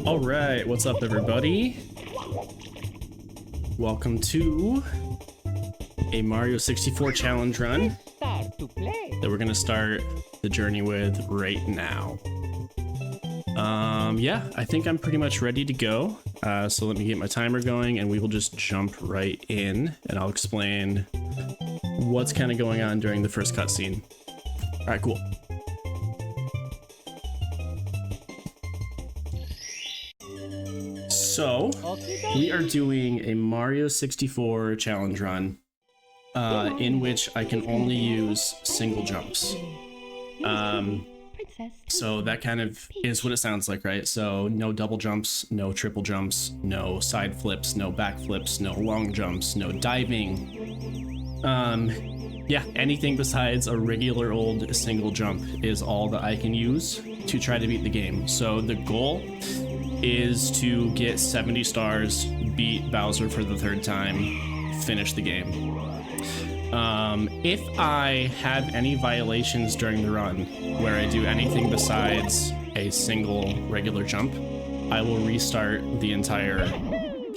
All right, what's up, everybody? Welcome to a Mario 64 challenge run that we're gonna start the journey with right now. Yeah, I think I'm pretty much ready to go. So let me get my timer going and we will just jump right in and I'll explain what's kind of going on during the first cutscene. All right, cool. So, we are doing a Mario 64 challenge run in which I can only use single jumps. So that kind of is what it sounds like, right? So no double jumps, no triple jumps, no side flips, no back flips, no long jumps, no diving. Yeah, anything besides a regular old single jump is all that I can use to try to beat the game. So the goal is to get 70 stars, beat Bowser for the third time, finish the game. If I have any violations during the run where I do anything besides a single regular jump, I will restart the entire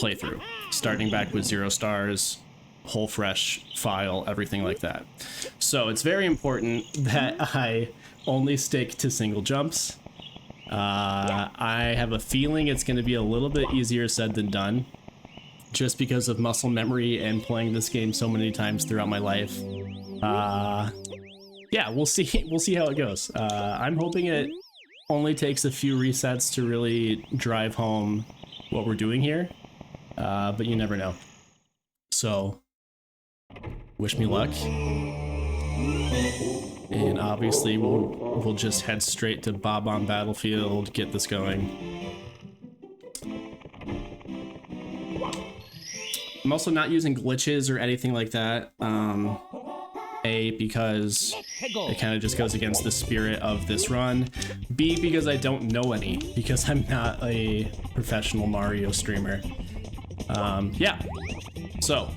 playthrough, starting back with 0 stars, whole fresh file, everything like that. So it's very important that I only stick to single jumps. I have a feeling it's going to be a little bit easier said than done, just because of muscle memory and playing this game so many times throughout my life. Yeah, we'll see how it goes. I'm hoping it only takes a few resets to really drive home what we're doing here, but you never know. So, wish me luck. And obviously we'll just head straight to Bob-omb Battlefield, get this going. I'm also not using glitches or anything like that. A, because it kind of just goes against the spirit of this run. B, because I don't know any, because I'm not a professional Mario streamer. Yeah, so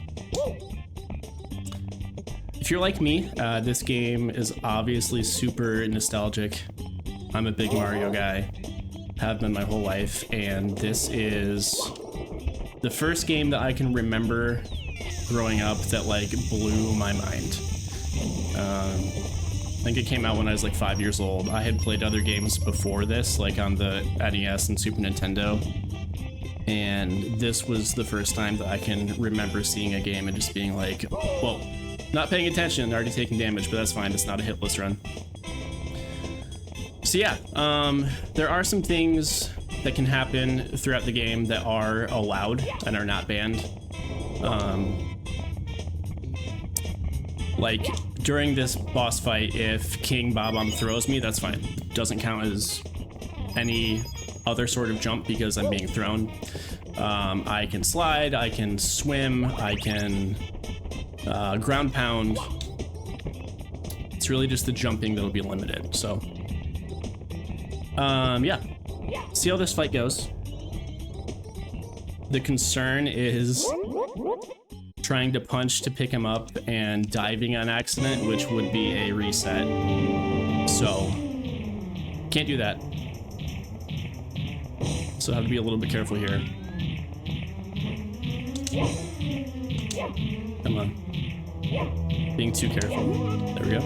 if you're like me, this game is obviously super nostalgic. I'm a big Mario guy, have been my whole life, and this is the first game that I can remember growing up that like blew my mind. I think it came out when I was like 5 years old. I had played other games before this, like on the NES and Super Nintendo, and this was the first time that I can remember seeing a game and just being like, whoa, not paying attention, already taking damage, but that's fine, it's not a hitless run. So yeah, there are some things that can happen throughout the game that are allowed and are not banned. Like during this boss fight, if King Bob-omb throws me, that's fine. Doesn't count as any other sort of jump because I'm being thrown. I can slide, I can swim, I can ground pound. It's really just the jumping that'll be limited. So yeah, see how this fight goes. The concern is trying to punch to pick him up and diving on accident, which would be a reset. So can't do that. So I have to be a little bit careful here. Come on. Being too careful. There we go.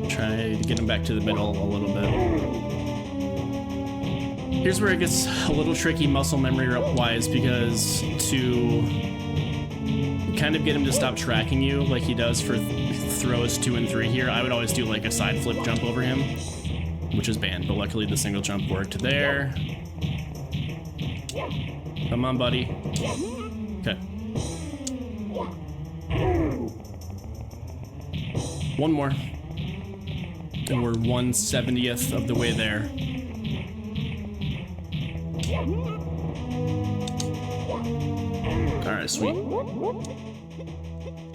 Try to get him back to the middle a little bit. Here's where it gets a little tricky muscle memory wise, because to kind of get him to stop tracking you like he does for throws 2 and 3 here, I would always do like a side flip jump over him, which is banned, but luckily the single jump worked there. Come on, buddy. Okay. One more. And we're 1/70th of the way there. Alright, sweet.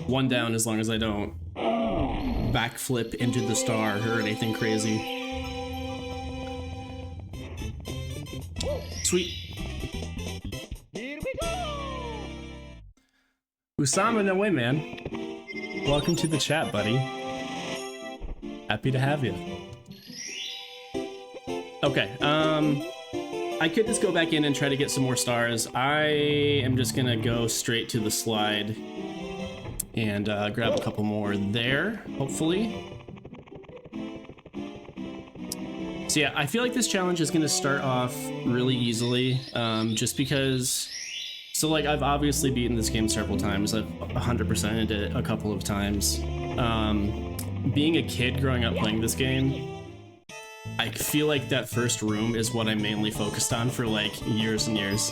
One down as long as I don't backflip into the star or anything crazy. Sweet. Here we go! Usama, no way, man. Welcome to the chat, buddy. Happy to have you. Okay, I could just go back in and try to get some more stars. I am just gonna go straight to the slide and grab a couple more there, hopefully. So yeah, I feel like this challenge is gonna start off really easily, just because, so like I've obviously beaten this game several times. I've 100%ed it a couple of times. Being a kid growing up playing this game, I feel like that first room is what I mainly focused on for like years and years.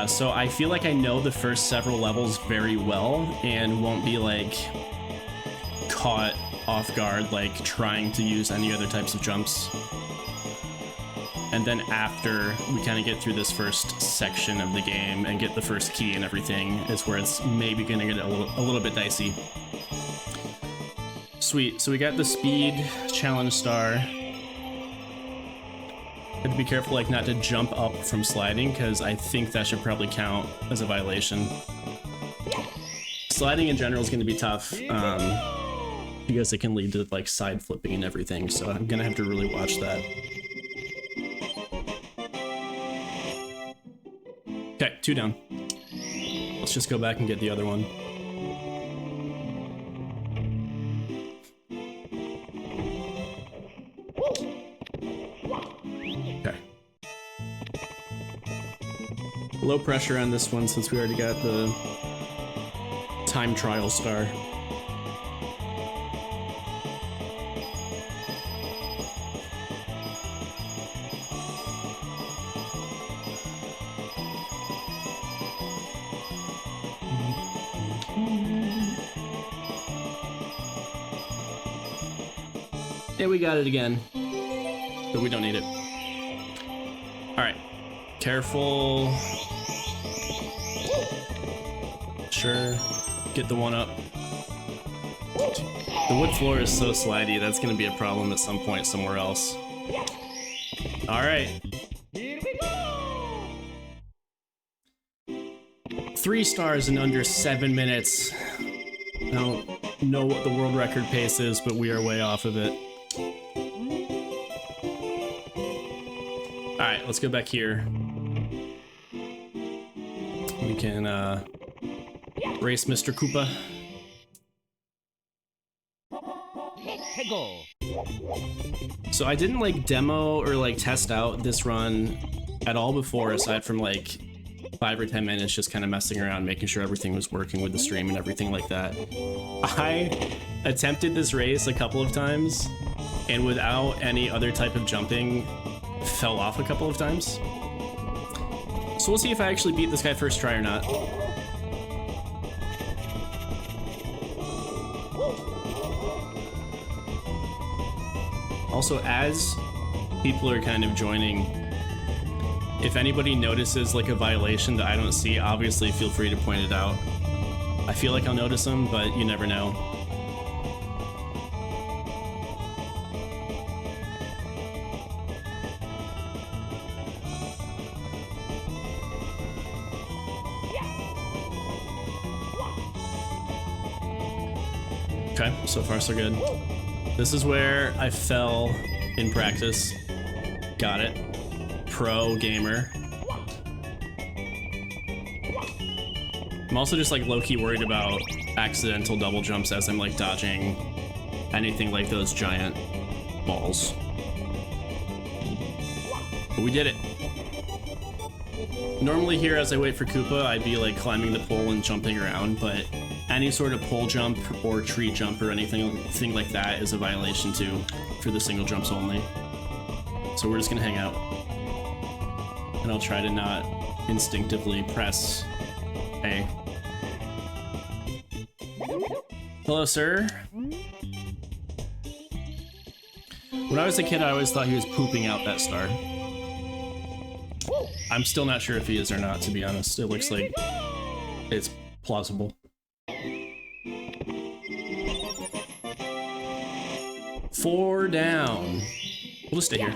So I feel like I know the first several levels very well and won't be like caught off guard like trying to use any other types of jumps. And then after we kind of get through this first section of the game and get the first key and everything is where it's maybe gonna get a little bit dicey. Sweet, so we got the speed challenge star. Have to be careful like not to jump up from sliding because I think that should probably count as a violation. Sliding in general is going to be tough because it can lead to like side flipping and everything, so I'm gonna have to really watch that. Okay, 2 down. Let's just go back and get the other one. Okay. Low pressure on this one since we already got the time trial star. Yeah, we got it again, but we don't need it. All right, careful. Sure, get the one up. The wood floor is so slidey, that's gonna be a problem at some point somewhere else. All right. Here we go! 3 stars in under 7 minutes. I don't know what the world record pace is, but we are way off of it. Alright, let's go back here. We can race Mr. Koopa. Let's go! So I didn't like demo or like test out this run at all before, aside from like 5 or 10 minutes just kind of messing around, making sure everything was working with the stream and everything like that. I attempted this race a couple of times and without any other type of jumping fell off a couple of times. So we'll see if I actually beat this guy first try or not. Also, as people are kind of joining, if anybody notices like a violation that I don't see, obviously feel free to point it out. I feel like I'll notice them, but you never know. Okay, so far so good. This is where I fell in practice. Got it. Pro gamer. I'm also just like low-key worried about accidental double jumps as I'm like dodging anything like those giant balls. But we did it. Normally here as I wait for Koopa, I'd be like climbing the pole and jumping around, but any sort of pole jump or tree jump or anything like that is a violation too, for the single jumps only. So we're just gonna hang out. And I'll try to not instinctively press A. Hello, sir. When I was a kid, I always thought he was pooping out that star. I'm still not sure if he is or not, to be honest. It looks like it's plausible. 4 down. We'll just stay here.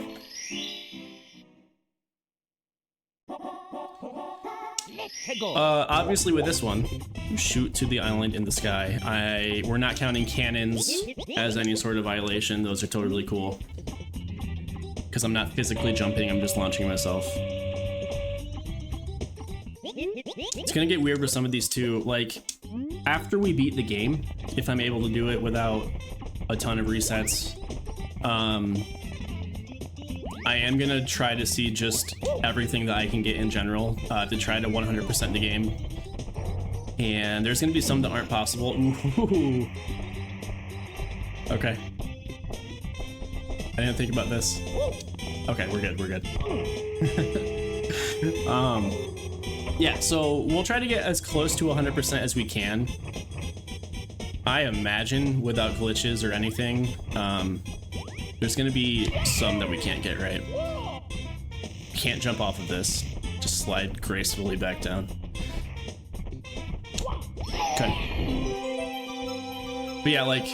Obviously with this one, shoot to the island in the sky. We're not counting cannons as any sort of violation. Those are totally cool. because I'm not physically jumping, I'm just launching myself. It's gonna get weird with some of these too. Like, after we beat the game, if I'm able to do it without a ton of resets, I am gonna try to see just everything that I can get in general, to try to 100% the game. And there's gonna be some that aren't possible. Ooh. Okay. I didn't think about this. Okay, we're good, we're good. Yeah, so we'll try to get as close to 100% as we can. I imagine without glitches or anything, there's gonna be some that we can't get right. Can't jump off of this. Just slide gracefully back down. Okay. But yeah, like,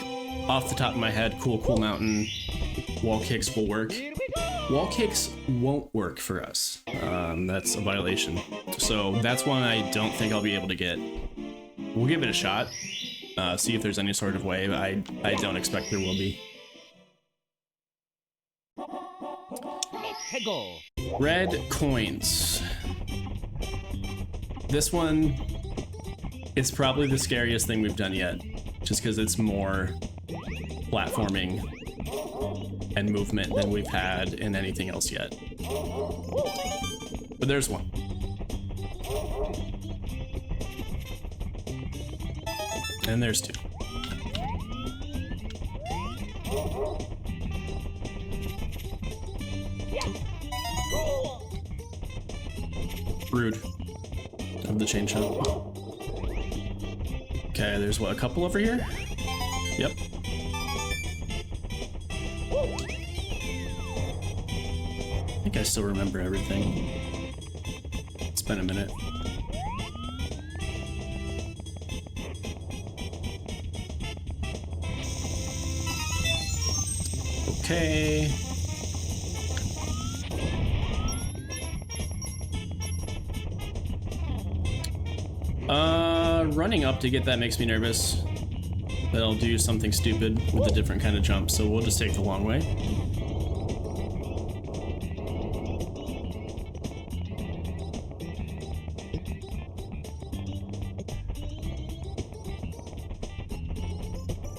off the top of my head, cool mountain, wall kicks will work. Wall kicks won't work for us. That's a violation. So that's one I don't think I'll be able to get. We'll give it a shot. See if there's any sort of way, but I don't expect there will be. Red coins. This one is probably the scariest thing we've done yet, just because it's more platforming and movement than we've had in anything else yet. But there's one. And there's two. Rude of the chain shot. Okay, there's what, a couple over here? Yep. I think I still remember everything. It's been a minute. Okay. Running up to get that makes me nervous that I'll do something stupid with a different kind of jump, so we'll just take the long way.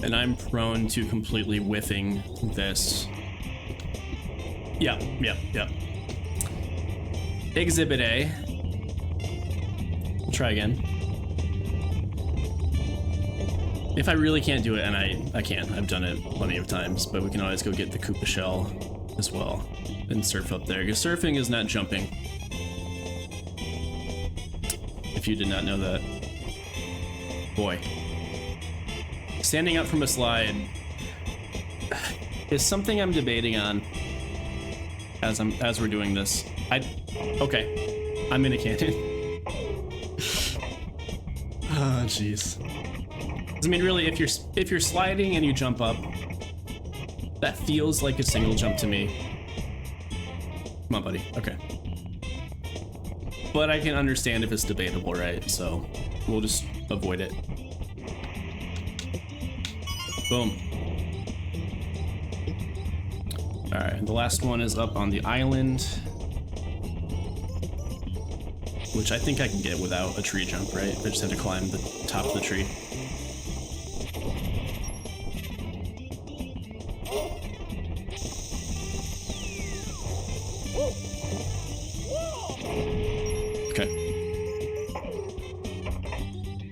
And I'm prone to completely whiffing this. Yep. Exhibit A. We'll try again. If I really can't do it, and I can, I've done it plenty of times, but we can always go get the Koopa shell as well and surf up there, because surfing is not jumping. If you did not know that. Boy. Standing up from a slide is something I'm debating on as we're doing this. Okay, I'm in a canyon. Oh, jeez. I mean, really, if you're sliding and you jump up, that feels like a single jump to me. Come on, buddy. Okay. But I can understand if it's debatable, right? So we'll just avoid it. Boom. All right, the last one is up on the island, which I think I can get without a tree jump, right? I just have to climb the top of the tree.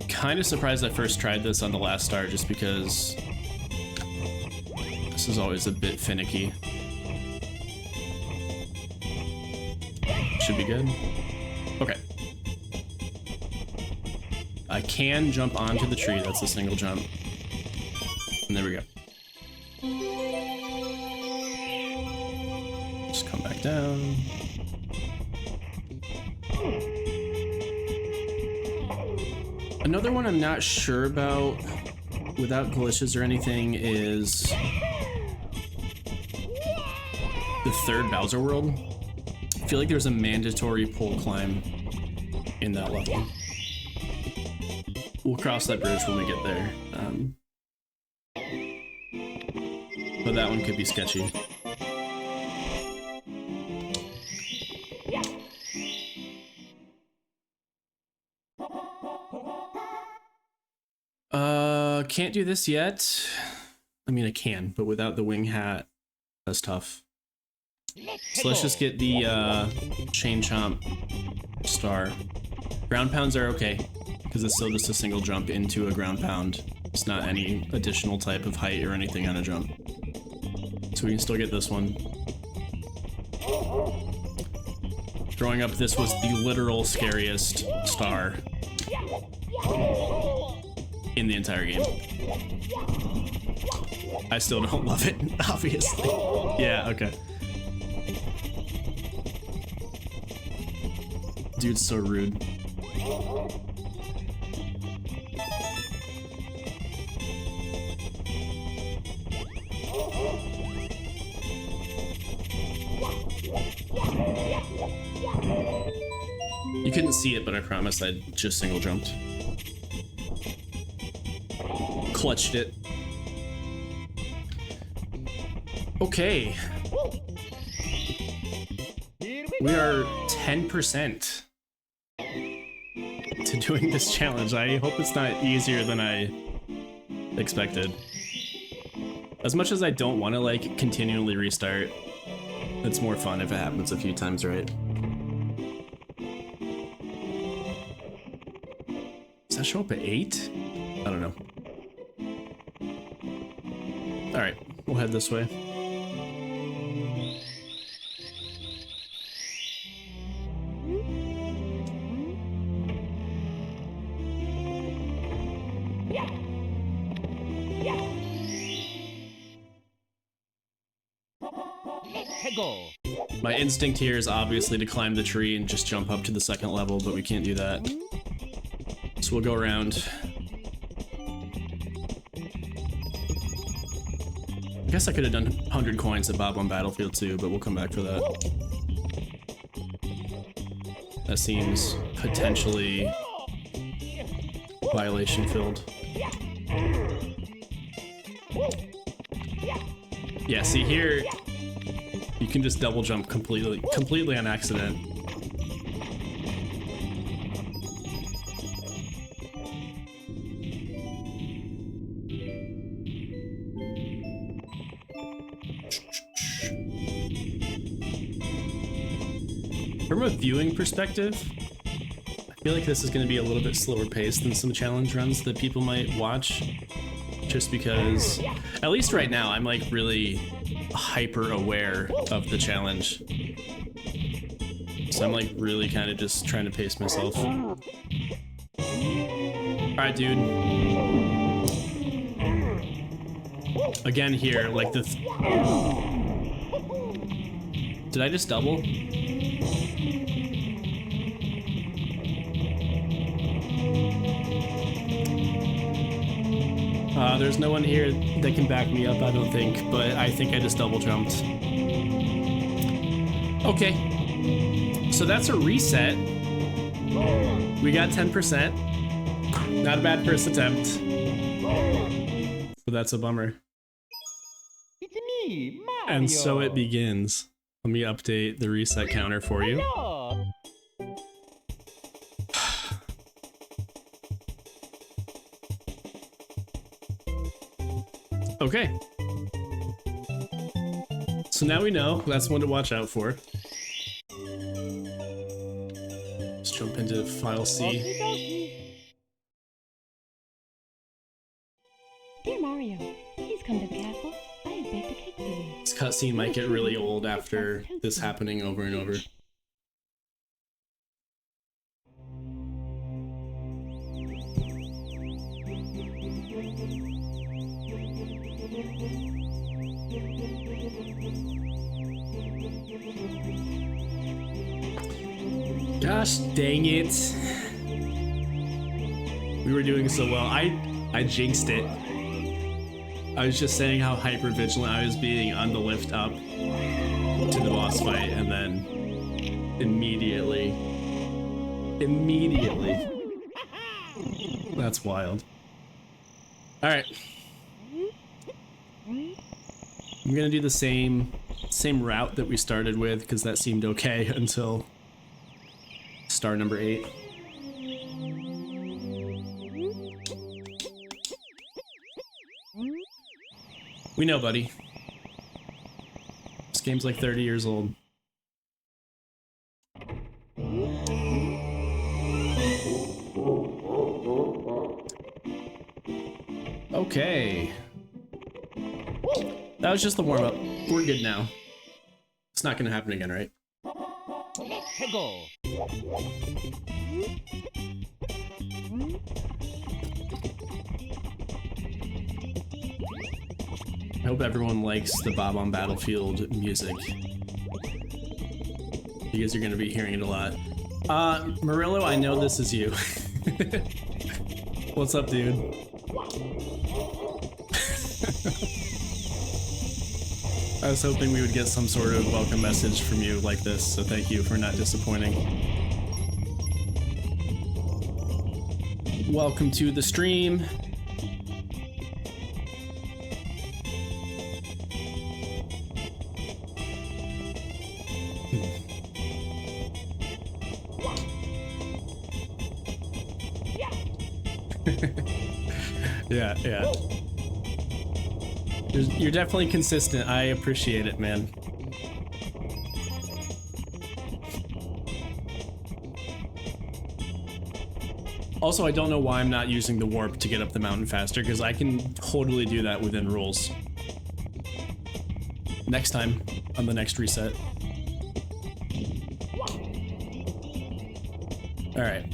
Kind of surprised I first tried this on the last star, just because this is always a bit finicky. Should be good. Okay. I can jump onto the tree, that's a single jump. And there we go. Just come back down. Another one I'm not sure about, without glitches or anything, is the third Bowser world. I feel like there's a mandatory pole climb in that level. We'll cross that bridge when we get there. But that one could be sketchy. Can't do this yet. I mean, I can, but without the wing hat, that's tough. So let's just get the chain chomp star. Ground pounds are okay, because it's still just a single jump into a ground pound. It's not any additional type of height or anything on a jump. So we can still get this one. Growing up, this was the literal scariest star in the entire game. I still don't love it, obviously. Yeah, okay. Dude's so rude. You couldn't see it, but I promise I just single jumped. Clutched it. Okay. We are 10% to doing this challenge. I hope it's not easier than I expected. As much as I don't want to like continually restart, it's more fun if it happens a few times, right? Does that show up at 8? I don't know. All right, we'll head this way. My instinct here is obviously to climb the tree and just jump up to the second level, but we can't do that. So we'll go around. I guess I could have done 100 coins at Bob on Battlefield 2, but we'll come back for that. That seems potentially violation filled. Yeah, see here, you can just double jump completely on accident. From a viewing perspective, I feel like this is going to be a little bit slower paced than some challenge runs that people might watch. Just because, at least right now, I'm like really hyper aware of the challenge. So I'm like really kind of just trying to pace myself. All right, dude. Again here, like the... Did I just double? There's no one here that can back me up, I don't think, but I think I just double jumped. Okay, so that's a reset. We got 10%. Not a bad first attempt. But that's a bummer. It's me, Mario. And so it begins. Let me update the reset counter for you. Okay. So now we know that's one to watch out for. Let's jump into file C. Dear Mario, please come to the castle. I have baked a cake for you. This cutscene might get really old after this happening over and over. Gosh dang it. We were doing so well. I jinxed it. I was just saying how hyper vigilant I was being on the lift up to the boss fight, and then immediately. That's wild. Alright. I'm gonna do the same route that we started with, because that seemed okay until star number 8. We know, buddy. This game's like 30 years old. Okay. That was just the warm-up. We're good now. It's not gonna happen again, right? Let's go. I hope everyone likes the Bob on Battlefield music, because you're gonna be hearing it a lot. Murillo, I know this is you. What's up, dude? I was hoping we would get some sort of welcome message from you like this, so thank you for not disappointing. Welcome to the stream. Yeah. You're definitely consistent. I appreciate it, man. Also, I don't know why I'm not using the warp to get up the mountain faster, because I can totally do that within rules. Next time, on the next reset. Alright.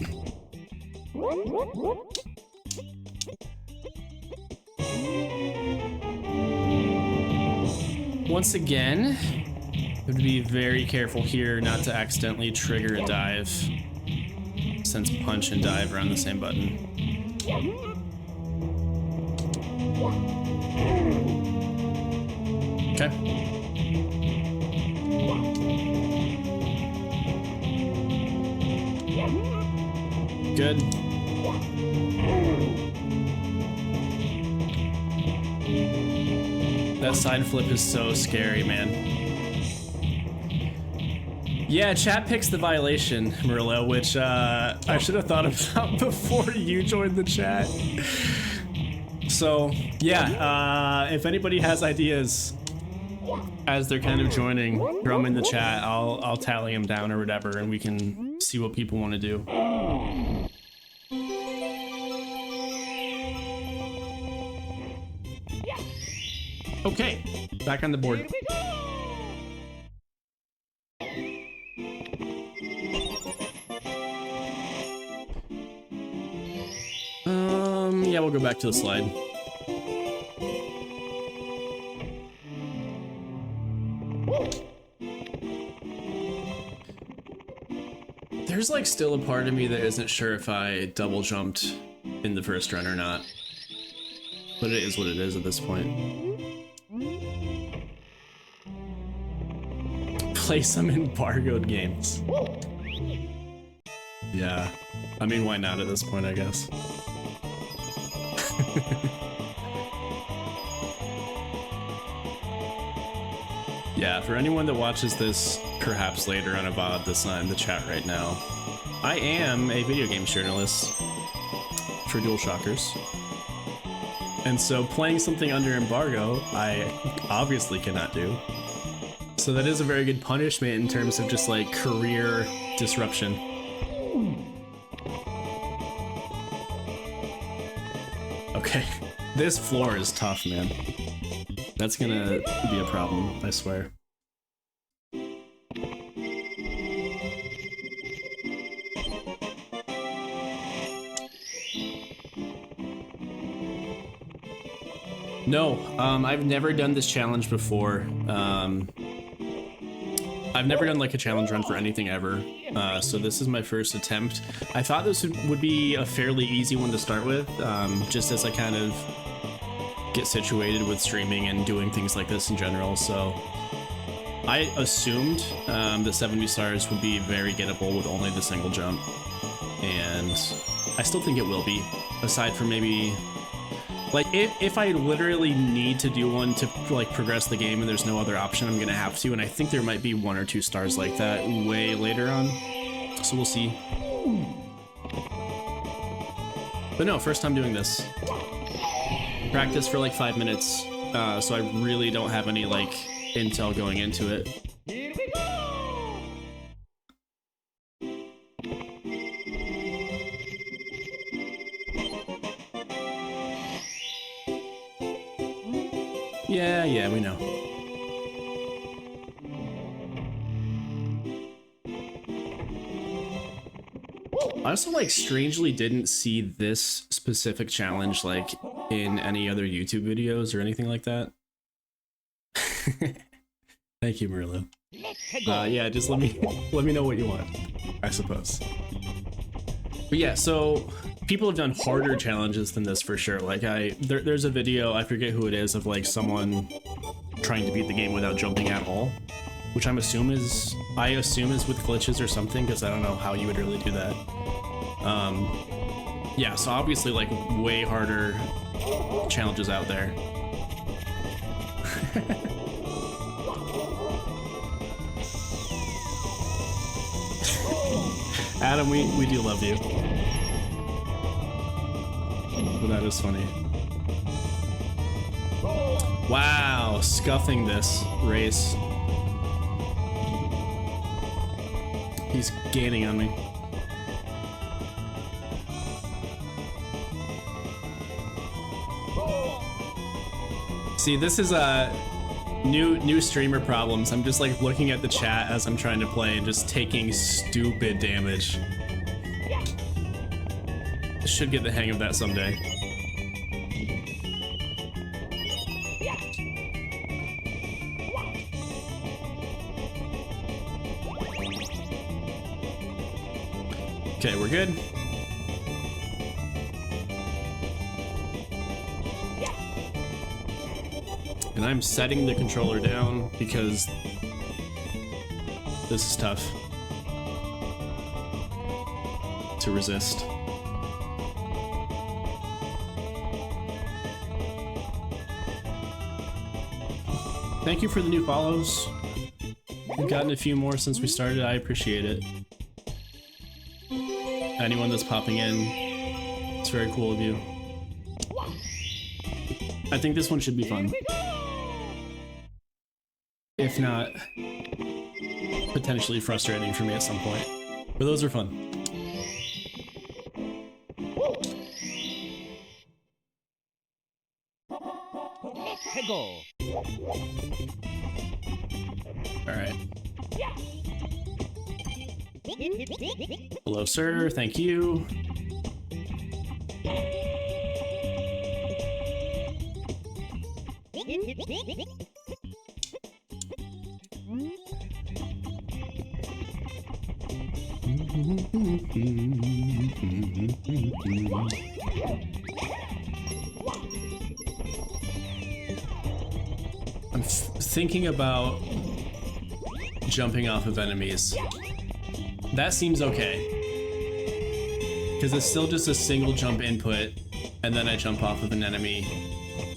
Once again, have to be very careful here not to accidentally trigger a dive, since punch and dive are on the same button. Okay. Good. That side flip is so scary, man. Yeah, chat picks the violation, Murillo, which I should have thought about before you joined the chat. So, yeah, if anybody has ideas as they're kind of joining, throw them in the chat. I'll tally them down or whatever, and we can see what people want to do. Okay, back on the board. Yeah, we'll go back to the slide. There's like still a part of me that isn't sure if I double jumped in the first run or not. But it is what it is at this point. Play some embargoed games. Yeah. I mean, why not at this point, I guess. Yeah, for anyone that watches this perhaps later on a VOD that's not in the chat right now, I am a video games journalist for DualShockers. And so playing something under embargo, I obviously cannot do. So that is a very good punishment in terms of just like career disruption. Okay, this floor is tough, man. That's gonna be a problem, I swear. No, I've never done this challenge before. I've never done like a challenge run for anything ever, so this is my first attempt. I thought this would be a fairly easy one to start with, just as I kind of get situated with streaming and doing things like this in general, so I assumed that 70 stars would be very gettable with only the single jump, and I still think it will be, aside from maybe... Like, if I literally need to do one to, like, progress the game and there's no other option, I'm gonna have to, and I think there might be 1 or 2 stars like that way later on, so we'll see. But no, first time doing this. Practice for like 5 minutes, so I really don't have any like intel going into it. Here we go! Yeah, we know. I also like strangely didn't see this specific challenge like in any other YouTube videos or anything like that. Thank you, Merlo. Yeah, just let me know what you want, I suppose. But yeah, so people have done harder challenges than this for sure. Like there's a video, I forget who it is, of like someone trying to beat the game without jumping at all, which I assume is with glitches or something, because I don't know how you would really do that. Yeah, so obviously like way harder challenges out there. Adam, we do love you. But that is funny. Wow, scuffing this race. He's gaining on me. See, this is new streamer problems. I'm just like looking at the chat as I'm trying to play and just taking stupid damage. Should get the hang of that someday. Okay, we're good. And I'm setting the controller down because this is tough to resist. Thank you for the new follows. We've gotten a few more since we started. I appreciate it. Anyone that's popping in, it's very cool of you. I think this one should be fun. If not, potentially frustrating for me at some point. But those are fun. Let's go! Alright. Hello, sir. Thank you. I'm thinking about jumping off of enemies. That seems okay, because it's still just a single jump input, and then I jump off of an enemy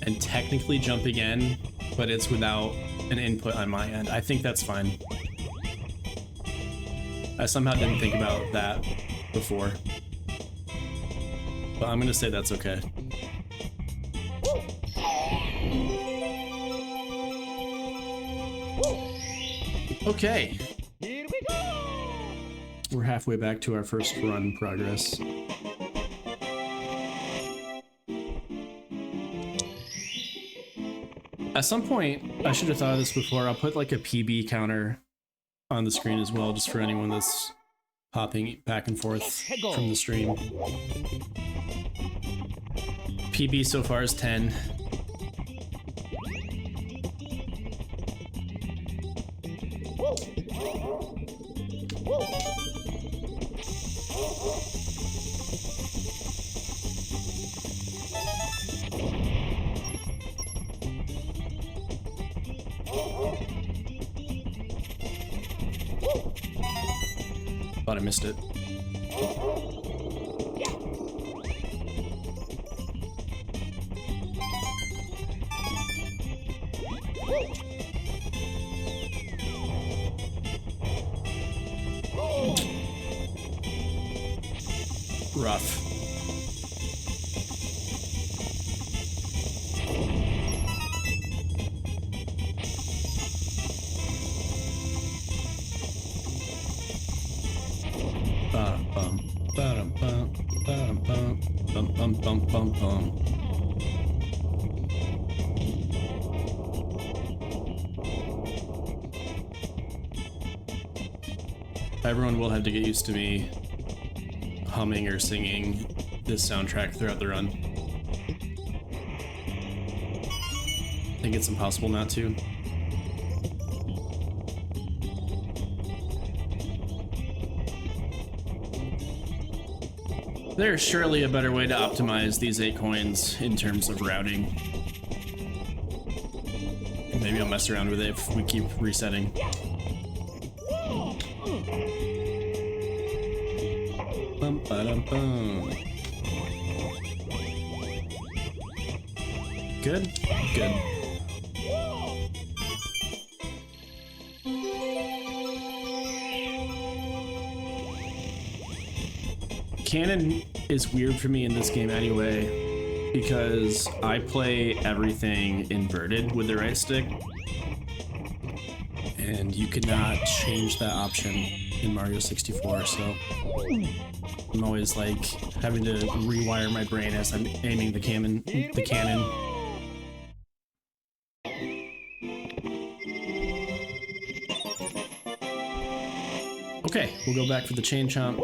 and technically jump again, but it's without an input on my end. I think that's fine. I somehow didn't think about that before, but I'm gonna say that's okay. Okay. Here we go! We're halfway back to our first run progress. At some point, I should have thought of this before, I'll put like a PB counter on the screen as well, just for anyone that's popping back and forth from the stream. PB so far is 10. Thought I missed it. Rough. pum pum. Everyone will have to get used to me humming or singing this soundtrack throughout the run. I think it's impossible not to. There's surely a better way to optimize these 8 coins in terms of routing. Maybe I'll mess around with it if we keep resetting. Bum, ba-dum, bum. Good? Good. Canon is weird for me in this game anyway, because I play everything inverted with the right stick, and you could not change that option in Mario 64, so I'm always like having to rewire my brain as I'm aiming the cannon. Okay, we'll go back for the chain chomp.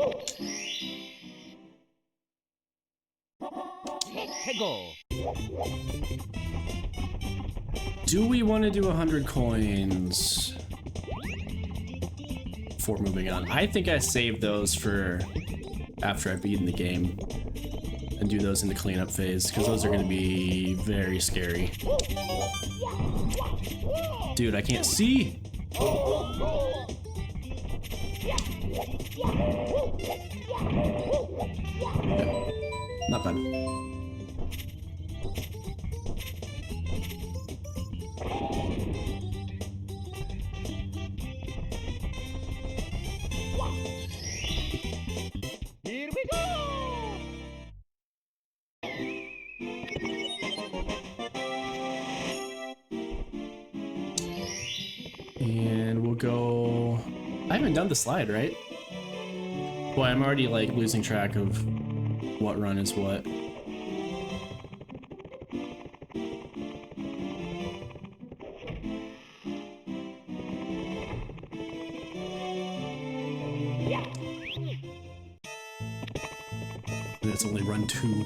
Go. Do we want to do 100 coins before moving on? I think I saved those for after I've beaten the game and do those in the cleanup phase, because those are going to be very scary. Dude, I can't see! Okay. Not bad. Here we go. And we'll go... I haven't done the slide, right? Boy, I'm already like losing track of what run is what. And it's only run 2.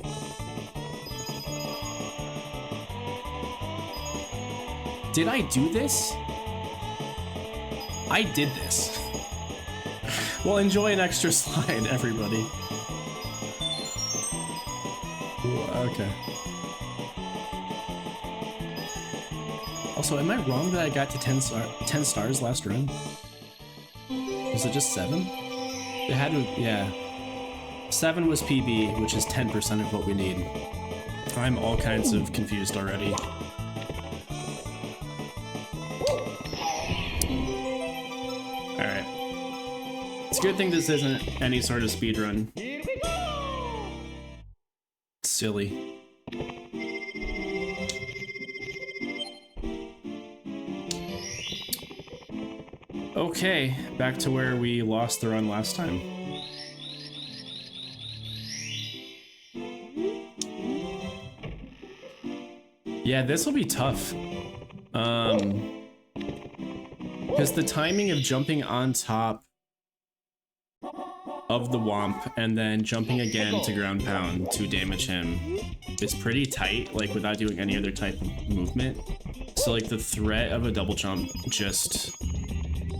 Did I do this? I did this. Well, enjoy an extra slide, everybody. Ooh, okay. Also, am I wrong that I got to 10 stars last run? Was it just 7? It had to, yeah. 7 was PB, which is 10% of what we need. I'm all kinds of confused already. Alright. It's a good thing this isn't any sort of speed run. Here we go. Silly. Okay, back to where we lost the run last time. Yeah, this will be tough. Because the timing of jumping on top of the Womp and then jumping again to ground pound to damage him is pretty tight, like without doing any other type of movement. So like the threat of a double jump just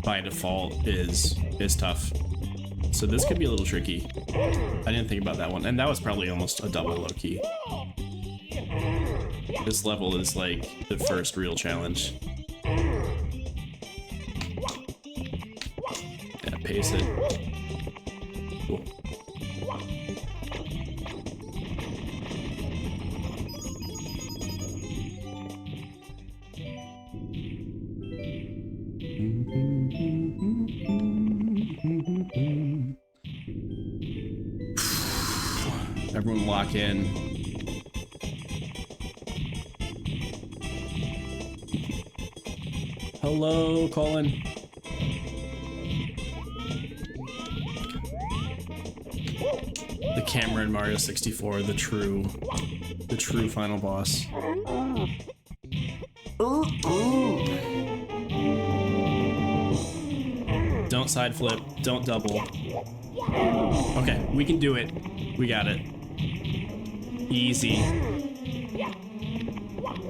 by default is tough. So this could be a little tricky. I didn't think about that one, and that was probably almost a double low key. This level is like the first real challenge. Yeah, pace it. Cool. Everyone lock in. Hello, Colin. The camera in Mario 64, the true The true final boss. Don't side flip. Don't double. Okay, we can do it. We got it. Easy.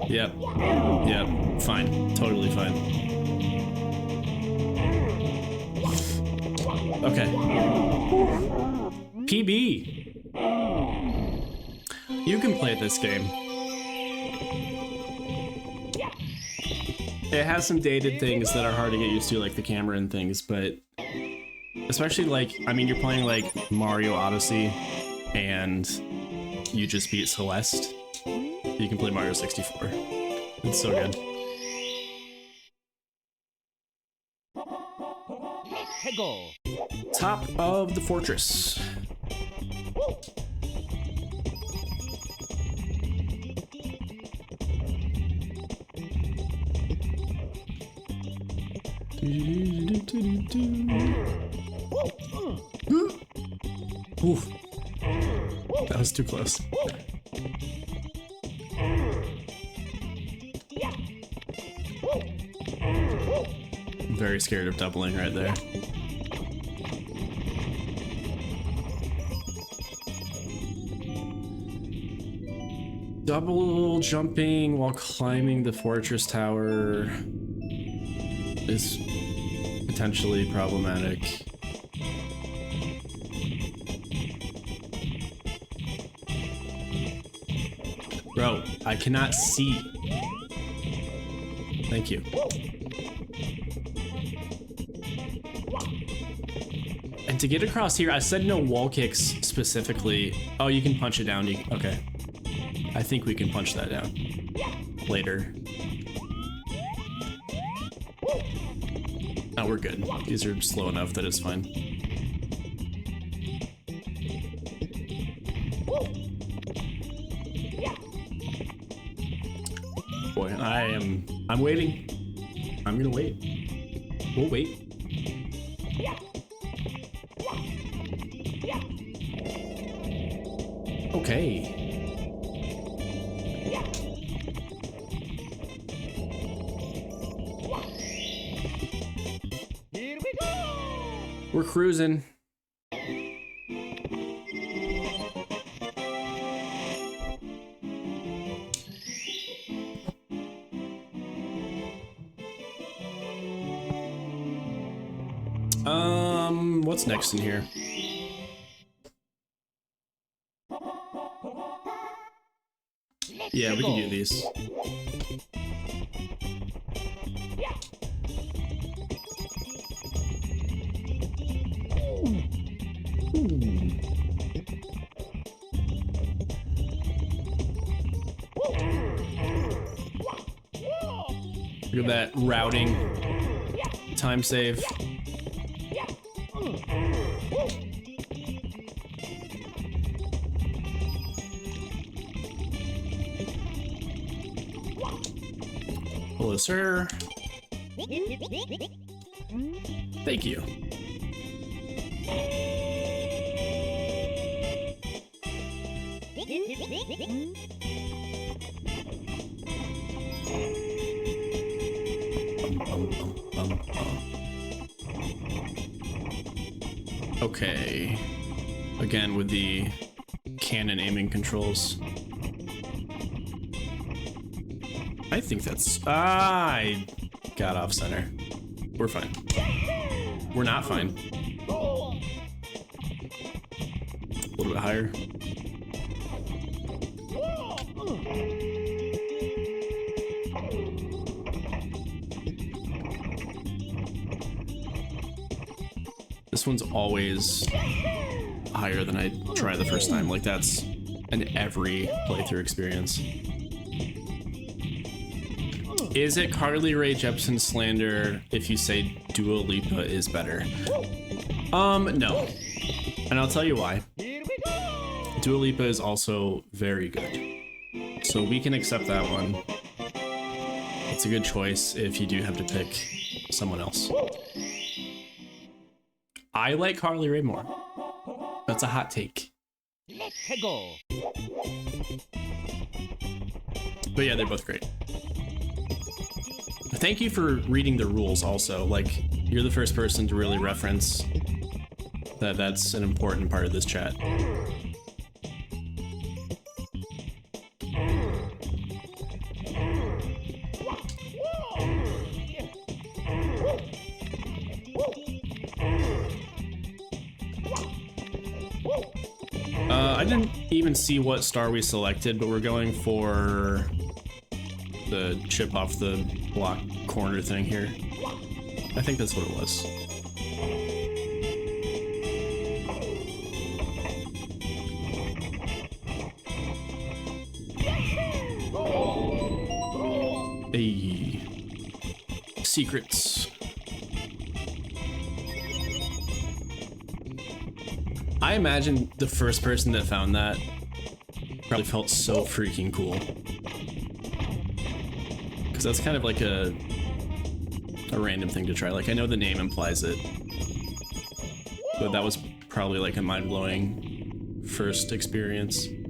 Yep. Yep. Fine. Totally fine. Okay. PB. You can play this game. It has some dated things that are hard to get used to, like the camera and things, but especially like, I mean, you're playing like Mario Odyssey and you just beat Celeste. You can play Mario 64. It's so good. Let's go. Top of the fortress. Oof. That was too close. I'm very scared of doubling right there. Double jumping while climbing the fortress tower is potentially problematic. Bro, I cannot see. Thank you. And to get across here, I said no wall kicks specifically. Oh, you can punch it down. Okay. I think we can punch that down later. Oh, we're good. These are slow enough that it's fine. Boy, I'm waiting. I'm gonna wait. We'll wait. Okay. Here we go. We're cruising. What's next in here? Yeah, we can do these. Look at that routing. Time save. Hello, sir. Thank you. Okay. Again with the cannon aiming controls. I think that's... I got off center. We're fine. We're not fine. A little bit higher. This one's always higher than I try the first time. Like, that's an every playthrough experience. Is it Carly Rae Jepsen slander if you say Dua Lipa is better? No. And I'll tell you why. Dua Lipa is also very good. So we can accept that one. It's a good choice if you do have to pick someone else. I like Carly Rae more. That's a hot take. Let's go. But yeah, they're both great. Thank you for reading the rules also. Like, you're the first person to really reference that that's an important part of this chat. I didn't even see what star we selected, but we're going for the chip off the block corner thing here. I think that's what it was. Hey. Secrets. I imagine the first person that found that probably felt so freaking cool. Because that's kind of like a random thing to try. Like, I know the name implies it, but that was probably like a mind-blowing first experience. Here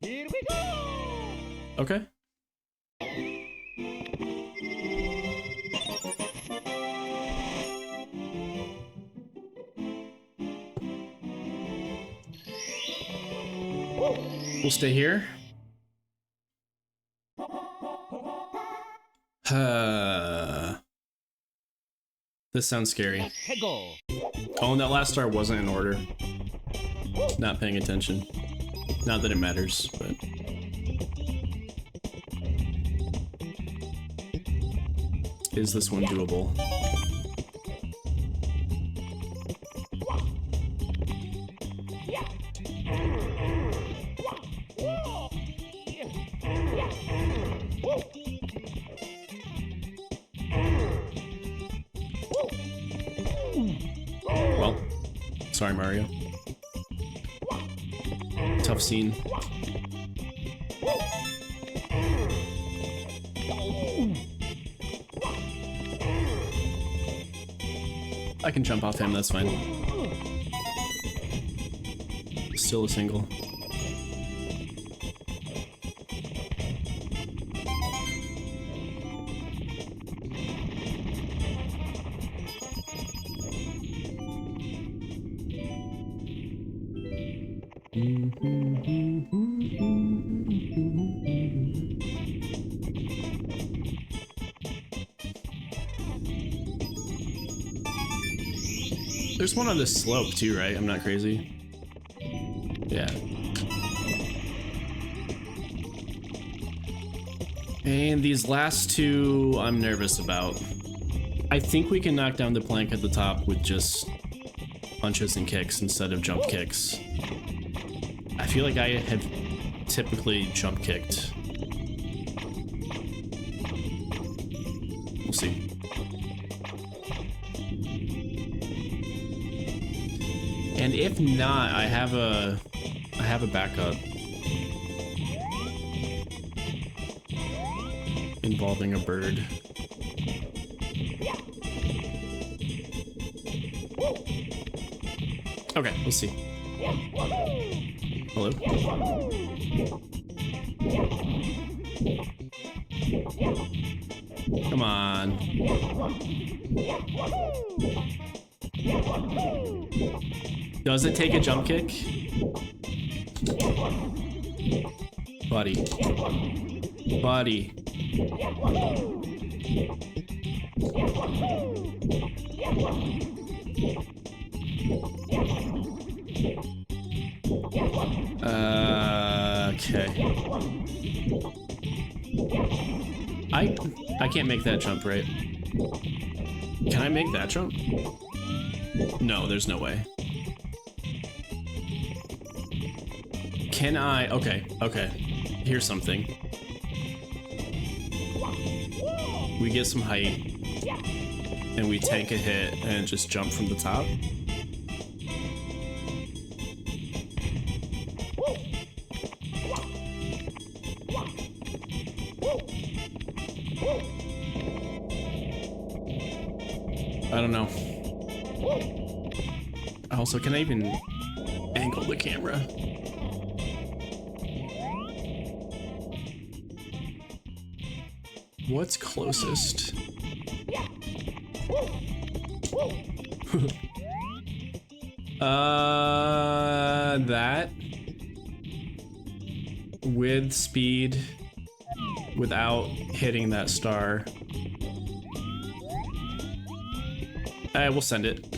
we go! Okay. We'll stay here. This sounds scary. Hego. Oh, and that last star wasn't in order. Not paying attention. Not that it matters, but... Is this one doable? Well, sorry, Mario. Tough scene. I can jump off him, that's fine. Still a single. There's one on this slope too, right? I'm not crazy. Yeah. And these last two, I'm nervous about. I think we can knock down the plank at the top with just punches and kicks instead of jump kicks. I feel like I have typically jump kicked. We'll see. And if not, I have a backup involving a bird. Okay, we'll see. Hello? Come on. Does it take a jump kick? Buddy. Buddy. Okay. I can't make that jump, right? Can I make that jump? No, there's no way. Can I? Okay, okay. Here's something. We get some height, and we tank a hit and just jump from the top. I don't know. Also, can I even angle the camera? What's closest? That with speed without hitting that star. We'll send it.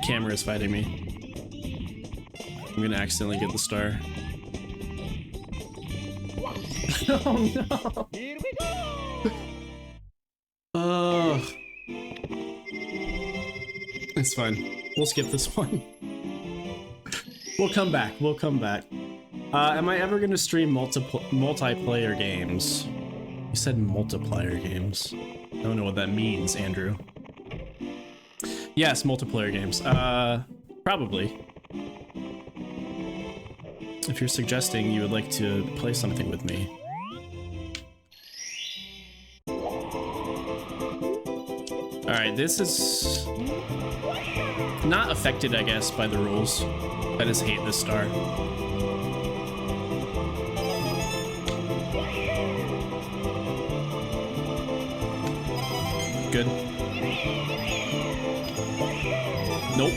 Camera is fighting me. I'm gonna accidentally get the star. Oh no! Here we go! Oh. It's fine. We'll skip this one. We'll come back. We'll come back. Am I ever gonna stream multiplayer games? You said multiplayer games. I don't know what that means, Andrew. Yes, multiplayer games. Probably. If you're suggesting you would like to play something with me. Alright, this is not affected, I guess, by the rules. I just hate this star. Good. Nope.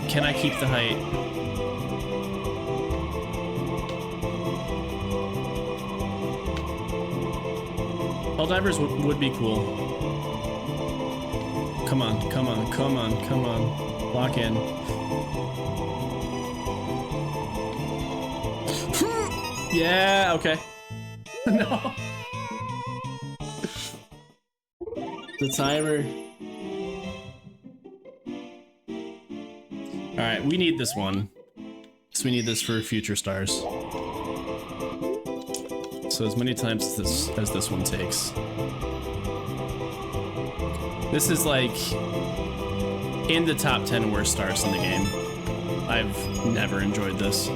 Can I keep the height? All divers would be cool. Come on, come on, come on, come on. Lock in. Yeah, okay. No. The timer. Alright, we need this one. So we need this for future stars. So as many times as this one takes. This is like in the top 10 worst stars in the game. I've never enjoyed this.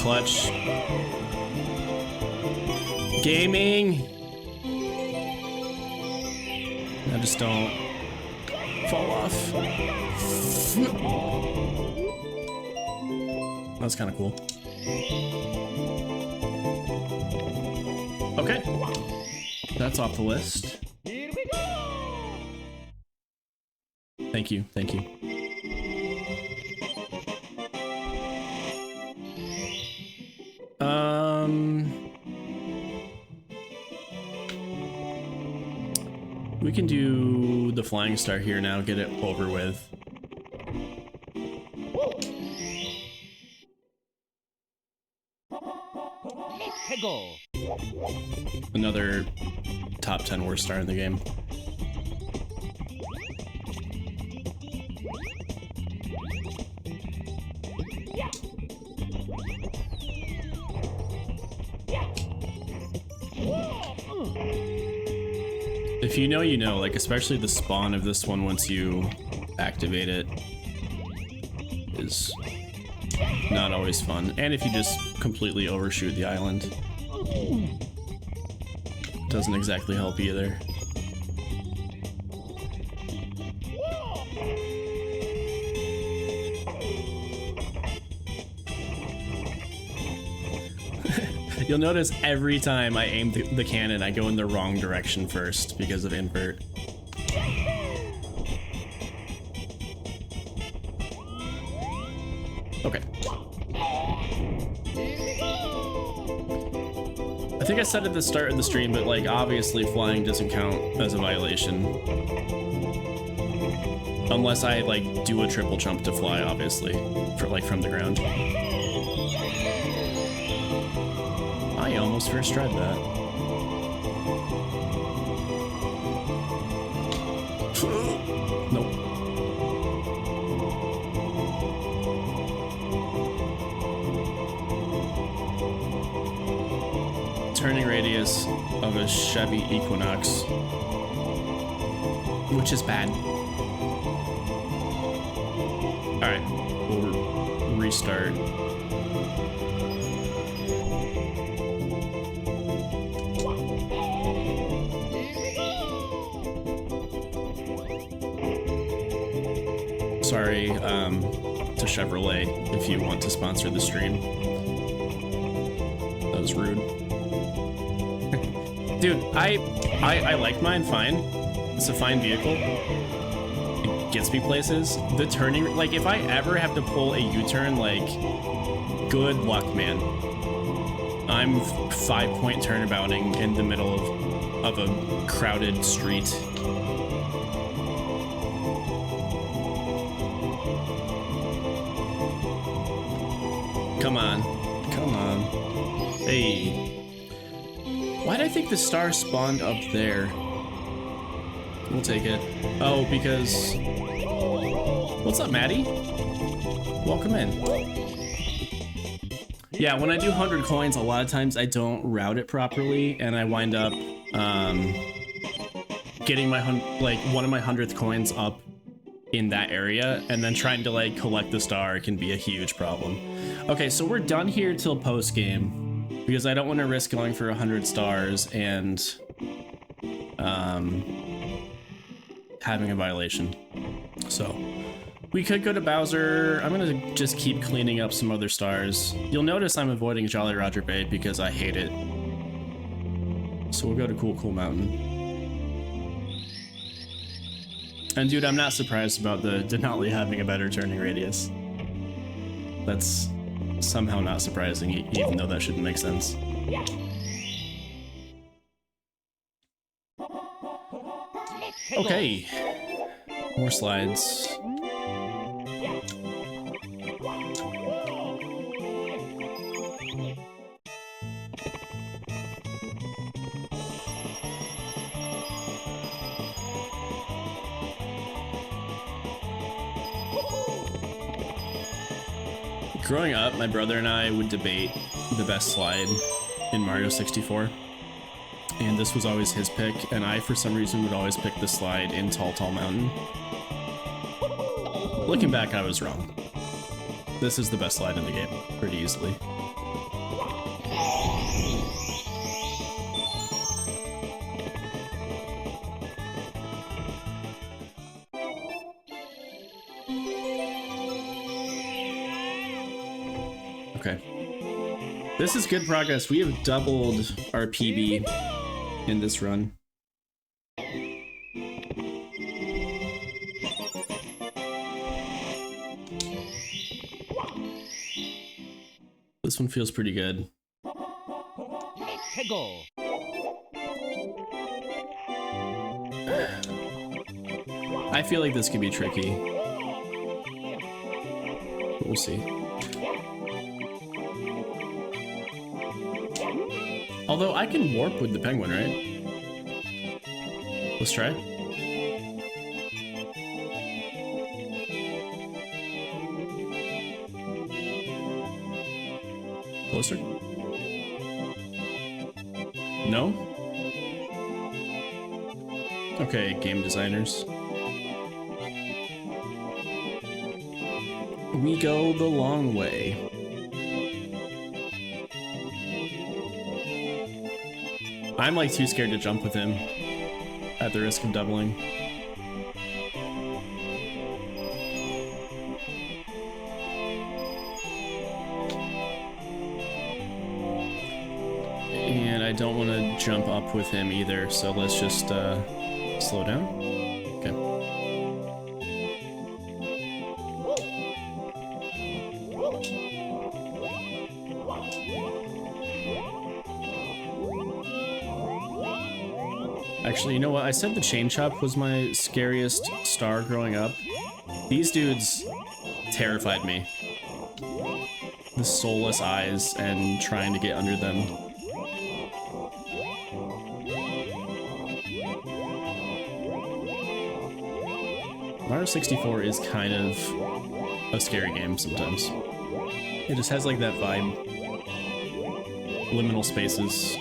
Clutch. Gaming. I just don't fall off. That's kind of cool. Okay. That's off the list. Here we go! Thank you, thank you. We can do the flying star here now, get it over with. Let's go! Another top 10 worst star in the game. If you know, you know, like especially the spawn of this one once you activate it is not always fun. And if you just completely overshoot the island, doesn't exactly help either. You'll notice every time I aim the cannon, I go in the wrong direction first because of invert. Okay. I think I said at the start of the stream, but like obviously flying doesn't count as a violation. Unless I like do a triple jump to fly, obviously, for like from the ground. I almost first tried that. Nope. Turning radius of a Chevy Equinox, which is bad. Alright, we'll restart. Sorry, to Chevrolet if you want to sponsor the stream. That was rude. Dude, I like mine fine. It's a fine vehicle. It gets me places. The turning, like if I ever have to pull a U-turn, like good luck, man. I'm 5-point turnabouting in the middle of a crowded street. Come on. Come on. Hey. Why did I think the star spawned up there? We'll take it. Oh, because... What's up, Maddie? Welcome in. Yeah, when I do 100 coins, a lot of times I don't route it properly, and I wind up getting my one of my 100th coins up in that area, and then trying to like collect the star can be a huge problem. Okay, so we're done here till post game because I don't want to risk going for 100 stars and having a violation. So we could go to Bowser. I'm gonna just keep cleaning up some other stars. You'll notice I'm avoiding Jolly Roger Bay because I hate it. So we'll go to Cool Mountain. And dude, I'm not surprised about the Denali having a better turning radius. That's somehow not surprising, even though that shouldn't make sense. Okay, more slides. Growing up, my brother and I would debate the best slide in Mario 64. And this was always his pick, and I, for some reason, would always pick the slide in Tall Mountain. Looking back, I was wrong. This is the best slide in the game, pretty easily. Okay. This is good progress. We have doubled our PB in this run. This one feels pretty good. Go. I feel like this could be tricky. But we'll see. Although I can warp with the penguin, right? Let's try. Closer? No? Okay, game designers. We go the long way. I'm like too scared to jump with him at the risk of doubling. And I don't want to jump up with him either, so let's just slow down. Okay. Actually, you know what? I said the chain chop was my scariest star growing up. These dudes terrified me. The soulless eyes and trying to get under them. Mario 64 is kind of a scary game sometimes. It just has like that vibe. Liminal spaces.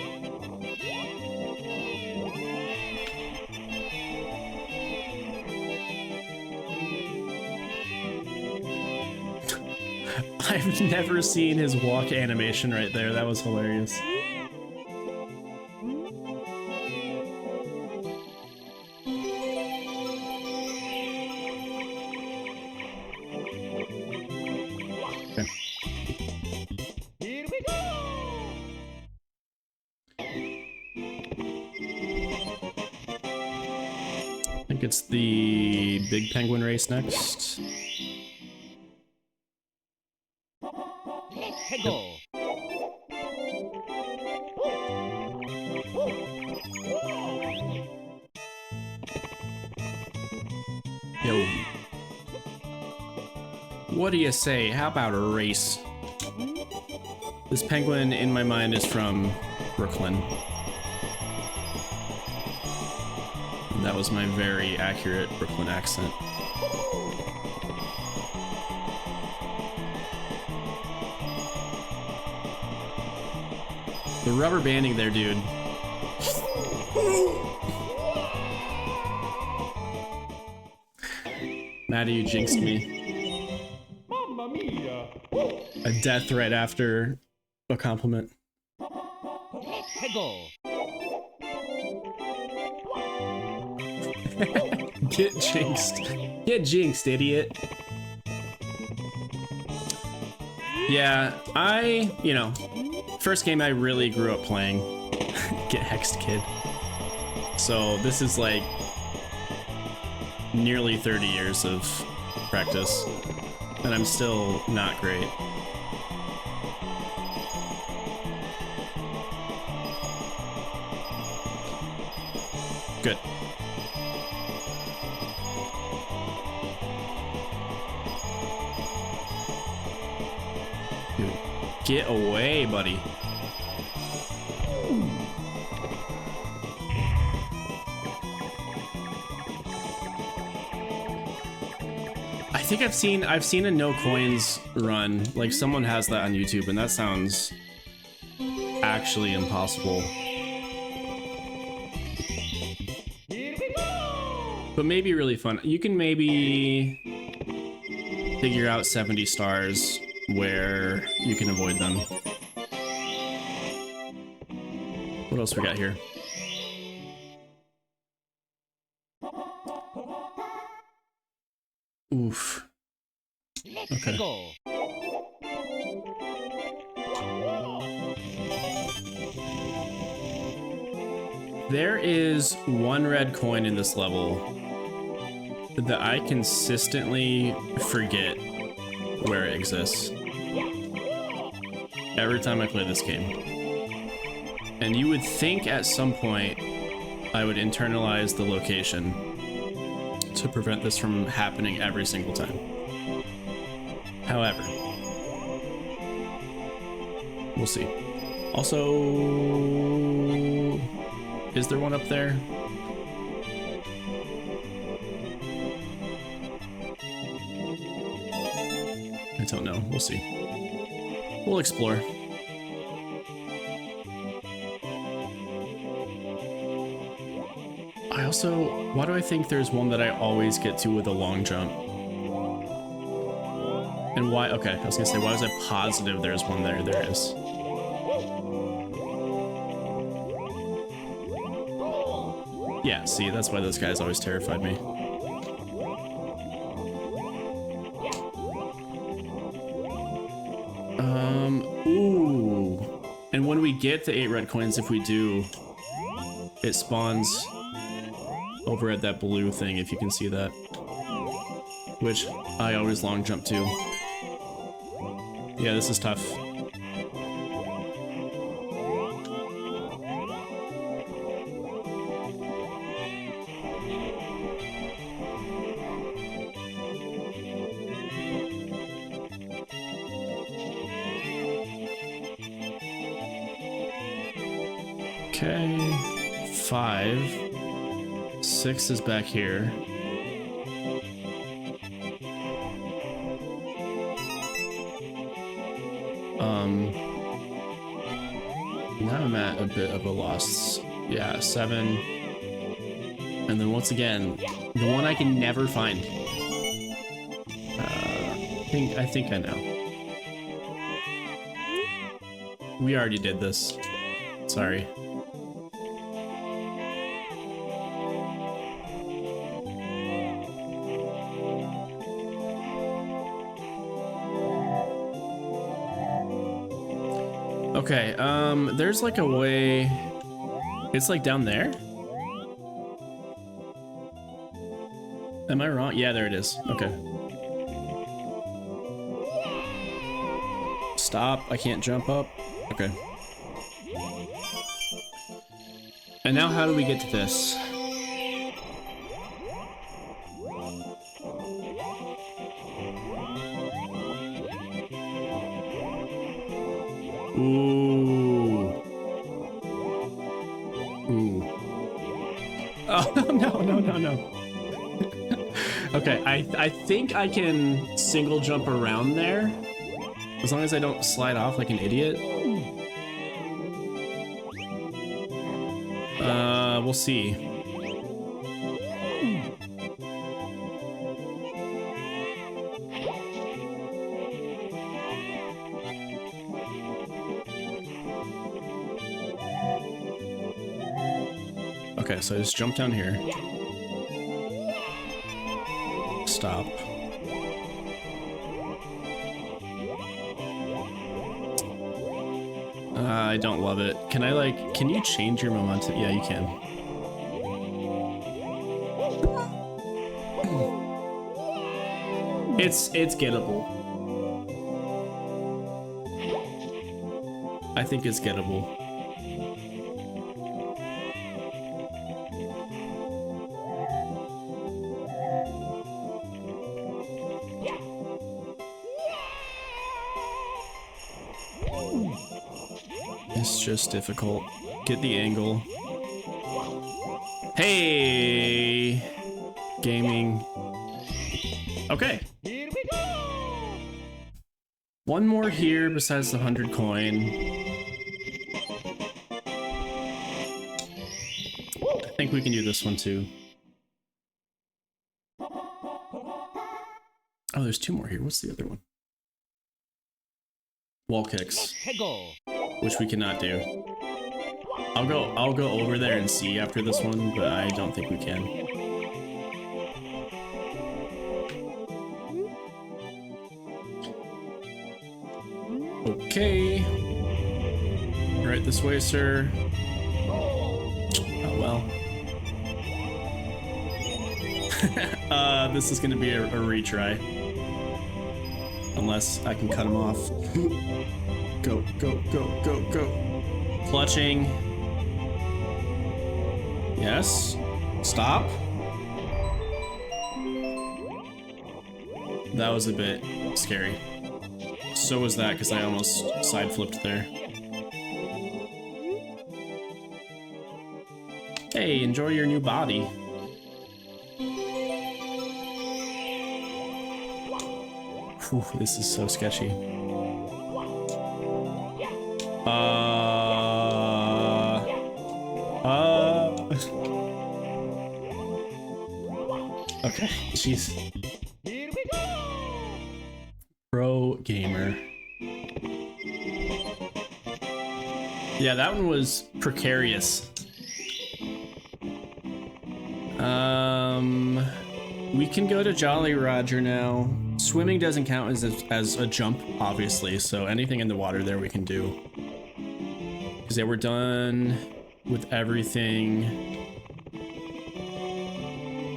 I've never seen his walk animation right there. That was hilarious. Okay. Here we go! I think it's the big penguin race next. Let's go! Yo. What do you say? How about a race? This penguin in my mind is from Brooklyn. That was my very accurate Brooklyn accent. The rubber banding there, dude. Maddie, you jinxed me. Mamma mia! A death threat after a compliment. Let's go! Get jinxed. Get jinxed, idiot. Yeah, you know, first game I really grew up playing. Get hexed, kid. So this is like nearly 30 years of practice, and I'm still not great. Good. Dude, get away, buddy. I think I've seen a no coins run. Like someone has that on YouTube, and that sounds actually impossible. Here we go! But maybe really fun. You can maybe figure out 70 stars where you can avoid them. What else we got here? Oof. Let's Okay. go! There is one red coin in this level that I consistently forget where it exists every time I play this game. And you would think at some point I would internalize the location to prevent this from happening every single time. However, we'll see. Also, is there one up there? I don't know. We'll see. We'll explore. I also, why do I think there's one that I always get to with a long jump? And why, okay, I was gonna say, why was I positive there's one there? There is. Yeah, see, that's why those guys always terrified me. Ooh. And when we get the 8 red coins, if we do, it spawns over at that blue thing, if you can see that. Which I always long jump to. Yeah, this is tough. Okay, 5. 6 is back here. Now I'm at a bit of a loss. Yeah, 7. And then once again, the one I can never find. I think I know. We already did this. Sorry. Okay, there's like a way. It's like down there. Am I wrong? Yeah, there it is. Okay. Stop. I can't jump up. Okay. And now how do we get to this? Ooh. Ooh. Oh, no. Okay, I think I can single jump around there. As long as I don't slide off like an idiot. We'll see. Okay, so I just jump down here. Stop. I don't love it. Can I like, can you change your momentum? Yeah, you can. It's gettable. I think it's gettable. It's just difficult. Get the angle. Hey! Gaming. Okay. Here we go! One more here besides the 100 coin. I think we can do this one too. Oh, there's two more here. What's the other one? Wall kicks, Let's go! which we cannot do. I'll go over there and see after this one, but I don't think we can. Okay. Right this way, sir. Oh well. This is gonna be a retry. Unless I can cut him off. Go, go, go, go, go. Clutching. Yes. Stop. That was a bit scary. So was that, because I almost side flipped there. Hey, enjoy your new body. Whew, this is so sketchy. Okay, jeez. Here we go! Pro gamer. Yeah, that one was precarious. We can go to Jolly Roger now. Swimming doesn't count as a jump, obviously, so anything in the water there we can do. Because yeah, we're done with everything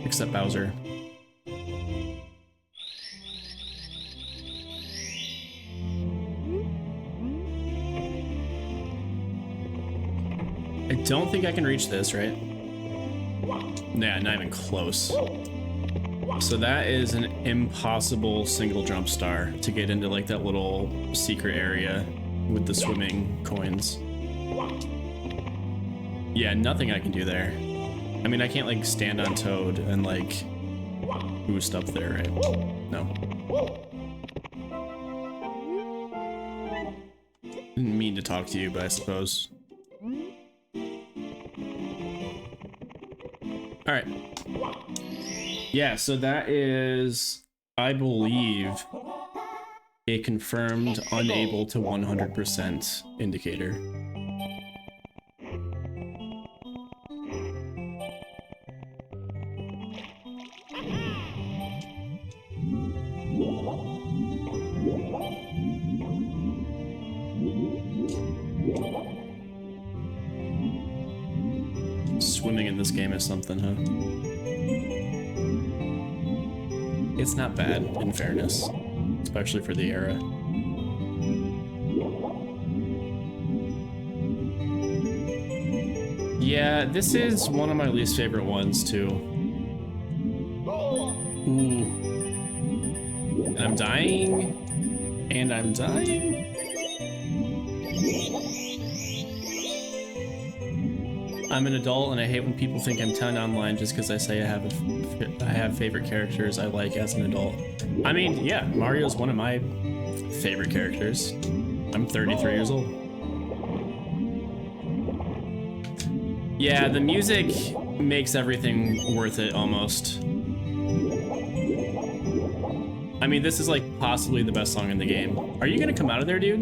except Bowser. I don't think I can reach this, right? Nah, not even close. So that is an impossible single jump star to get into like that little secret area with the swimming coins. Yeah, nothing I can do there. I mean, I can't like stand on Toad and like boost up there, right? No. Didn't mean to talk to you, but I suppose. All right. Yeah, so that is, I believe, a confirmed unable to 100% indicator. swimming in this game is something, huh? It's not bad, in fairness, especially for the era. Yeah, this is one of my least favorite ones, too. Ooh. And I'm dying. And I'm dying. I'm an adult and I hate when people think I'm 10 online just because I say I have favorite characters I like as an adult. I mean, yeah, Mario's one of my favorite characters. I'm 33 years old. Yeah, the music makes everything worth it almost. I mean, this is like possibly the best song in the game. Are you gonna come out of there, dude?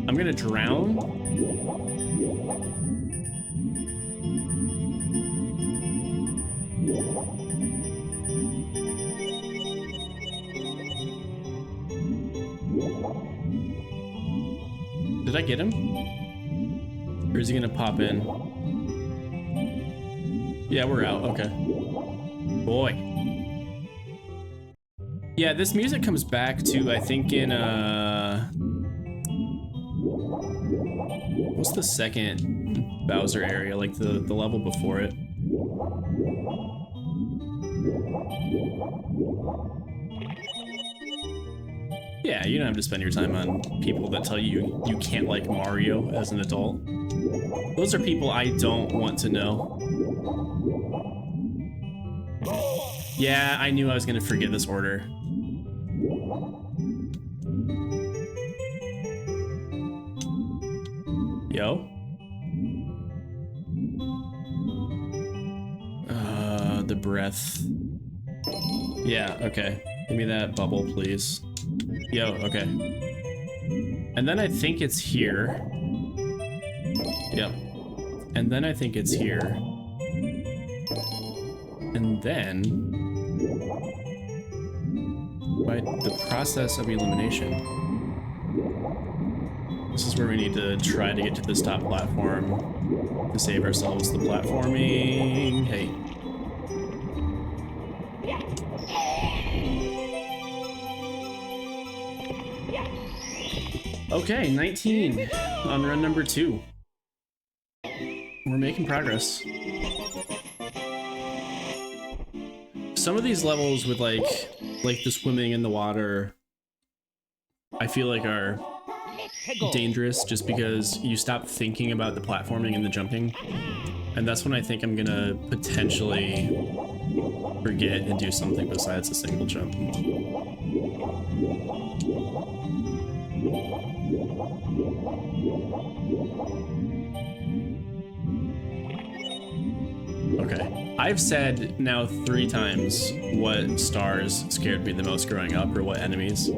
I'm gonna drown? Did I get him? Or is he gonna pop in? Yeah, we're out, okay. Boy. Yeah, this music comes back to, I think in, what's the second Bowser area, like the level before it? Yeah, you don't have to spend your time on people that tell you you can't like Mario as an adult. Those are people I don't want to know. Yeah, I knew I was gonna forget this order. Yo? The breath. Yeah, okay. Give me that bubble, please. Yo, okay. And then I think it's here. Yep. And then I think it's here. And then... by the process of elimination. This is where we need to try to get to this top platform to save ourselves the platforming. Hey. Okay, 19 on run number 2. We're making progress. Some of these levels with like the swimming in the water, I feel like are dangerous just because you stop thinking about the platforming and the jumping. And that's when I think I'm gonna potentially forget and do something besides a single jump. Okay, I've said now 3 times what stars scared me the most growing up, or what enemies.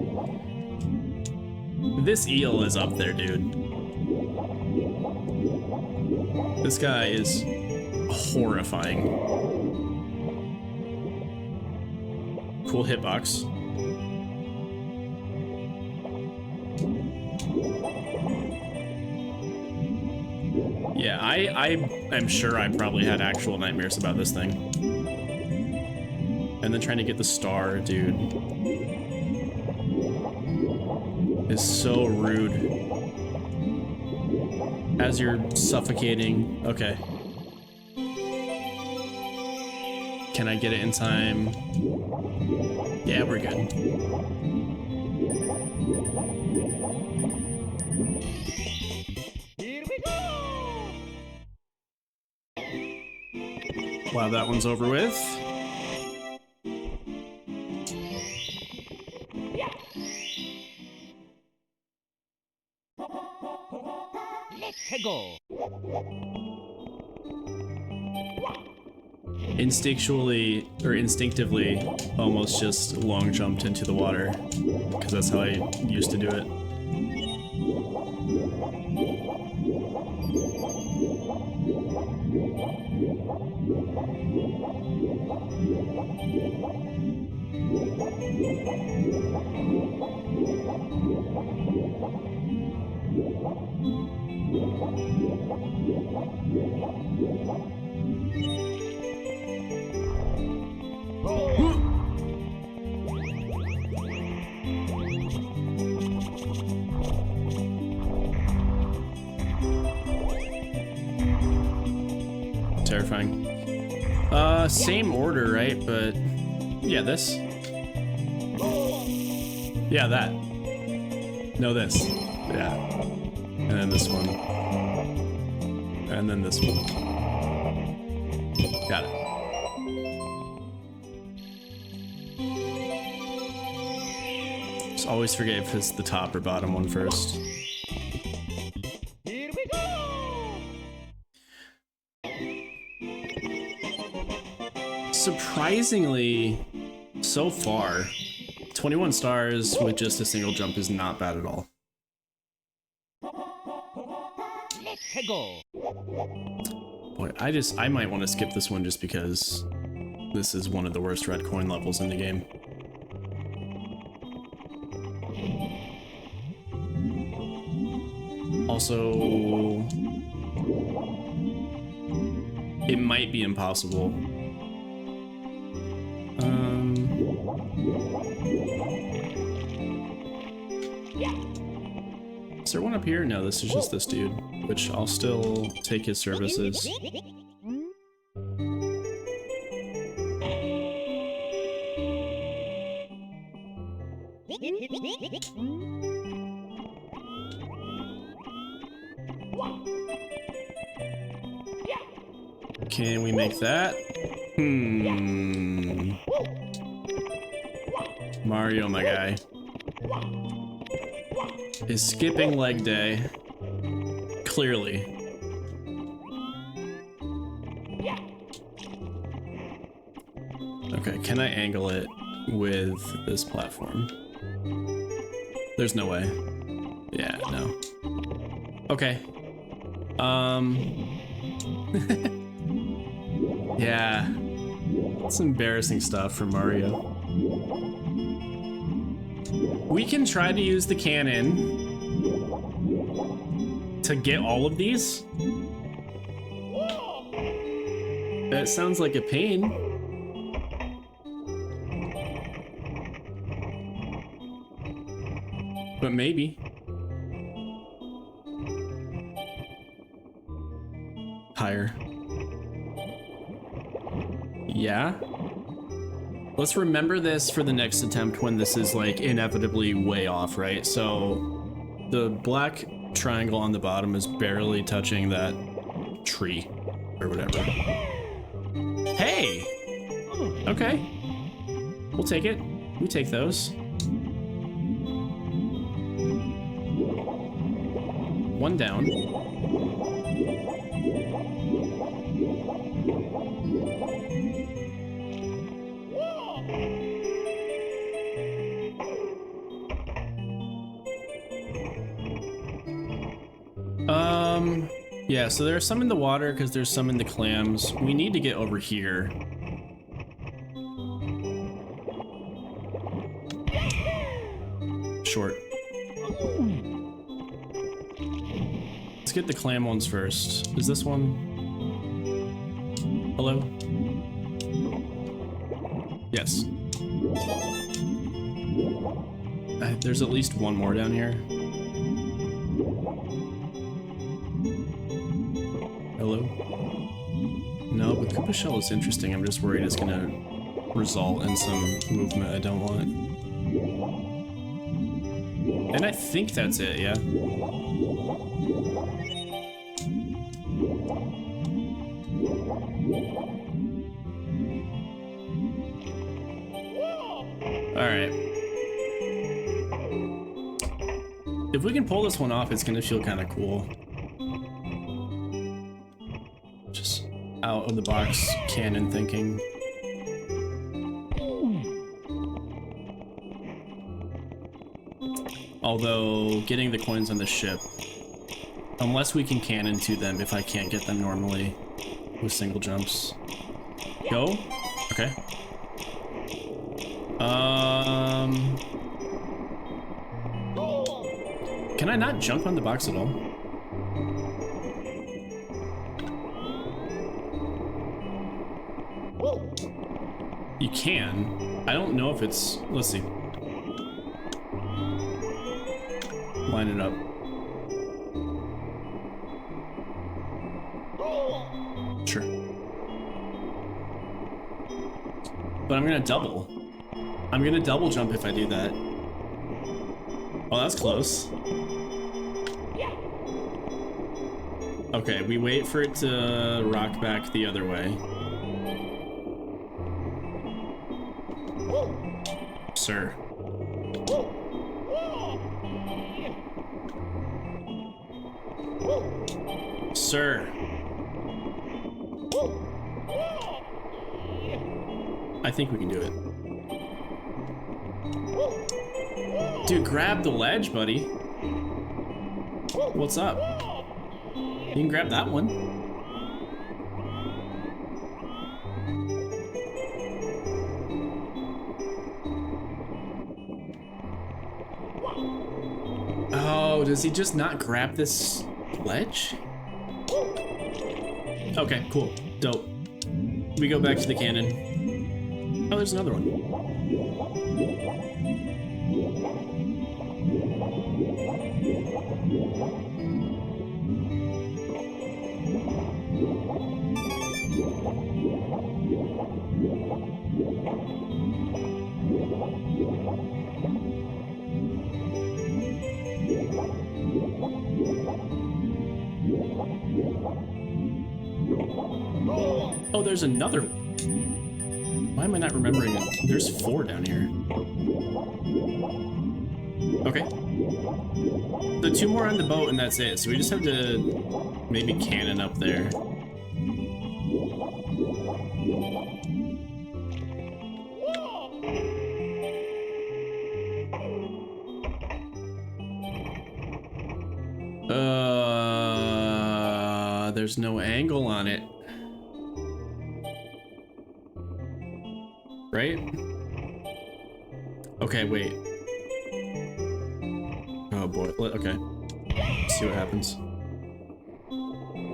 This eel is up there, dude. This guy is horrifying. Cool hitbox. Yeah, I'm sure I probably had actual nightmares about this thing. And then trying to get the star, dude, is so rude. As you're suffocating. Okay. Can I get it in time? Yeah, we're good. Here we go! Wow, that one's over with. Let's go! Instinctually, or instinctively, almost just long jumped into the water, because that's how I used to do it. Terrifying. Same order, right? But yeah, this. Yeah, that. No, this. Yeah. And then this one. And then this one. Got it. Just always forget if it's the top or bottom one first. Here we go! Surprisingly, so far, 21 stars with just a single jump is not bad at all. Let's go! Boy, I might want to skip this one just because this is one of the worst red coin levels in the game. Also, it might be impossible. Is there one up here? No, this is just this dude, which I'll still take his services. Can we make that? Mario, my guy, is skipping leg day. Clearly. Okay, can I angle it with this platform? There's no way. Yeah, no. Okay. Yeah. It's embarrassing stuff for Mario. We can try to use the cannon to get all of these. That sounds like a pain. But maybe. Higher. Yeah. Let's remember this for the next attempt when this is like inevitably way off, right? So the black triangle on the bottom is barely touching that tree or whatever. Hey! Okay. We'll take it. We take those. One down. Yeah, so there's some in the water because there's some in the clams. We need to get over here. Short. Let's get the clam ones first. Is this one? Hello? Yes. There's at least one more down here. Hello? No, but Koopa Shell is interesting. I'm just worried it's gonna result in some movement I don't want. And I think that's it, yeah. Alright. If we can pull this one off, it's gonna feel kind of cool. Just out of the box cannon thinking. Although, getting the coins on the ship, unless we can cannon to them if I can't get them normally with single jumps. Go? Okay. Can I not jump on the box at all? You can. I don't know if it's... Let's see. Line it up. Sure. But I'm gonna double. I'm gonna double jump if I do that. Oh, that's close. Okay, we wait for it to rock back the other way. Sir. Sir. I think we can do it. Dude, grab the ledge, buddy. What's up? You can grab that one. Oh, does he just not grab this ledge? Okay, cool. Dope. We go back to the cannon. Oh, there's another one. Oh, there's another. Why am I not remembering it? There's 4 down here. Okay. So 2 more on the boat and that's it. So we just have to maybe cannon up there. There's no angle on it. Right? Okay, wait. Oh boy. Okay. Let's see what happens.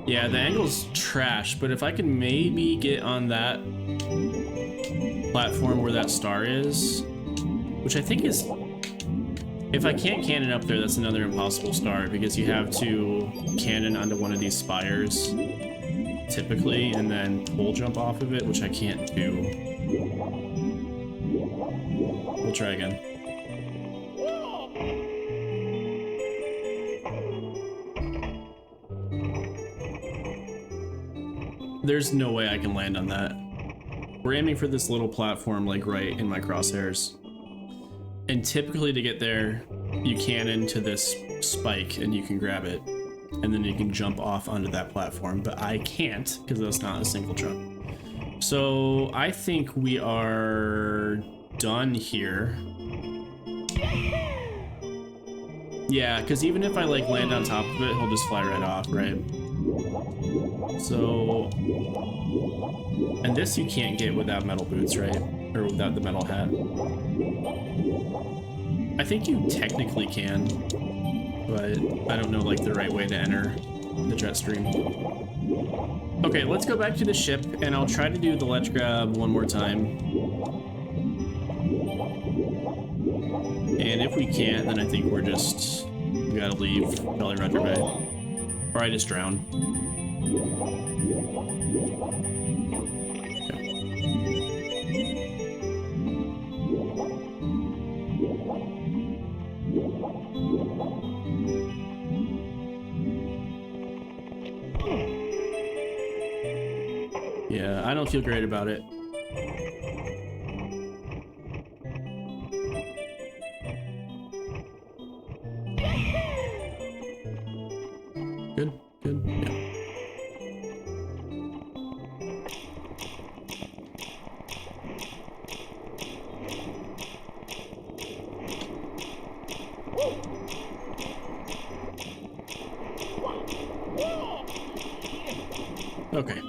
Yeah, the angle's trash, but if I can maybe get on that platform where that star is, which I think is... If I can't cannon up there, that's another impossible star, because you have to cannon onto one of these spires, typically, and then pole jump off of it, which I can't do. We'll try again. There's no way I can land on that. We're aiming for this little platform, like right in my crosshairs. And typically to get there, you cannon to this spike and you can grab it. And then you can jump off onto that platform. But I can't, because that's not a single jump. So I think we are done here. Yeah, because even if I like land on top of it, he'll just fly right off, right? So... And this you can't get without metal boots, right? Or without the metal hat. I think you technically can, but I don't know like the right way to enter the jet stream. Okay, let's go back to the ship and I'll try to do the ledge grab one more time. And if we can't, then I think we gotta leave Jolly Roger Bay. Or I just drown. Yeah, I don't feel great about it. Good, good, yeah. Okay.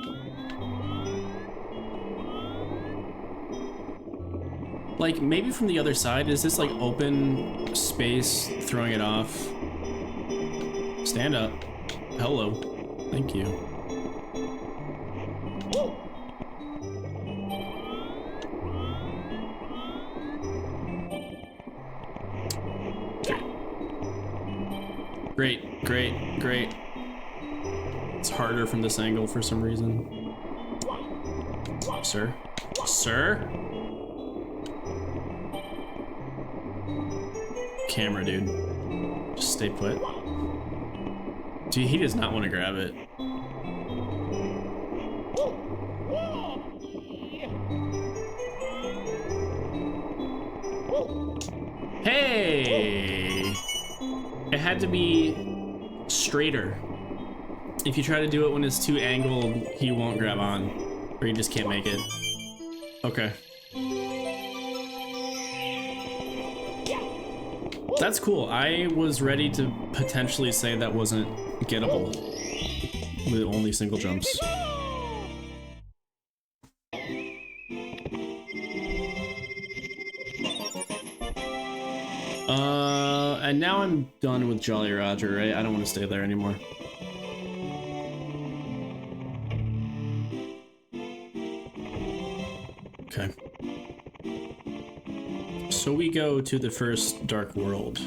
Like, maybe from the other side, is this like open space throwing it off? Stand up. Hello. Thank you. Great, great, great. It's harder from this angle for some reason. Sir? Sir? Camera, dude. Just stay put. Dude, he does not want to grab it. Hey! It had to be straighter. If you try to do it when it's too angled, he won't grab on. Or he just can't make it. Okay. That's cool. I was ready to potentially say that wasn't gettable with only single jumps. And now I'm done with Jolly Roger, right? I don't want to stay there anymore. Okay. So we go to the first Dark World,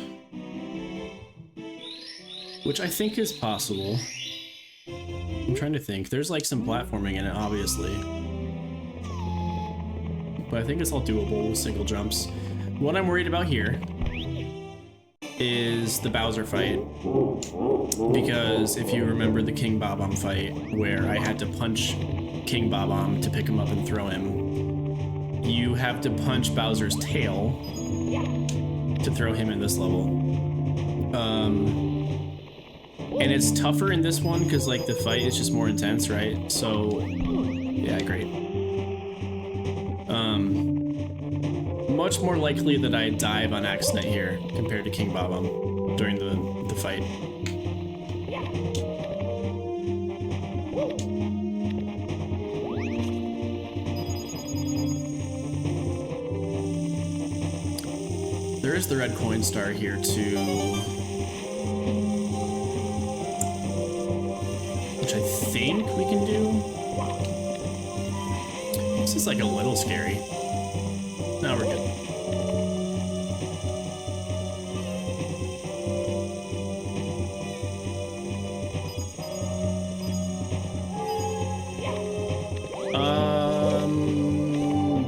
which I think is possible. I'm trying to think. There's like some platforming in it, obviously. But I think it's all doable with single jumps. What I'm worried about here is the Bowser fight, because if you remember the King Bob-omb fight where I had to punch King Bob-omb to pick him up and throw him, you have to punch Bowser's tail to throw him in this level. And it's tougher in this one because like the fight is just more intense, right? So yeah, great. Much more likely that I dive on accident here compared to King Bob-omb during the fight. There is the red coin star here too, which I think we can do. This is like a little scary. Now we're good.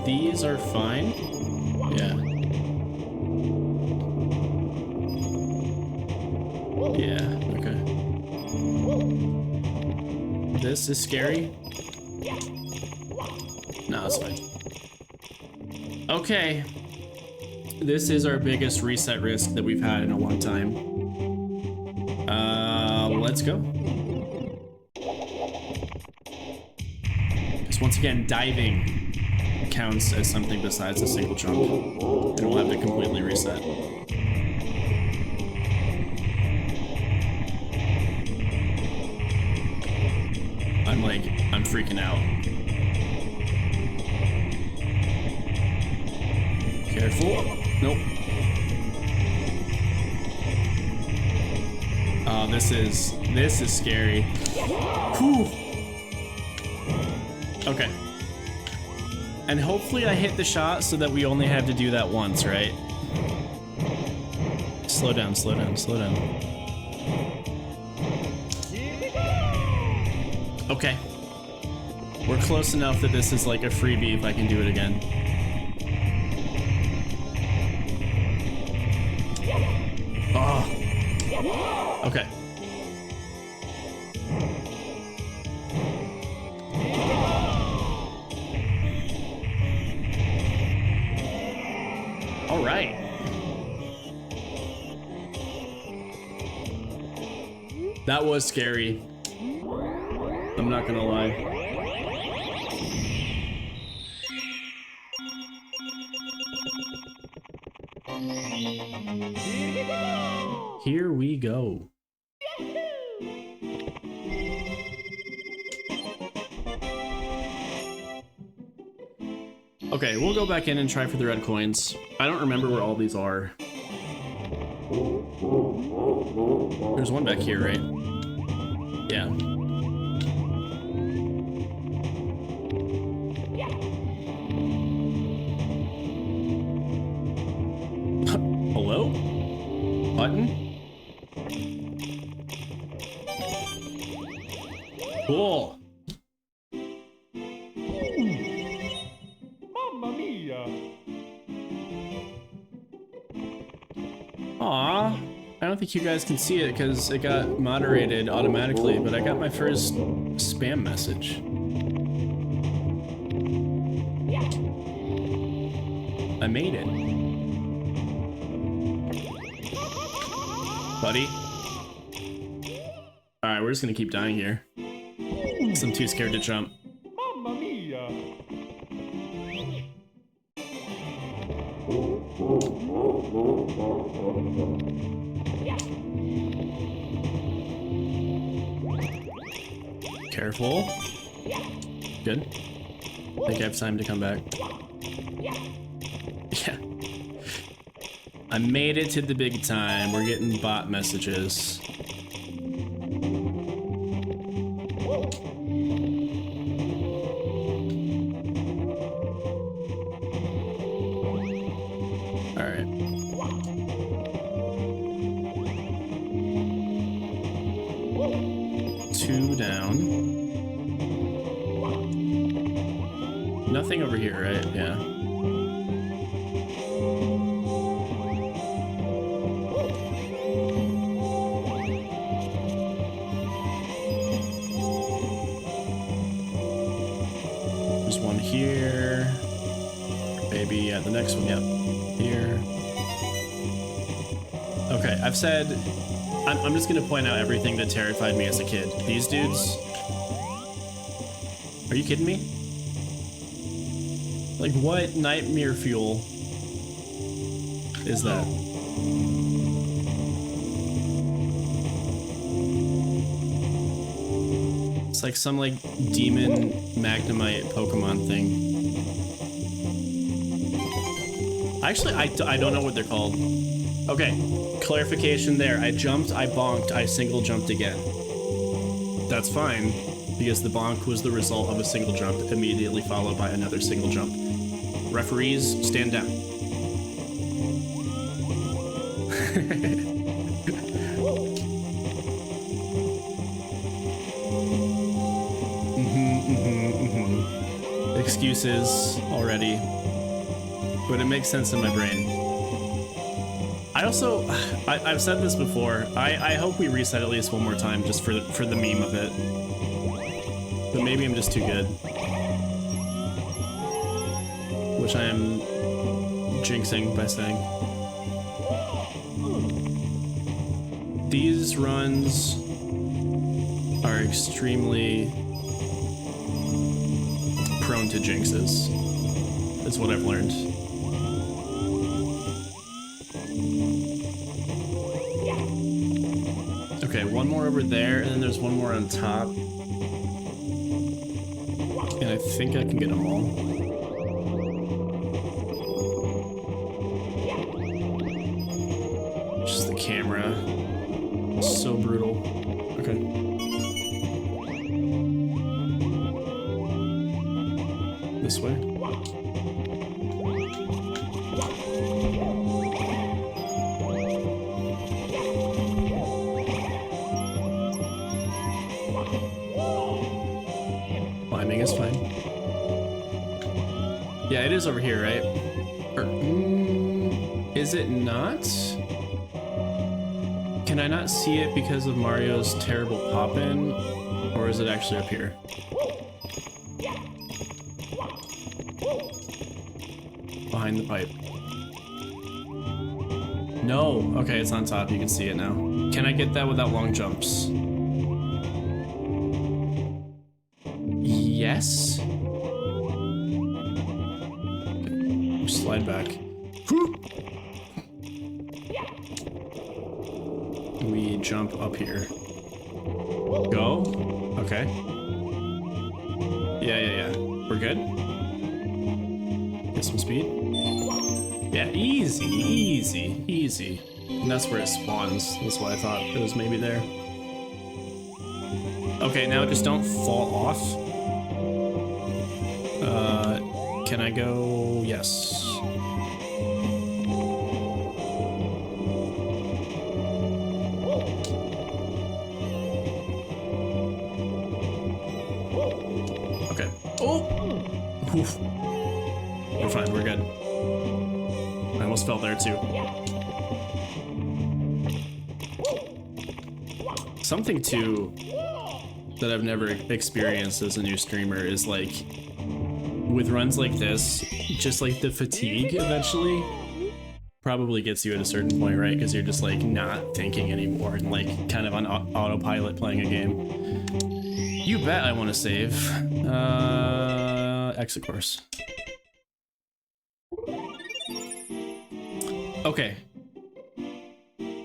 These are fine. Yeah. Yeah, okay. This is scary. No, it's fine. Okay. This is our biggest reset risk that we've had in a long time. Let's go. Because once again, diving counts as something besides a single jump. And we'll have to completely reset. I'm freaking out. Careful. Nope. Oh, this is scary. Whew. Okay. And hopefully I hit the shot so that we only have to do that once, right? Slow down, slow down, slow down. Okay. We're close enough that this is like a freebie if I can do it again. Oh. Okay. All right. That was scary. I'm not gonna lie. Here we go. Okay, we'll go back in and try for the red coins. I don't remember where all these are. There's one back here, right? Yeah. Hello? Button? Cool. Mamma mia! Aw. I don't think you guys can see it because it got moderated automatically, but I got my first spam message. I made it. Buddy. Alright, we're just gonna keep dying here. 'Cause I'm too scared to jump. Mamma mia! Careful. Good. I think I have time to come back. Yeah. I made it to the big time. We're getting bot messages. Alright. Two down. Nothing over here, right? Yeah. There's one here. Maybe, yeah, the next one, yep. Here. Okay, I've said... I'm just gonna point out everything that terrified me as a kid. These dudes... Are you kidding me? Like, what nightmare fuel is that? It's like some, like, demon Magnemite Pokemon thing. Actually, I don't know what they're called. Okay, clarification there. I jumped, I bonked, I single jumped again. That's fine, because the bonk was the result of a single jump, immediately followed by another single jump. Referees, stand down. Excuses already, but it makes sense in my brain. I also, I've said this before, I hope we reset at least one more time just for the meme of it. But maybe I'm just too good. Which I am jinxing by saying. These runs are extremely prone to jinxes, is what I've learned. Okay, one more over there, and then there's one more on top. And I think I can get them all. Just the camera. So brutal. Okay. This way. Climbing is fine. Yeah, it is over here, right? Or, is it not? Can I not see it because of Mario's terrible pop-in? Or is it actually up here? Behind the pipe. No! Okay, it's on top. You can see it now. Can I get that without long jumps? Yes? Okay. Slide back. We jump up here. Go? Okay. Yeah. We're good? Get some speed? Yeah, easy. And that's where it spawns. That's why I thought it was maybe there. Okay, now just don't fall off. Can I go? Yes. Oof. We're fine, we're good. I almost fell there too. Something too that I've never experienced as a new streamer is like, with runs like this, just like the fatigue eventually probably gets you at a certain point, right? Because you're just like not thinking anymore and like kind of on autopilot playing a game. You bet I want to save. Exit course. Okay.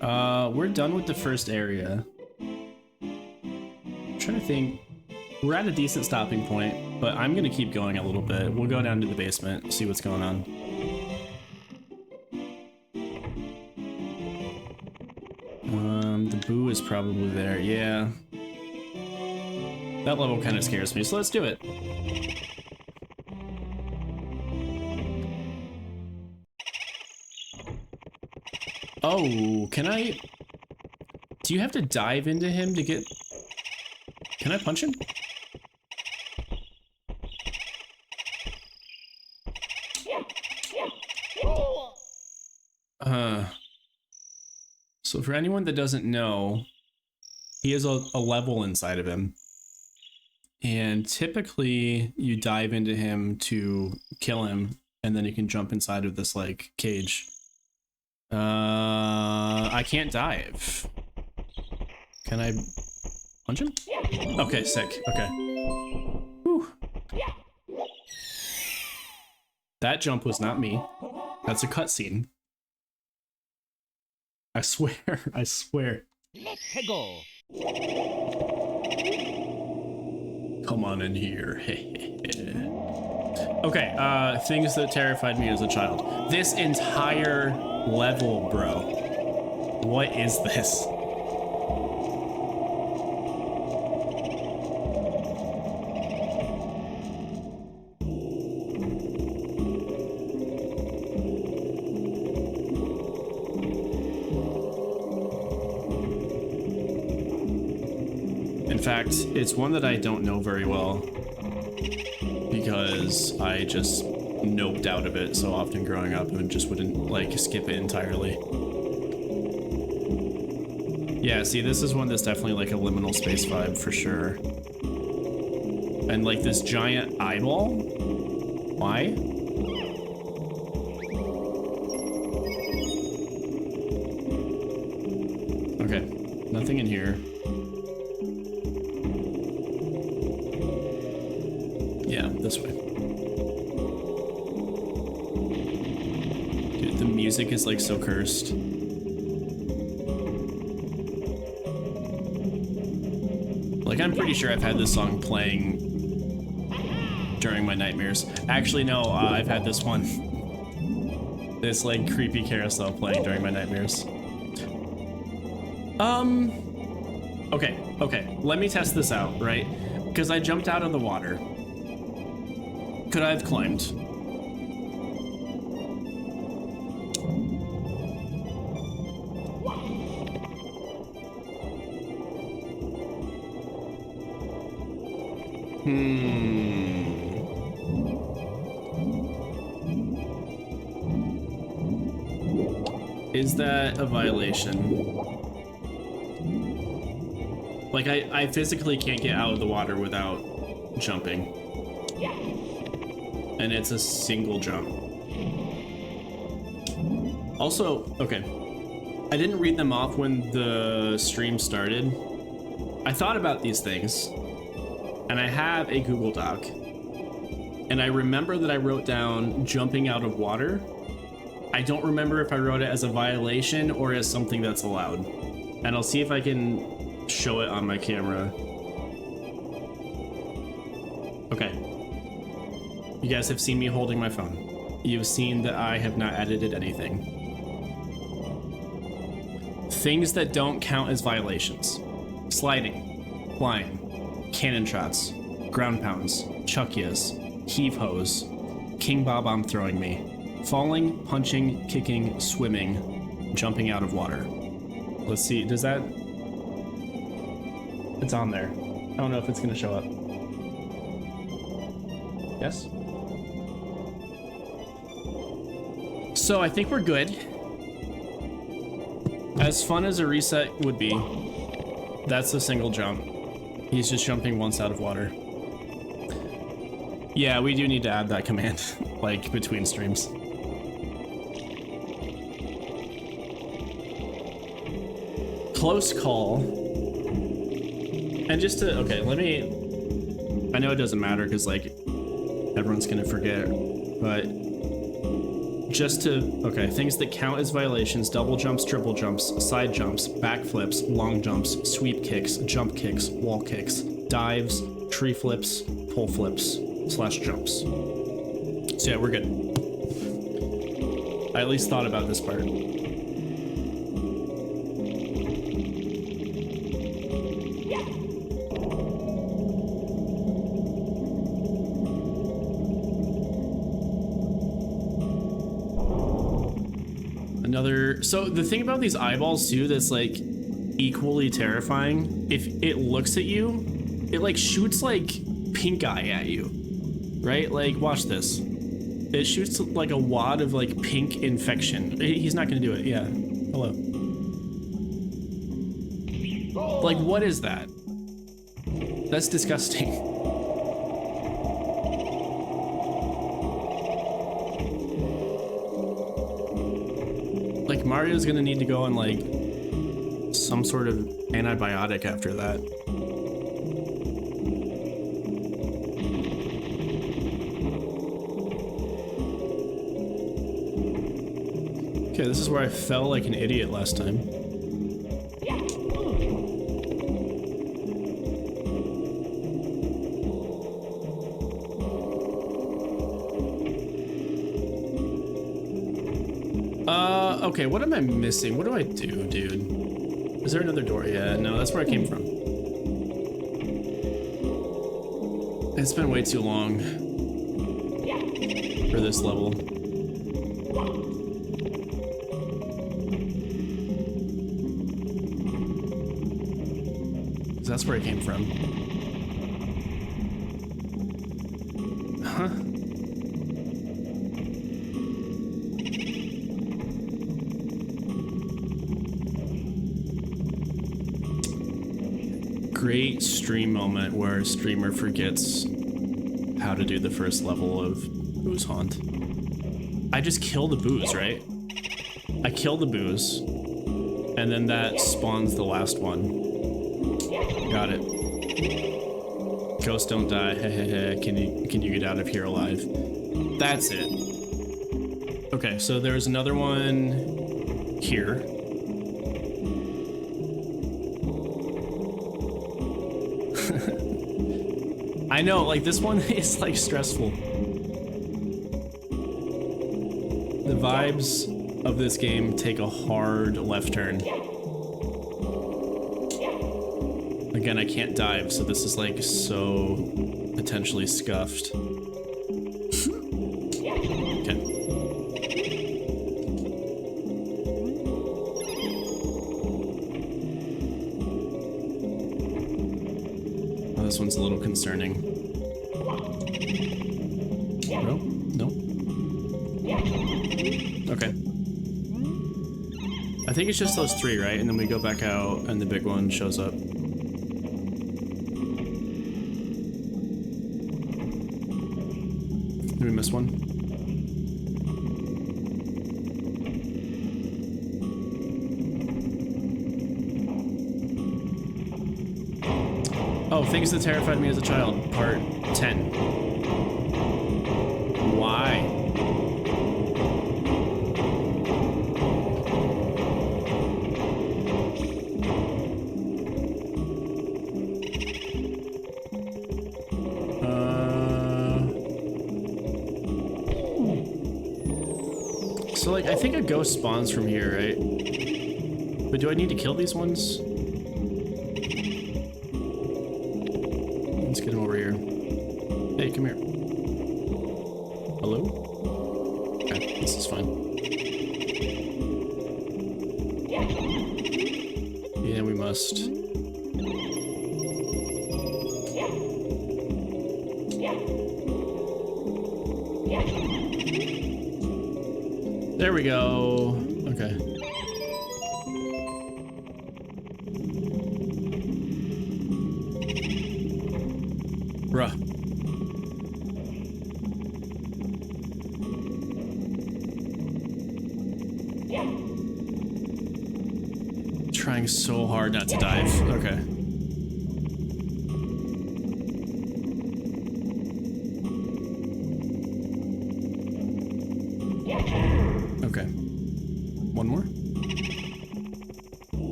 We're done with the first area. I'm trying to think. We're at a decent stopping point, but I'm gonna keep going a little bit. We'll go down to the basement, see what's going on. The boo is probably there, yeah. That level kind of scares me, so let's do it. Oh, can I... Do you have to dive into him to get... Can I punch him? So for anyone that doesn't know, he has a level inside of him. And typically you dive into him to kill him, and then you can jump inside of this like cage. I can't dive. Can I punch him? Okay, sick. Okay. Whew. That jump was not me. That's a cutscene. I swear, I swear. Let's go. Come on in here. Okay, things that terrified me as a child. This entire level, bro. What is this? In fact, it's one that I don't know very well because I just noped out of it so often growing up and just wouldn't like skip it entirely. Yeah, see, this is one that's definitely like a liminal space vibe for sure. And like this giant eyeball? Why? Okay, nothing in here. Yeah, this way. Dude, the music is like so cursed. Like, I'm pretty sure I've had this song playing during my nightmares. Actually, no, I've had this one. This like creepy carousel playing during my nightmares. Okay, let me test this out, right? Because I jumped out of the water. Could I have climbed? Is that a violation? Like, I physically can't get out of the water without jumping. And it's a single jump. Also, okay, I didn't read them off when the stream started. I thought about these things, and I have a Google Doc, and I remember that I wrote down jumping out of water. I don't remember if I wrote it as a violation or as something that's allowed. And I'll see if I can show it on my camera. Okay. You guys have seen me holding my phone. You've seen that I have not edited anything. Things that don't count as violations. Sliding, flying, cannon shots, ground pounds, chuckias, heave hose, king bob-omb throwing me, falling, punching, kicking, swimming, jumping out of water. Let's see, does that... It's on there. I don't know if it's gonna show up. Yes? So I think we're good. As fun as a reset would be, that's a single jump. He's just jumping once out of water. Yeah, we do need to add that command, like, between streams. Close call. And just to, okay, let me, I know it doesn't matter because, like, everyone's gonna forget, but just to, okay, things that count as violations: double jumps, triple jumps, side jumps, back flips, long jumps, sweep kicks, jump kicks, wall kicks, dives, tree flips, pole flips, slash jumps. So yeah, we're good. I at least thought about this part. Another, so the thing about these eyeballs too that's like equally terrifying, if it looks at you, it like shoots like pink eye at you, right? Like, watch this. It shoots like a wad of like pink infection. He's not gonna do it. Yeah. Hello. Like, what is that? That's disgusting. Like, Mario's gonna need to go on like some sort of antibiotic after that. Okay, this is where I fell like an idiot last time. Okay, what am I missing? What do I do, dude? Is there another door? Yeah, no, that's where I came from. It's been way too long for this level. 'Cause that's where I came from. Huh? Great stream moment where a streamer forgets how to do the first level of Booze Haunt. I just kill the booze, right? I kill the booze, and then that spawns the last one. Got it. Ghosts don't die. Can you get out of here alive? That's it. Okay, so there's another one here. I know, like, this one is like stressful. The vibes of this game take a hard left turn. Again, I can't dive, so this is like so potentially scuffed. Okay. Oh, this one's a little concerning. No? No? Okay. I think it's just those three, right? And then we go back out and the big one shows up. Did we miss one? Oh, things that terrified me as a child, part 10. Why? So, like, I think a ghost spawns from here, right? But do I need to kill these ones? Let's get him over here. Hey, come here. Hello? Okay, this is fine. Yeah, we must. There we go. Okay. Bruh. Trying so hard not to dive. Okay. Okay. One more.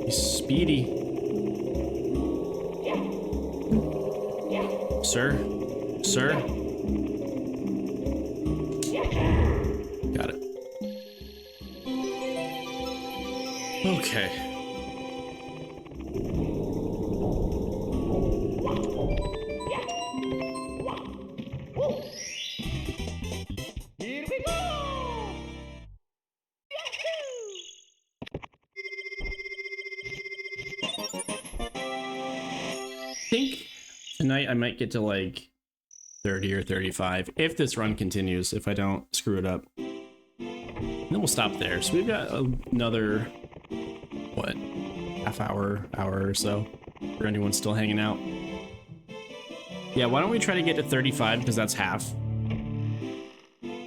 He's speedy. Sir? Sir? Got it. Okay. Here we go! I think tonight I might get to like 30 or 35 if this run continues, if I don't screw it up. And then we'll stop there. So we've got another, what, half hour or so for anyone still hanging out. Yeah, why don't we try to get to 35 because that's half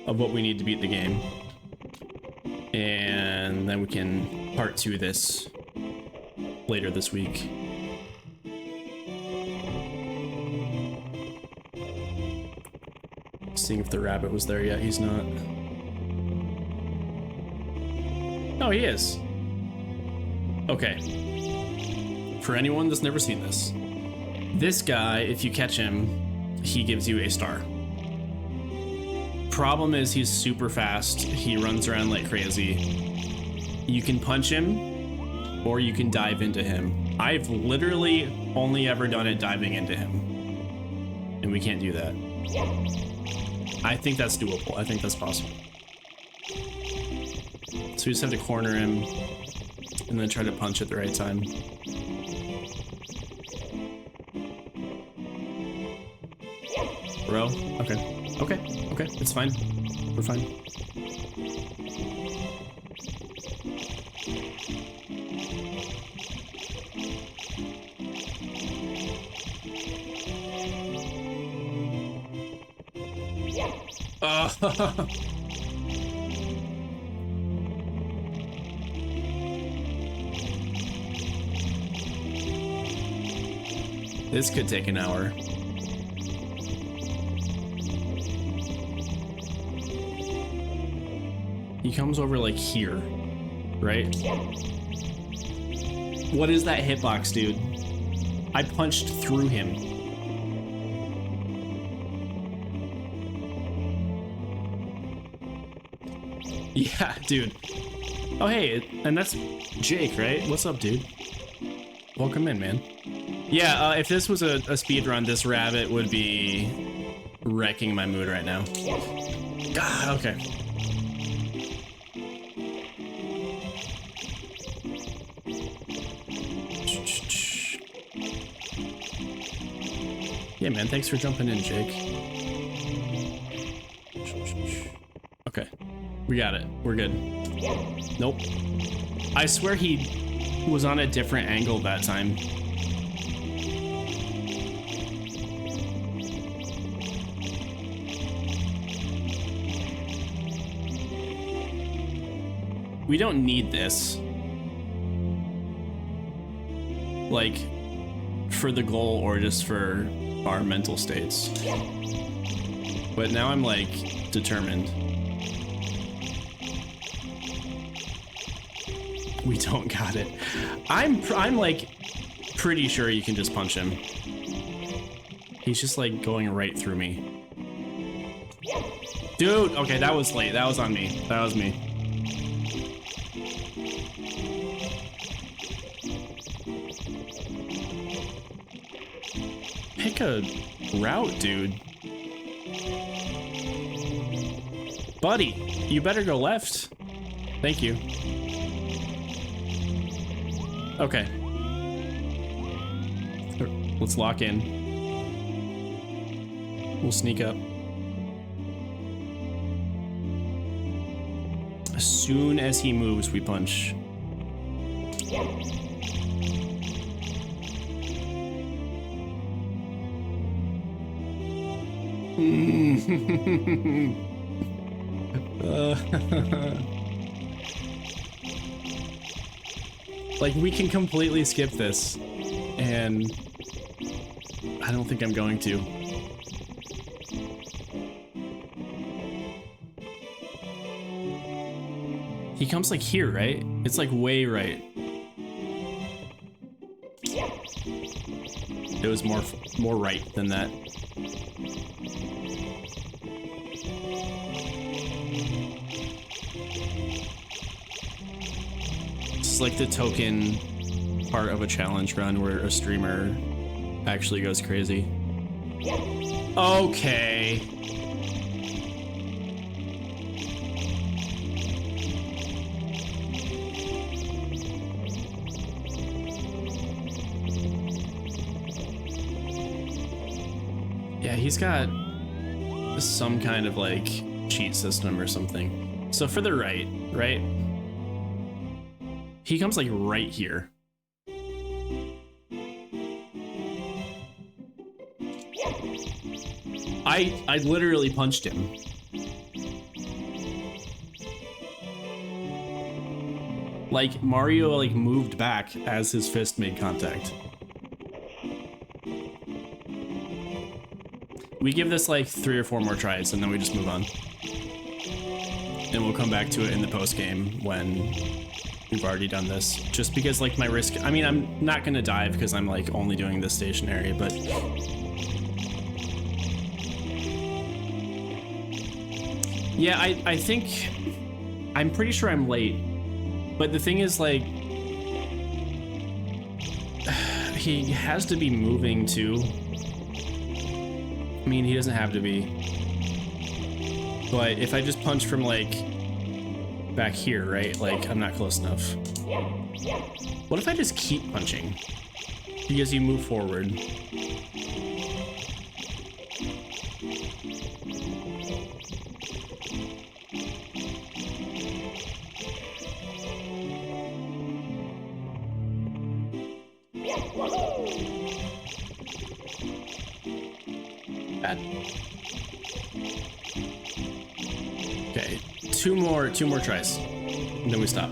of what we need to beat the game. And then we can part 2 this later this week. Seeing if the rabbit was there yet. He's not. Oh, he is. Okay. For anyone that's never seen this guy, if you catch him, he gives you a star. Problem is he's super fast. He runs around like crazy. You can punch him or you can dive into him. I've literally only ever done it diving into him. And we can't do that. I think that's doable. I think that's possible. So we just have to corner him and then try to punch at the right time. Bro, okay. Okay, it's fine. We're fine. This could take an hour. He comes over like here, right? What is that hitbox, dude? I punched through him. Yeah, dude. Oh, hey, and that's Jake, right? What's up, dude? Welcome in, man. Yeah, if this was a speed run, this rabbit would be wrecking my mood right now. God, okay. Yeah, man, thanks for jumping in, Jake. Okay, we got it. We're good. Nope. I swear he was on a different angle that time. We don't need this. Like, for the goal or just for our mental states. But now I'm like determined. We don't got it. I'm like pretty sure you can just punch him. He's just like going right through me. Dude, okay, that was late. That was on me. That was me. Pick a route, dude. Buddy, you better go left. Thank you. Okay. Let's lock in. We'll sneak up. soon as he moves, we punch. Like, we can completely skip this, and I don't think I'm going to. He comes like here, right? It's like way right. It was more right than that. This is like the token part of a challenge run where a streamer actually goes crazy. Okay. Yeah, he's got some kind of like cheat system or something. So for the right? He comes like right here. I literally punched him. Like Mario like moved back as his fist made contact. We give this like 3 or 4 more tries and then we just move on. And we'll come back to it in the post game when we've already done this. Just because like my risk, I mean, I'm not gonna dive because I'm like only doing this stationary, but yeah, I think, I'm pretty sure I'm late, but the thing is like, he has to be moving too. I mean, he doesn't have to be, but if I just punch from like back here, right? Like I'm not close enough. What if I just keep punching? Because you move forward. Bad. Okay, two more tries, and then we stop.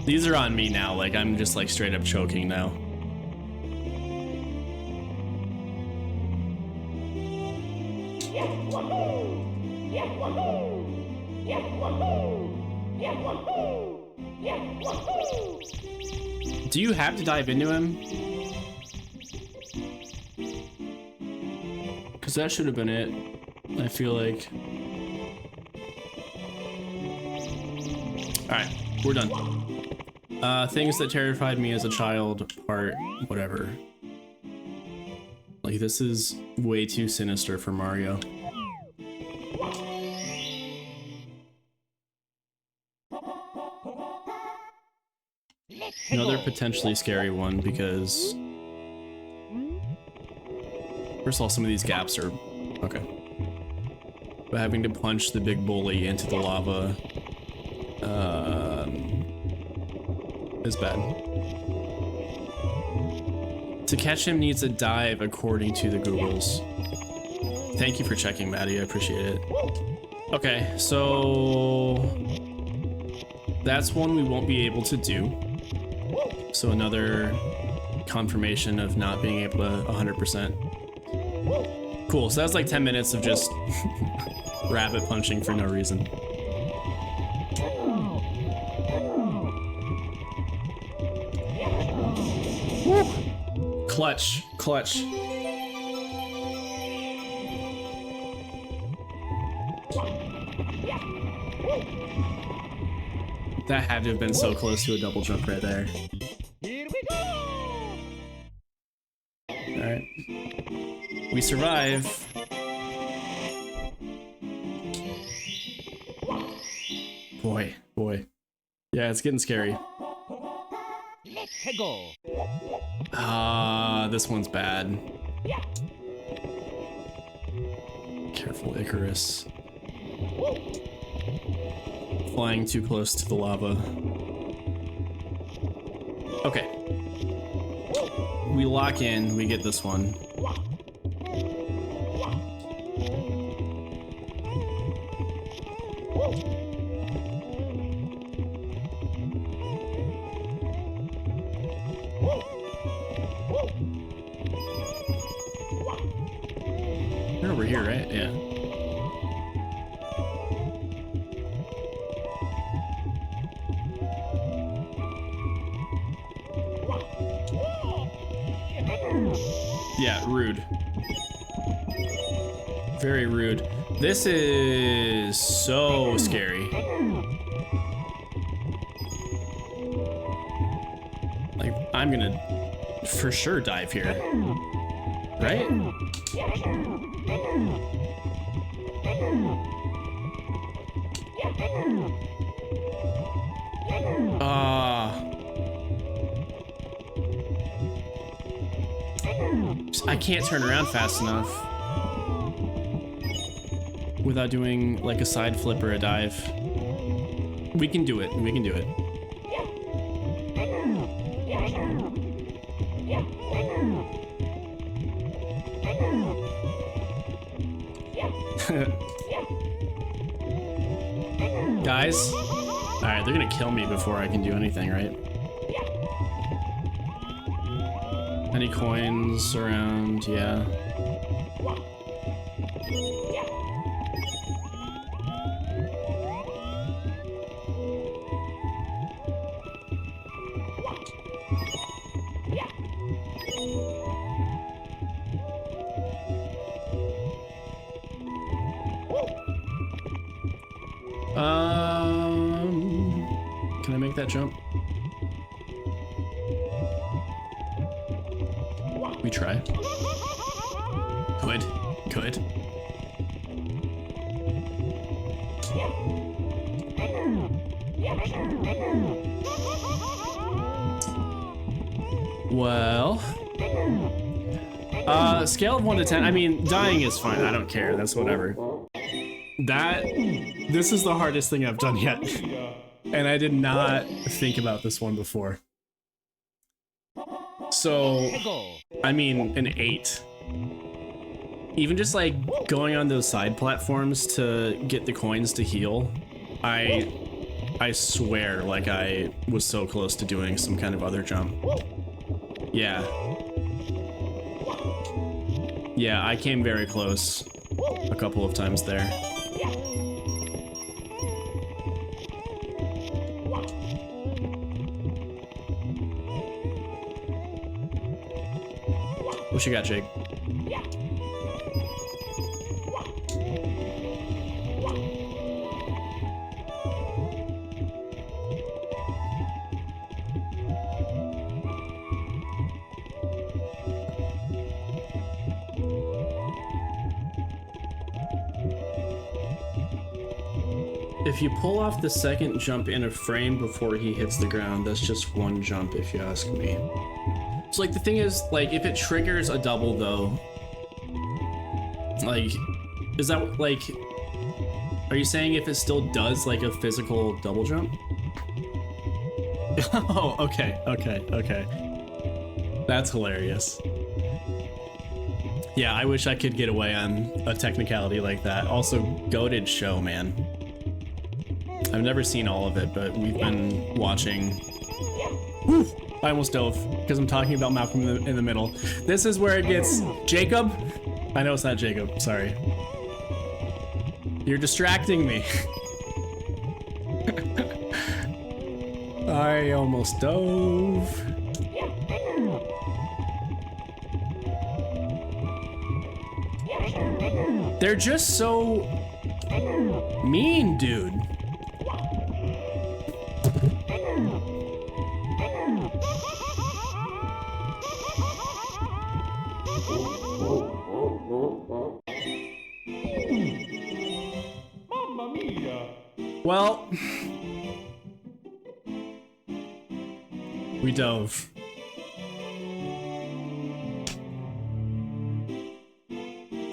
These are on me now, like I'm just like straight up choking now. Do you have to dive into him? Because that should have been it, I feel like. Alright, we're done. Things that terrified me as a child, part whatever. Like, this is way too sinister for Mario. Another potentially scary one because first of all, some of these gaps are okay. But having to punch the big bully into the lava is bad. To catch him needs a dive according to the Googles. Thank you for checking, Maddie. I appreciate it. Okay, so that's one we won't be able to do. So another confirmation of not being able to 100%. Cool, so that's like 10 minutes of just rabbit punching for no reason. Woo. Clutch. That had to have been so close to a double jump right there. Here we go! Alright. We survive. Boy. Yeah, it's getting scary. Let's go. This one's bad. Careful, Icarus. Flying too close to the lava. Okay. We lock in, we get this one. They're over here, right? Yeah. Yeah, rude. Very rude. This is so scary. Like, I'm gonna for sure dive here. Right? I can't turn around fast enough without doing like a side flip or a dive. We can do it. We can do it. Guys? Alright, they're gonna kill me before I can do anything, right? Any coins around? Yeah. Can I make that jump? We try. Good. Good. Well, scale of 1 to 10. I mean, dying is fine. I don't care. That's whatever. This is the hardest thing I've done yet. And I did not think about this one before. So, I mean, an 8. Even just like going on those side platforms to get the coins to heal, I swear like I was so close to doing some kind of other jump. Yeah. Yeah, I came very close a couple of times there. What you got, Jake? If you pull off the second jump in a frame before he hits the ground, that's just one jump if you ask me. So like the thing is, like if it triggers a double though, like, is that like, are you saying if it still does like a physical double jump? Oh, okay. That's hilarious. Yeah, I wish I could get away on a technicality like that. Also, goated show, man. I've never seen all of it, but we've been watching. Woo! I almost dove because I'm talking about Malcolm in the Middle. This is where it gets Jacob. I know it's not Jacob. Sorry. You're distracting me. I almost dove. They're just so mean, dude. Mamma mia! Well, we dove.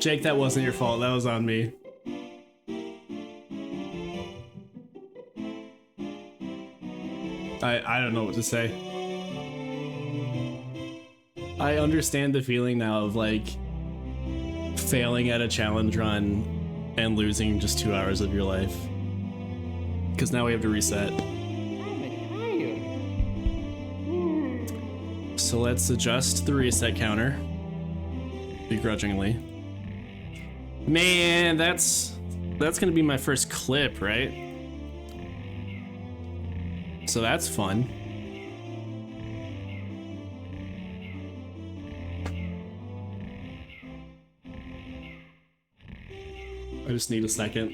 Jake, that wasn't your fault. That was on me. I don't know what to say. I understand the feeling now of like failing at a challenge run and losing just 2 hours of your life. Because now we have to reset. So let's adjust the reset counter. Begrudgingly. Man, that's gonna be my first clip, right? So that's fun. I just need a second.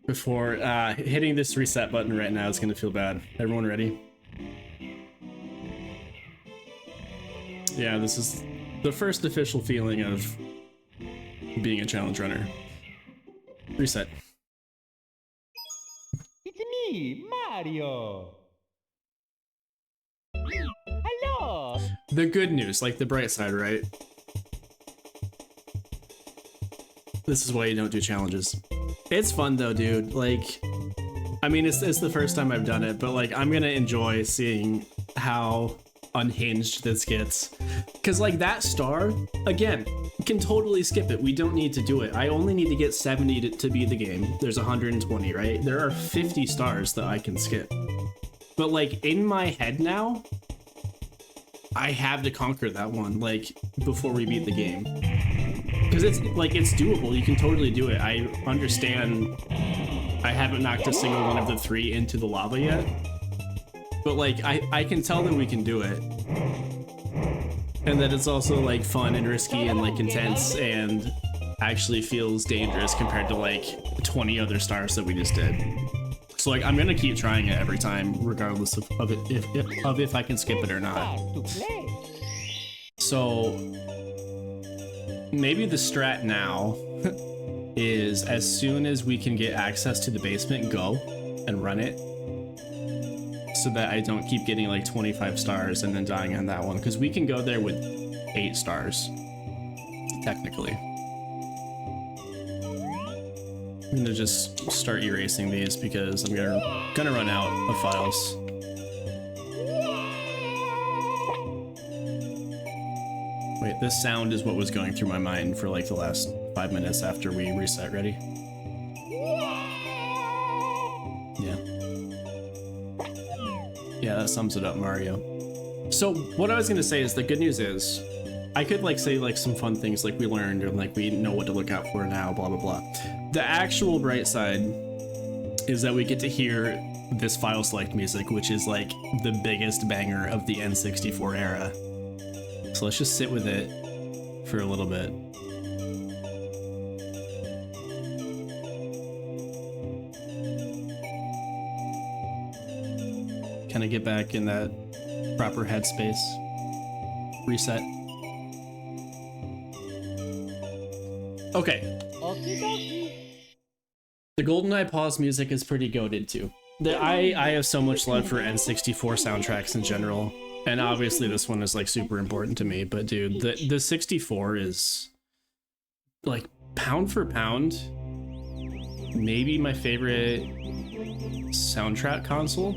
Before hitting this reset button right now is gonna feel bad. Everyone ready? Yeah, this is the first official feeling of being a challenge runner. Reset. It's me, Mario. Hello. The good news, like the bright side, right? This is why you don't do challenges. It's fun though, dude. Like, I mean, it's the first time I've done it, but like, I'm gonna enjoy seeing how unhinged this gets. Cause like that star, again, can totally skip it. We don't need to do it. I only need to get 70 to beat the game. There's 120, right? There are 50 stars that I can skip. But like in my head now, I have to conquer that one, like before we beat the game. Cause it's like, it's doable. You can totally do it. I understand I haven't knocked a single one of the 3 into the lava yet. But like, I can tell that we can do it. And that it's also like fun and risky and like intense and actually feels dangerous compared to like 20 other stars that we just did. So like, I'm gonna keep trying it every time, regardless of if I can skip it or not. So maybe the strat now is as soon as we can get access to the basement, go and run it. So that I don't keep getting like 25 stars and then dying on that one, because we can go there with 8 stars technically. I'm gonna just start erasing these because I'm gonna run out of files. Wait, this sound is what was going through my mind for like the last 5 minutes after we reset. Ready? Yeah. Yeah, that sums it up, Mario. So what I was gonna say is the good news is I could like say like some fun things like we learned or like we know what to look out for now, blah, blah, blah. The actual bright side is that we get to hear this file select music, which is like the biggest banger of the N64 era. So let's just sit with it for a little bit. Kind of get back in that proper headspace. Reset. Okay. The GoldenEye pause music is pretty goated too. I have so much love for N64 soundtracks in general, and obviously this one is like super important to me. But dude, the 64 is like pound for pound, maybe my favorite soundtrack console.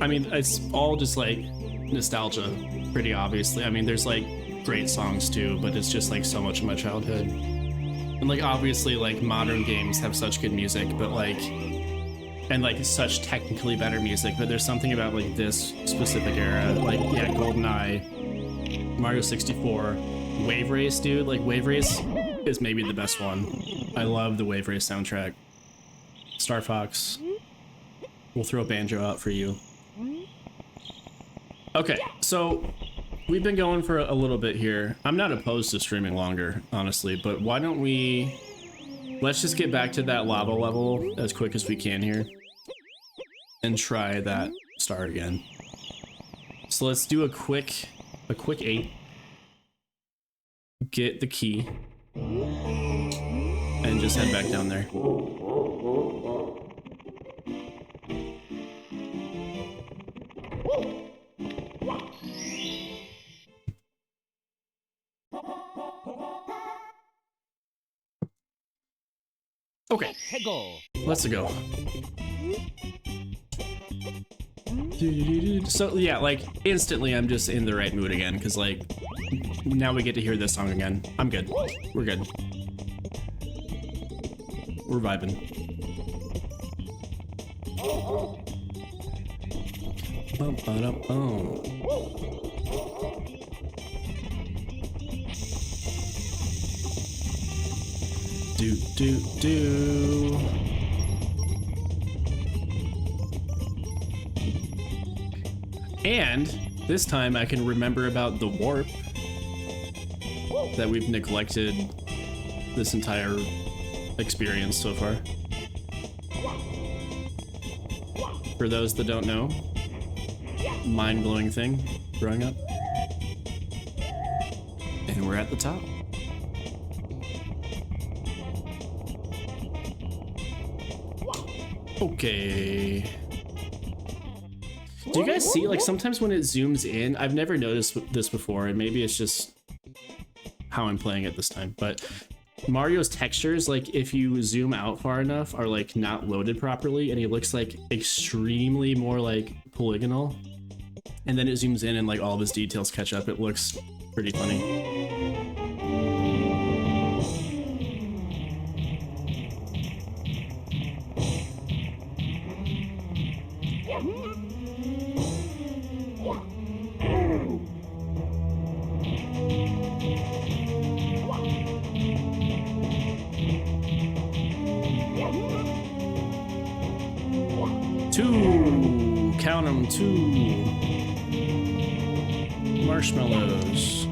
I mean, it's all just like nostalgia, pretty obviously. I mean, there's like great songs too, but it's just like so much of my childhood. And like obviously like modern games have such good music, but like, and like such technically better music, but there's something about like this specific era, like yeah, GoldenEye, Mario 64, Wave Race, dude. Like Wave Race is maybe the best one. I love the Wave Race soundtrack. Star Fox. We'll throw Banjo out for you. Okay, so we've been going for a little bit here. I'm not opposed to streaming longer, honestly, but why don't let's just get back to that lava level as quick as we can here and try that star again. So let's do a quick 8. Get the key and and just head back down there. Okay, let's go. So yeah, like instantly I'm just in the right mood again, because like now we get to hear this song again. I'm good. We're good. We're vibing. Do do do. And this time I can remember about the warp that we've neglected this entire experience so far. For those that don't know, mind-blowing thing growing up. And we're at the top. Okay. Do you guys see, like, sometimes when it zooms in, I've never noticed this before, and maybe it's just how I'm playing it this time, but Mario's textures, like, if you zoom out far enough, are, like, not loaded properly, and he looks, like, extremely more, like, polygonal. And then it zooms in and, like, all of his details catch up. It looks pretty funny. Count them, 2 marshmallows.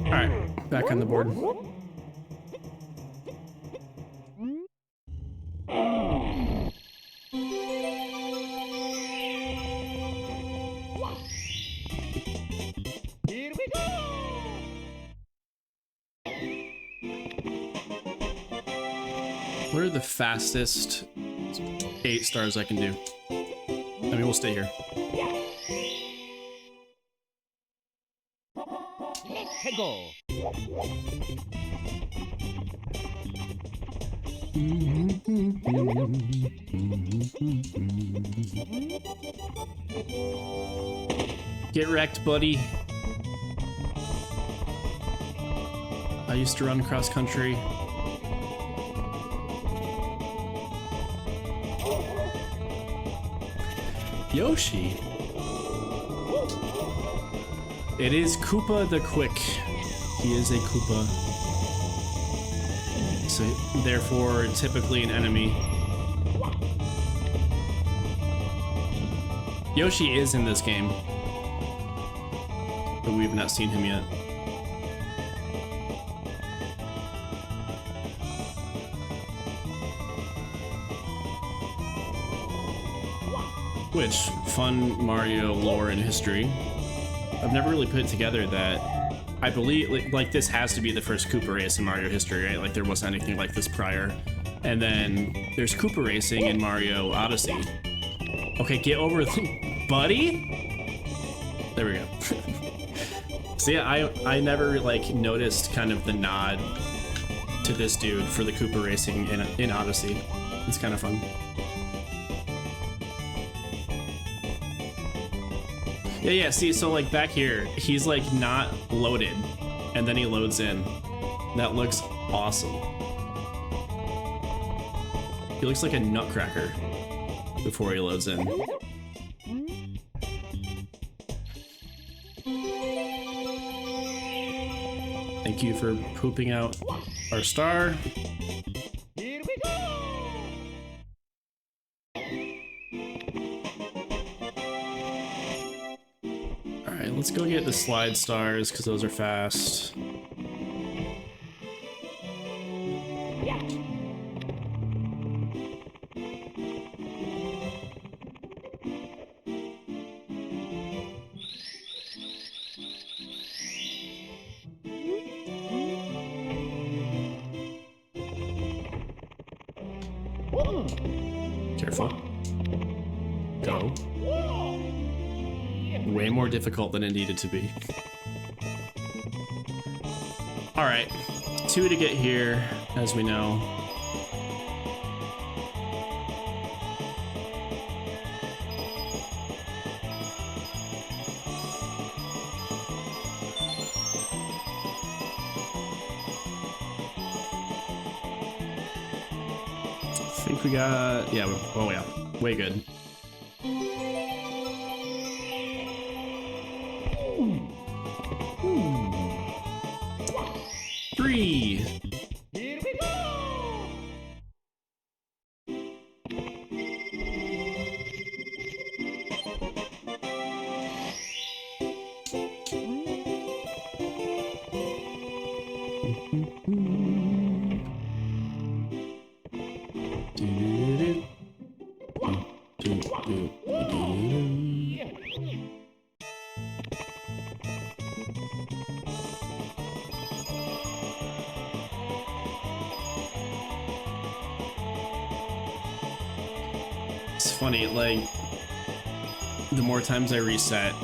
All right, back on the board. Here we go. What are the fastest 8 stars I can do? I mean, we'll stay here. Let's go. Get wrecked, buddy. I used to run cross country. Yoshi. It is Koopa the Quick. He is a Koopa. So, therefore, typically an enemy. Yoshi is in this game, but we've not seen him yet. Which, fun Mario lore and history. I've never really put it together that I believe, like this has to be the first Koopa race in Mario history, right? Like there wasn't anything like this prior. And then there's Koopa racing in Mario Odyssey. Okay, get over buddy? There we go. So yeah, I never like noticed kind of the nod to this dude for the Koopa racing in Odyssey. It's kind of fun. Yeah, see, so like back here, he's like not loaded, and then he loads in. That looks awesome. He looks like a nutcracker before he loads in. Thank you for pooping out our star. Here we go. Alright, let's go get the slide stars, because those are fast. Careful. Go. Way more difficult than it needed to be. All right, 2 to get here, as we know. I think we got, yeah, oh yeah, way good. Three. Here we go! It's funny, like, the more times I reset,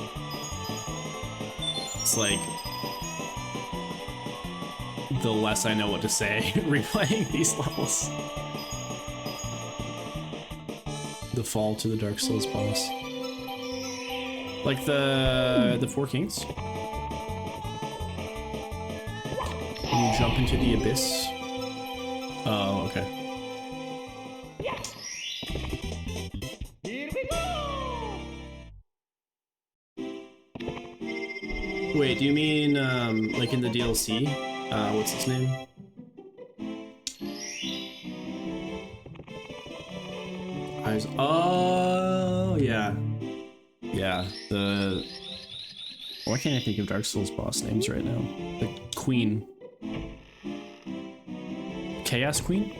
it's like, the less I know what to say replaying these levels. The fall to the Dark Souls boss. Like the Four Kings. When you jump into the abyss. Oh, okay. Here we go! Wait, do you mean like in the DLC? What's its name? Eyes. Oh yeah, yeah. The why can't I think of Dark Souls boss names right now? The Queen, Chaos Queen.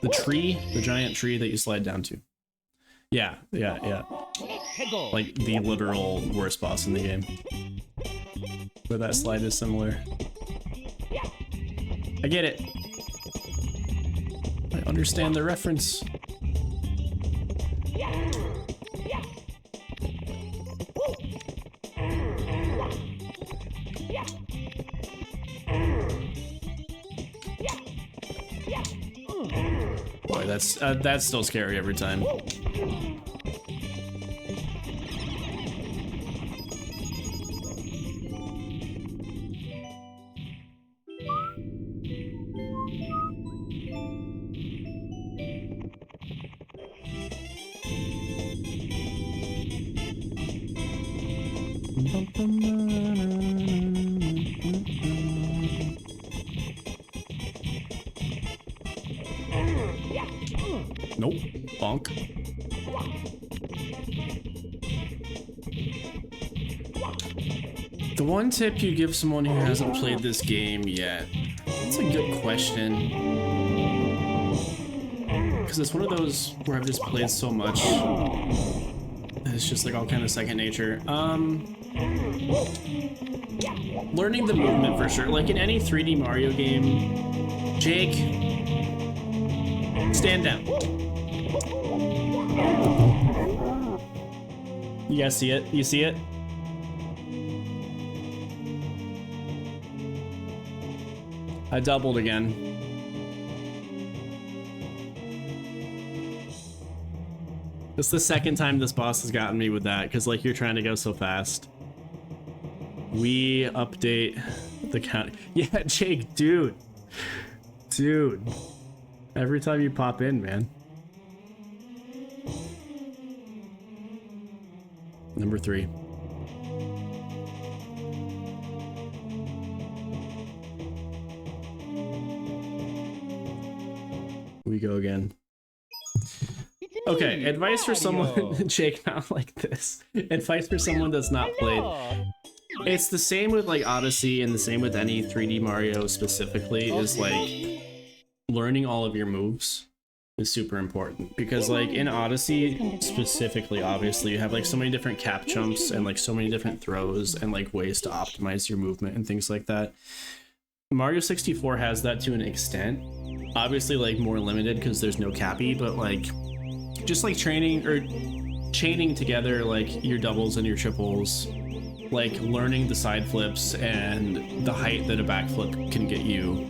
The tree, the giant tree that you slide down to. Yeah, yeah, yeah. Like the literal worst boss in the game. Where that slide is similar. I get it. I understand the reference. Boy, that's still scary every time. Nope. Bonk. The one tip you give someone who hasn't played this game yet? That's a good question. Because it's one of those where I've just played so much. It's just like all kind of second nature. Learning the movement for sure. Like in any 3D Mario game, Jake, stand down. You guys see it? You see it? I doubled again. It's the second time this boss has gotten me with that, because like you're trying to go so fast. We update the count. Yeah, Jake, dude. Dude. Every time you pop in, man. Number 3. We go again. Okay, advice for someone, Jake, not like this. Advice for someone that's not played. It's the same with like Odyssey and the same with any 3D Mario specifically, is like learning all of your moves is super important, because like in Odyssey specifically, obviously you have like so many different cap jumps and like so many different throws and like ways to optimize your movement and things like that. Mario 64 has that to an extent, obviously like more limited because there's no cappy, but like just like training or chaining together like your doubles and your triples, like learning the side flips and the height that a backflip can get you,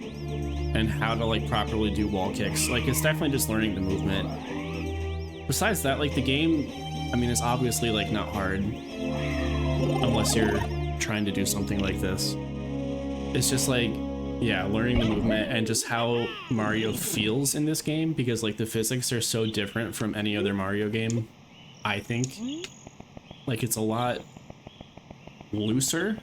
and how to like properly do wall kicks. Like it's definitely just learning the movement. Besides that, like the game, I mean, it's obviously like not hard unless you're trying to do something like this. It's just like, yeah, learning the movement and just how Mario feels in this game, because like the physics are so different from any other Mario game, I think. Like it's a lot looser.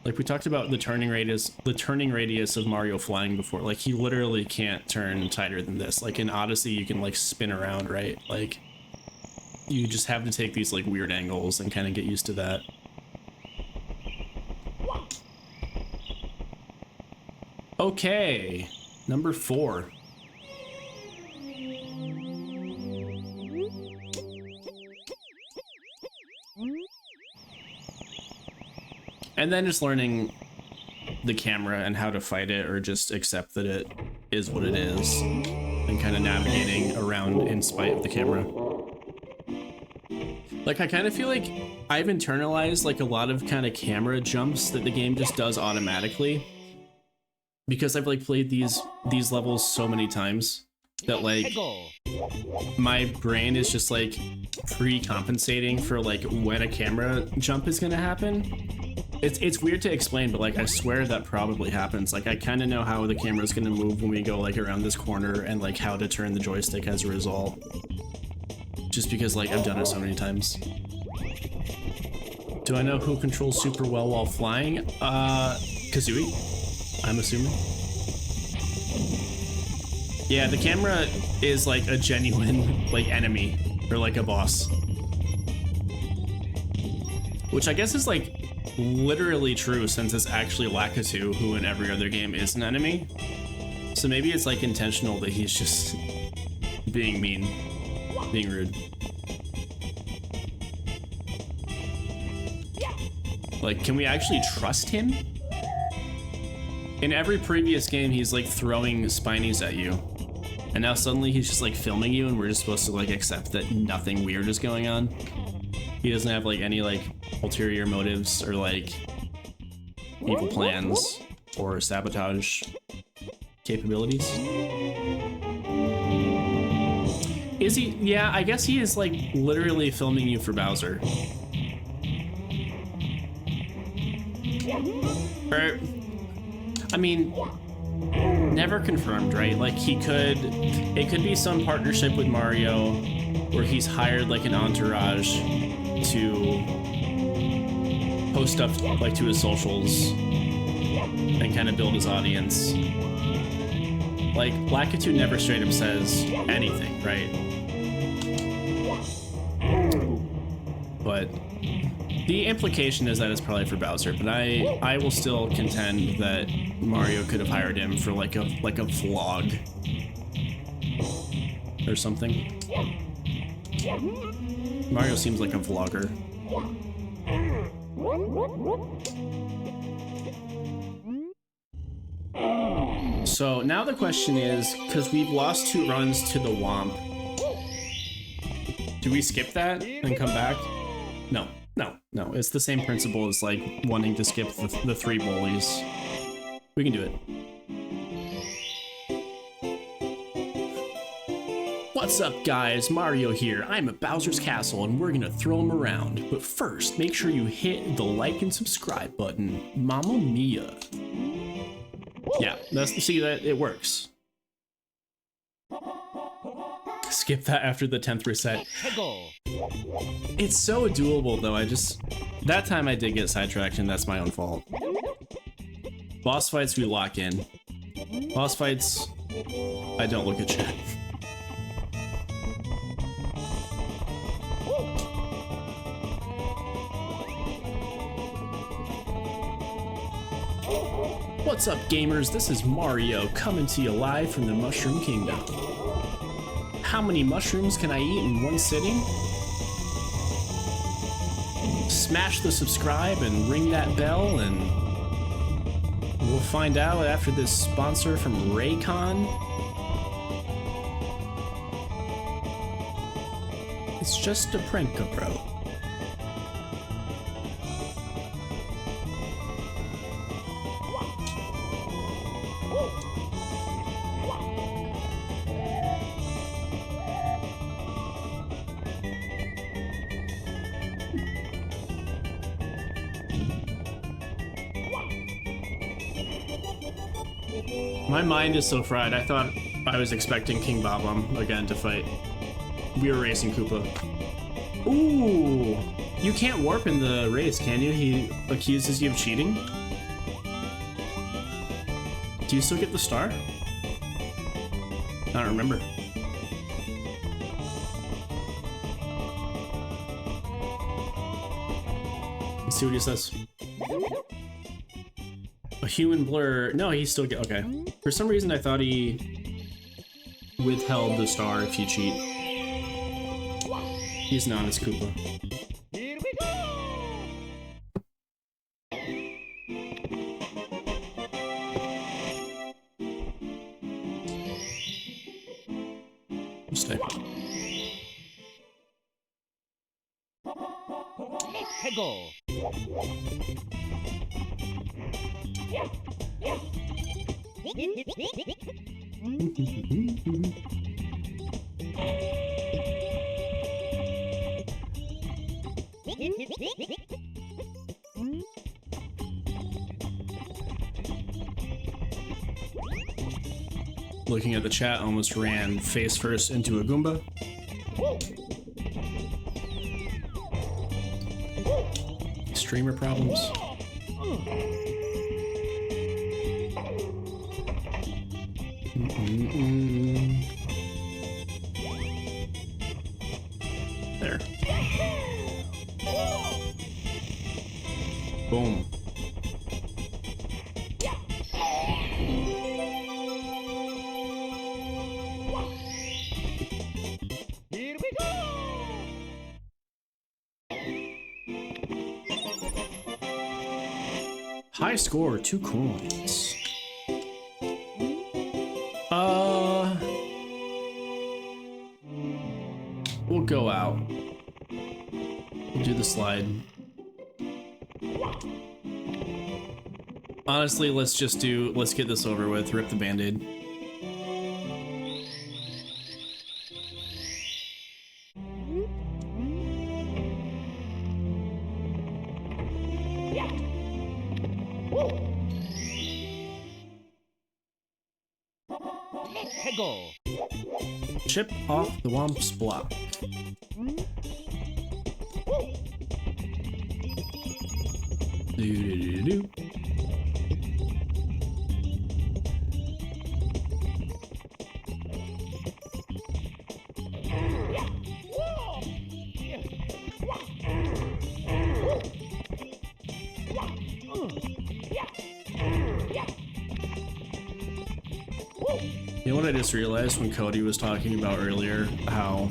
Like we talked about the turning radius of Mario flying before. Like he literally can't turn tighter than this. Like in Odyssey you can like spin around, right? Like you just have to take these like weird angles and kind of get used to that. Okay, number 4. And then just learning the camera and how to fight it, or just accept that it is what it is, and kind of navigating around in spite of the camera. Like I kind of feel like I've internalized like a lot of kind of camera jumps that the game just does automatically, because I've like played these levels so many times that like my brain is just like pre-compensating for like when a camera jump is gonna happen. It's weird to explain, but like I swear that probably happens. Like I kind of know how the camera is gonna move when we go like around this corner, and like how to turn the joystick as a result, just because like I've done it so many times. Do I know who controls super well while flying? Kazooie, I'm assuming. Yeah, the camera is like a genuine like enemy, or like a boss, which I guess is like literally true, since it's actually Lakitu, who in every other game is an enemy. So maybe it's like intentional that he's just being mean, being rude. Like, can we actually trust him? In every previous game, he's like throwing spinies at you, and now suddenly he's just like filming you, and we're just supposed to like accept that nothing weird is going on. He doesn't have like any like ulterior motives or like evil plans or sabotage capabilities. Is he? Yeah, I guess he is like literally filming you for Bowser. Or, I mean, never confirmed, right? Like it could be some partnership with Mario where he's hired like an entourage to post stuff like to his socials and kind of build his audience. Like Lakitu never straight up says anything, right? But the implication is that it's probably for Bowser, but I will still contend that Mario could have hired him for like a vlog or something. Mario seems like a vlogger. So now the question is, because we've lost 2 runs to the Womp, do we skip that and come back? No. It's the same principle as like wanting to skip the 3 bullies. We can do it. What's up guys, Mario here. I'm at Bowser's Castle and we're gonna throw him around. But first, make sure you hit the like and subscribe button. Mamma mia. Yeah, see that it works. Skip that after the 10th reset. It's so doable though, that time I did get sidetracked and that's my own fault. Boss fights we lock in. Boss fights, I don't look at chat. What's up gamers, this is Mario coming to you live from the Mushroom Kingdom. How many mushrooms can I eat in one sitting? Smash the subscribe and ring that bell and We'll find out after this sponsor from Raycon. It's just a prank, bro. My mind is so fried. I thought I was expecting King Bob-omb again to fight. We were racing Koopa. Ooh! You can't warp in the race, can you? He accuses you of cheating? Do you still get the star? I don't remember. Let's see what he says. A human blur. No, he still get. Okay. For some reason, I thought he withheld the star if you cheat. He's not as Koopa. Here we go! Stay. Let's go! Looking at the chat, almost ran face first into a Goomba. Streamer problems. There. Boom. Here we go! High score, 2 coins. We'll go out. We'll do the slide. Honestly, let's get this over with. Rip the band-aid. Let's go! Chip off the Womp's block. Do-do-do-do. You know what I just realized when Cody was talking about earlier, how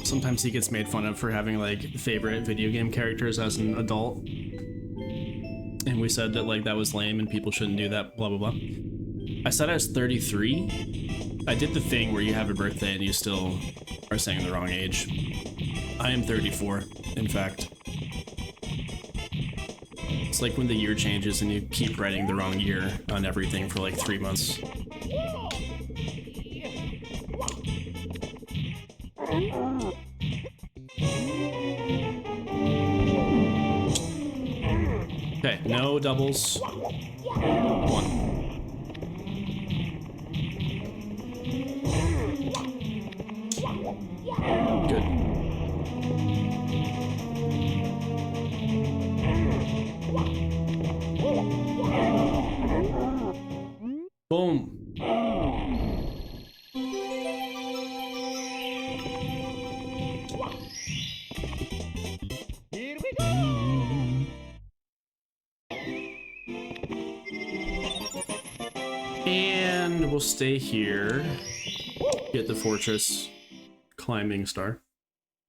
sometimes he gets made fun of for having like favorite video game characters as an adult, and we said that like that was lame and people shouldn't do that, blah blah blah. I said I was 33. I did the thing where you have a birthday and you still are saying the wrong age. I am 34, in fact. It's like when the year changes and you keep writing the wrong year on everything for like 3 months. Okay, no doubles. 1. Good. Boom. Here we go! And we'll stay here. Get the fortress climbing star.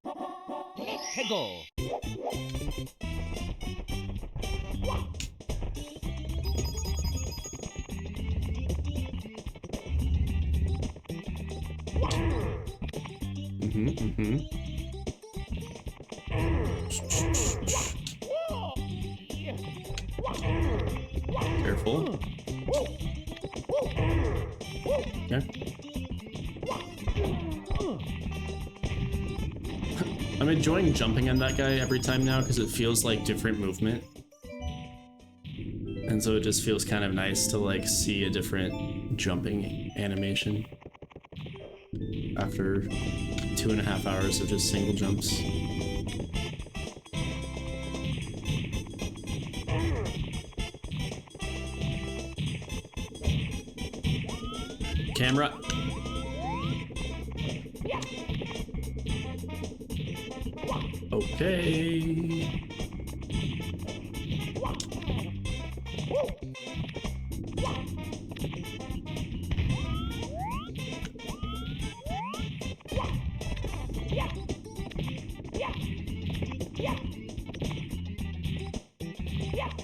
Let's go! Careful. Okay. I'm enjoying jumping on that guy every time now because it feels like different movement. And so it just feels kind of nice to like see a different jumping animation after 2.5 hours of just single jumps. Camera. Okay.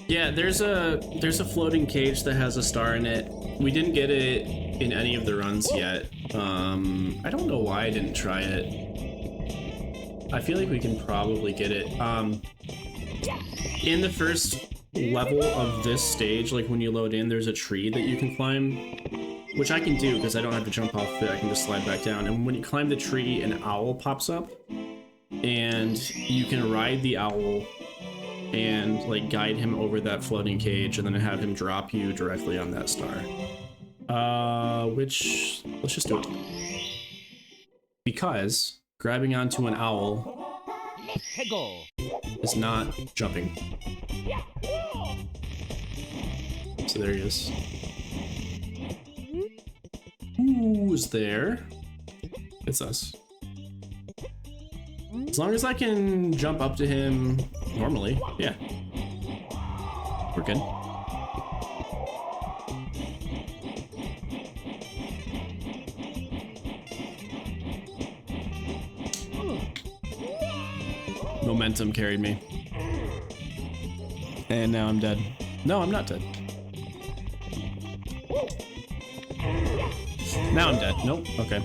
Yeah, there's a floating cage that has a star in it. We didn't get it in any of the runs yet. I don't know why I didn't try it. I feel like we can probably get it. In the first level of this stage, like when you load in, there's a tree that you can climb, which I can do because I don't have to jump off it. I can just slide back down. And when you climb the tree, an owl pops up, and you can ride the owl and like guide him over that floating cage, and then have him drop you directly on that star. Which let's just do it, because grabbing onto an owl is not jumping. So there he is. Who's there? It's us. As long as I can jump up to him normally, yeah. We're good. Momentum carried me. And now I'm dead. No, I'm not dead. Now I'm dead. Nope. Okay.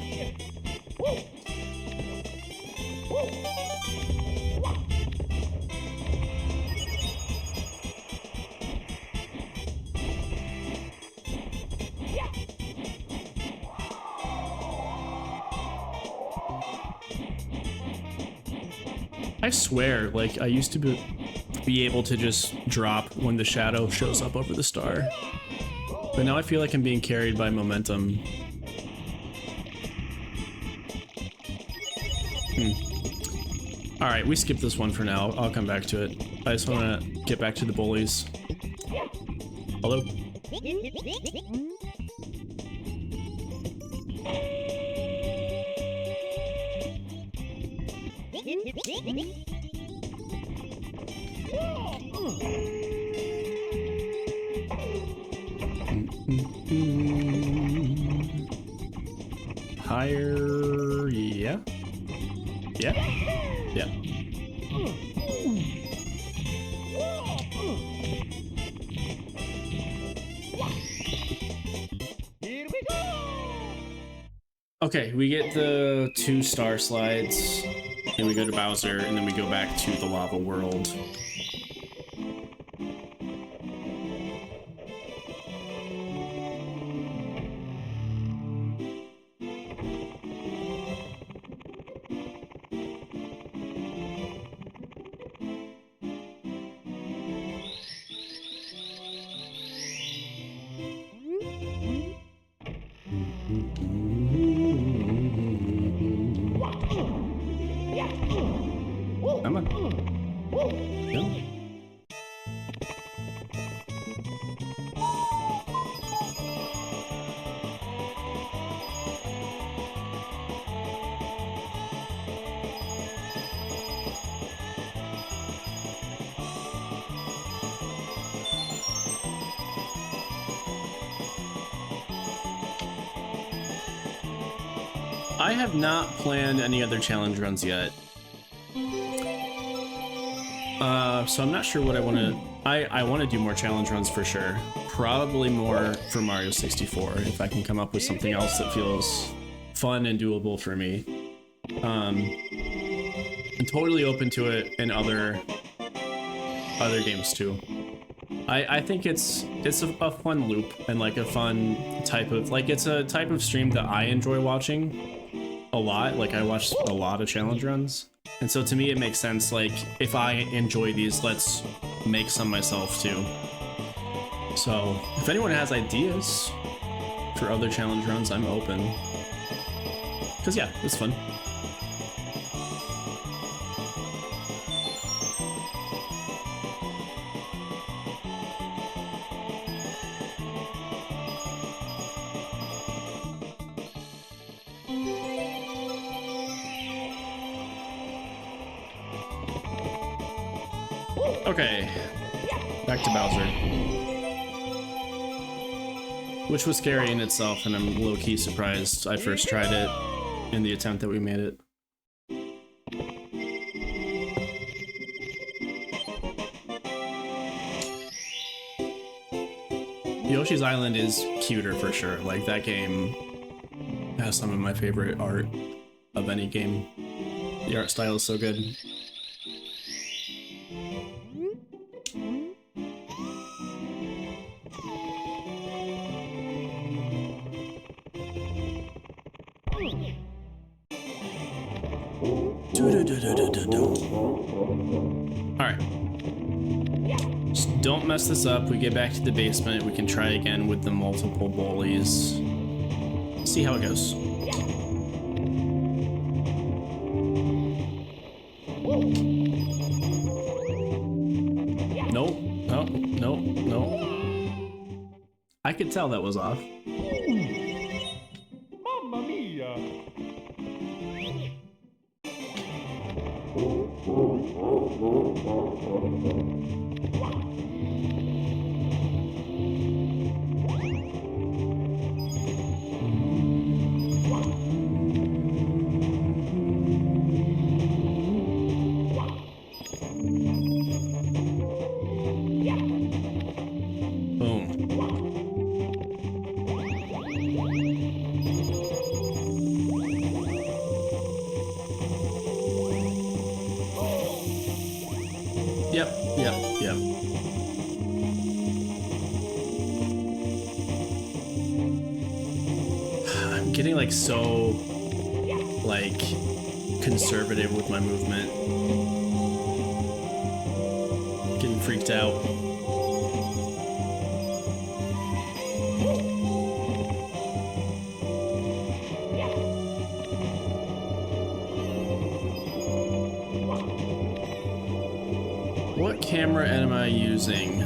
I swear, like, I used to be able to just drop when the shadow shows up over the star. But now I feel like I'm being carried by momentum. Alright, we skip this one for now. I'll come back to it. I just want to get back to the bullies. Hello? Higher, yeah. Yeah. Yeah. Here we go! Okay, we get the 2 star slides, and we go to Bowser, and then we go back to the lava world. Come on. Yeah. I have not planned any other challenge runs yet. So I'm not sure what I want to... I want to do more challenge runs for sure. Probably more for Mario 64, if I can come up with something else that feels fun and doable for me. I'm totally open to it in other games too. I think it's a fun loop and like a fun type of, like, it's a type of stream that I enjoy watching a lot. Like, I watch a lot of challenge runs, and so to me it makes sense, like, if I enjoy these, let's make some myself too. So if anyone has ideas for other challenge runs, I'm open, because yeah, it's fun. Okay, back to Bowser. Which was scary in itself, and I'm low-key surprised I first tried it in the attempt that we made it. Yoshi's Island is cuter for sure. Like, that game has some of my favorite art of any game. The art style is so good. Alright. Just don't mess this up. We get back to the basement. We can try again with the multiple bullies. See how it goes. Nope. Nope. Nope. Nope. I could tell that was off. Mamma mia! Yep. I'm getting like so like conservative with my movement. Getting freaked out. What camera am I using?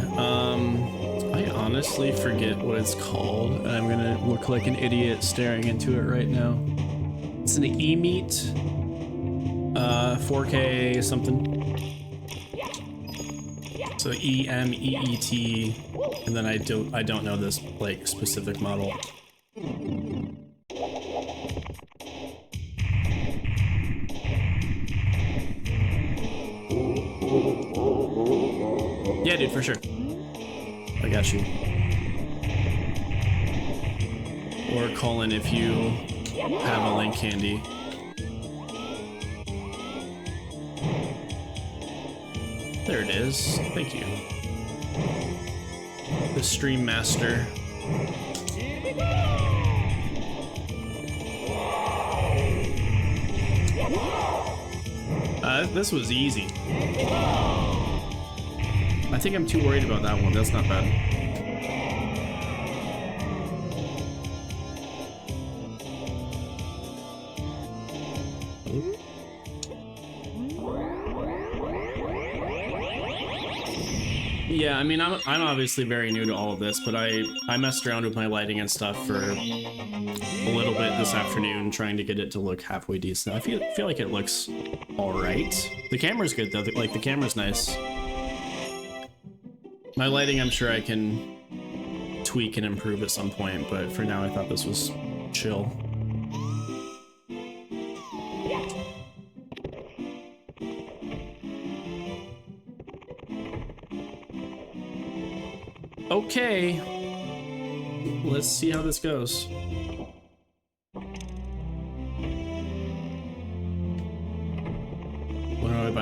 I honestly forget what it's called, and I'm gonna look like an idiot staring into it right now. It's an E-Meet, 4K something. So E-M-E-E-T, and then I don't know this like specific model. Yeah, dude, for sure. I got you. Or Colin, if you have a link handy. There it is. Thank you. The Stream Master. Here we go! This was easy. I think I'm too worried about that one. That's not bad. Yeah, I mean, I'm obviously very new to all of this, but I messed around with my lighting and stuff for a little bit this afternoon, trying to get it to look halfway decent. I feel like it looks all right. The camera's good though. Like, the camera's nice. My lighting, I'm sure I can tweak and improve at some point, but for now I thought this was chill. Okay, let's see how this goes.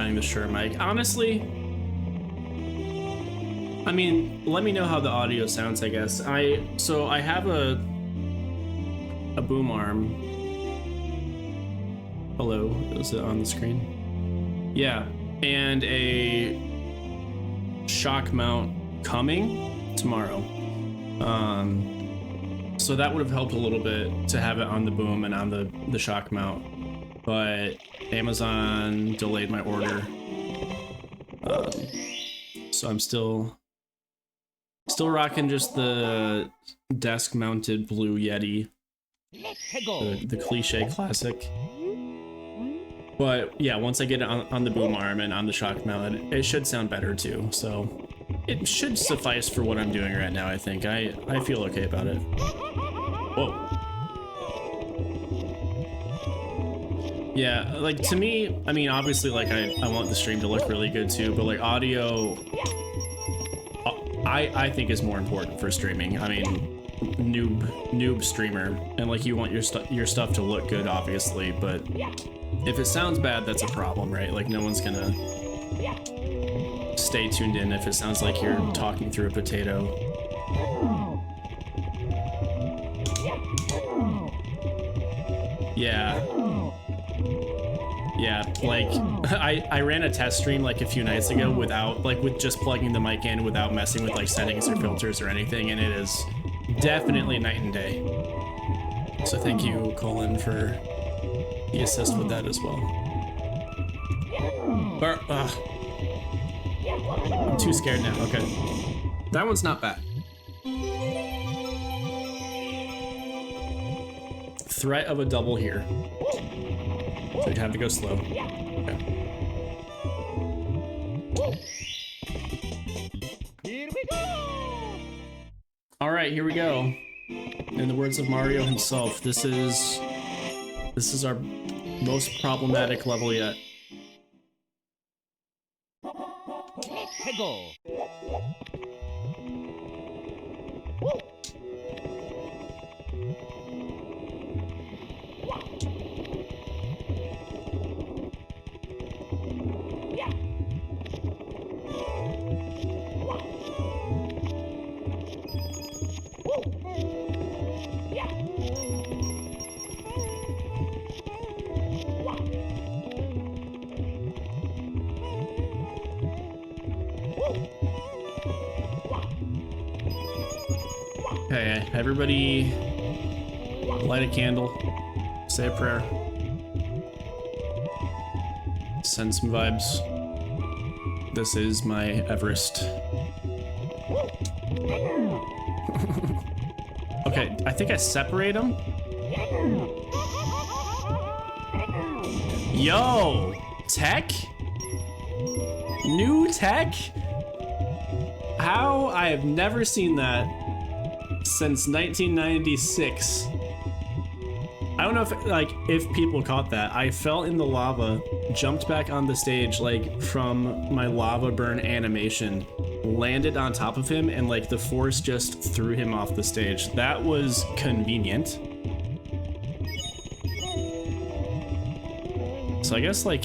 buying the Shure mic. Honestly, I mean, let me know how the audio sounds, I guess. So I have a boom arm. Hello, is it on the screen? Yeah, and a shock mount coming tomorrow. So that would have helped a little bit to have it on the boom and on the shock mount, but Amazon delayed my order. So I'm still rocking just the desk mounted blue Yeti, the cliche classic. But yeah, once I get it on the boom arm and on the shock mount, it should sound better too. So it should suffice for what I'm doing right now, I think. I feel okay about it. Whoa. Yeah, like to me, I mean, obviously like I want the stream to look really good too, but like audio, I think is more important for streaming. I mean, noob streamer, and like you want your stuff to look good, obviously, but if it sounds bad, that's a problem, right? Like no one's gonna stay tuned in if it sounds like you're talking through a potato. Yeah, like I ran a test stream like a few nights ago with just plugging the mic in without messing with like settings or filters or anything, and it is definitely night and day. So thank you, Colin, for the assist with that as well. I'm too scared now. Okay, that one's not bad. Threat of a double here. So you'd have to go slow. Okay. Here we go! All right, here we go. In the words of Mario himself, this is our most problematic level yet. Let's go! Okay, everybody light a candle, say a prayer, send some vibes. This is my Everest. Okay, I think I separate them. Yo, tech? New tech? How? I have never seen that since 1996. I don't know if people caught that. I fell in the lava, jumped back on the stage like from my lava burn animation, landed on top of him, and like the force just threw him off the stage. That was convenient. So I guess like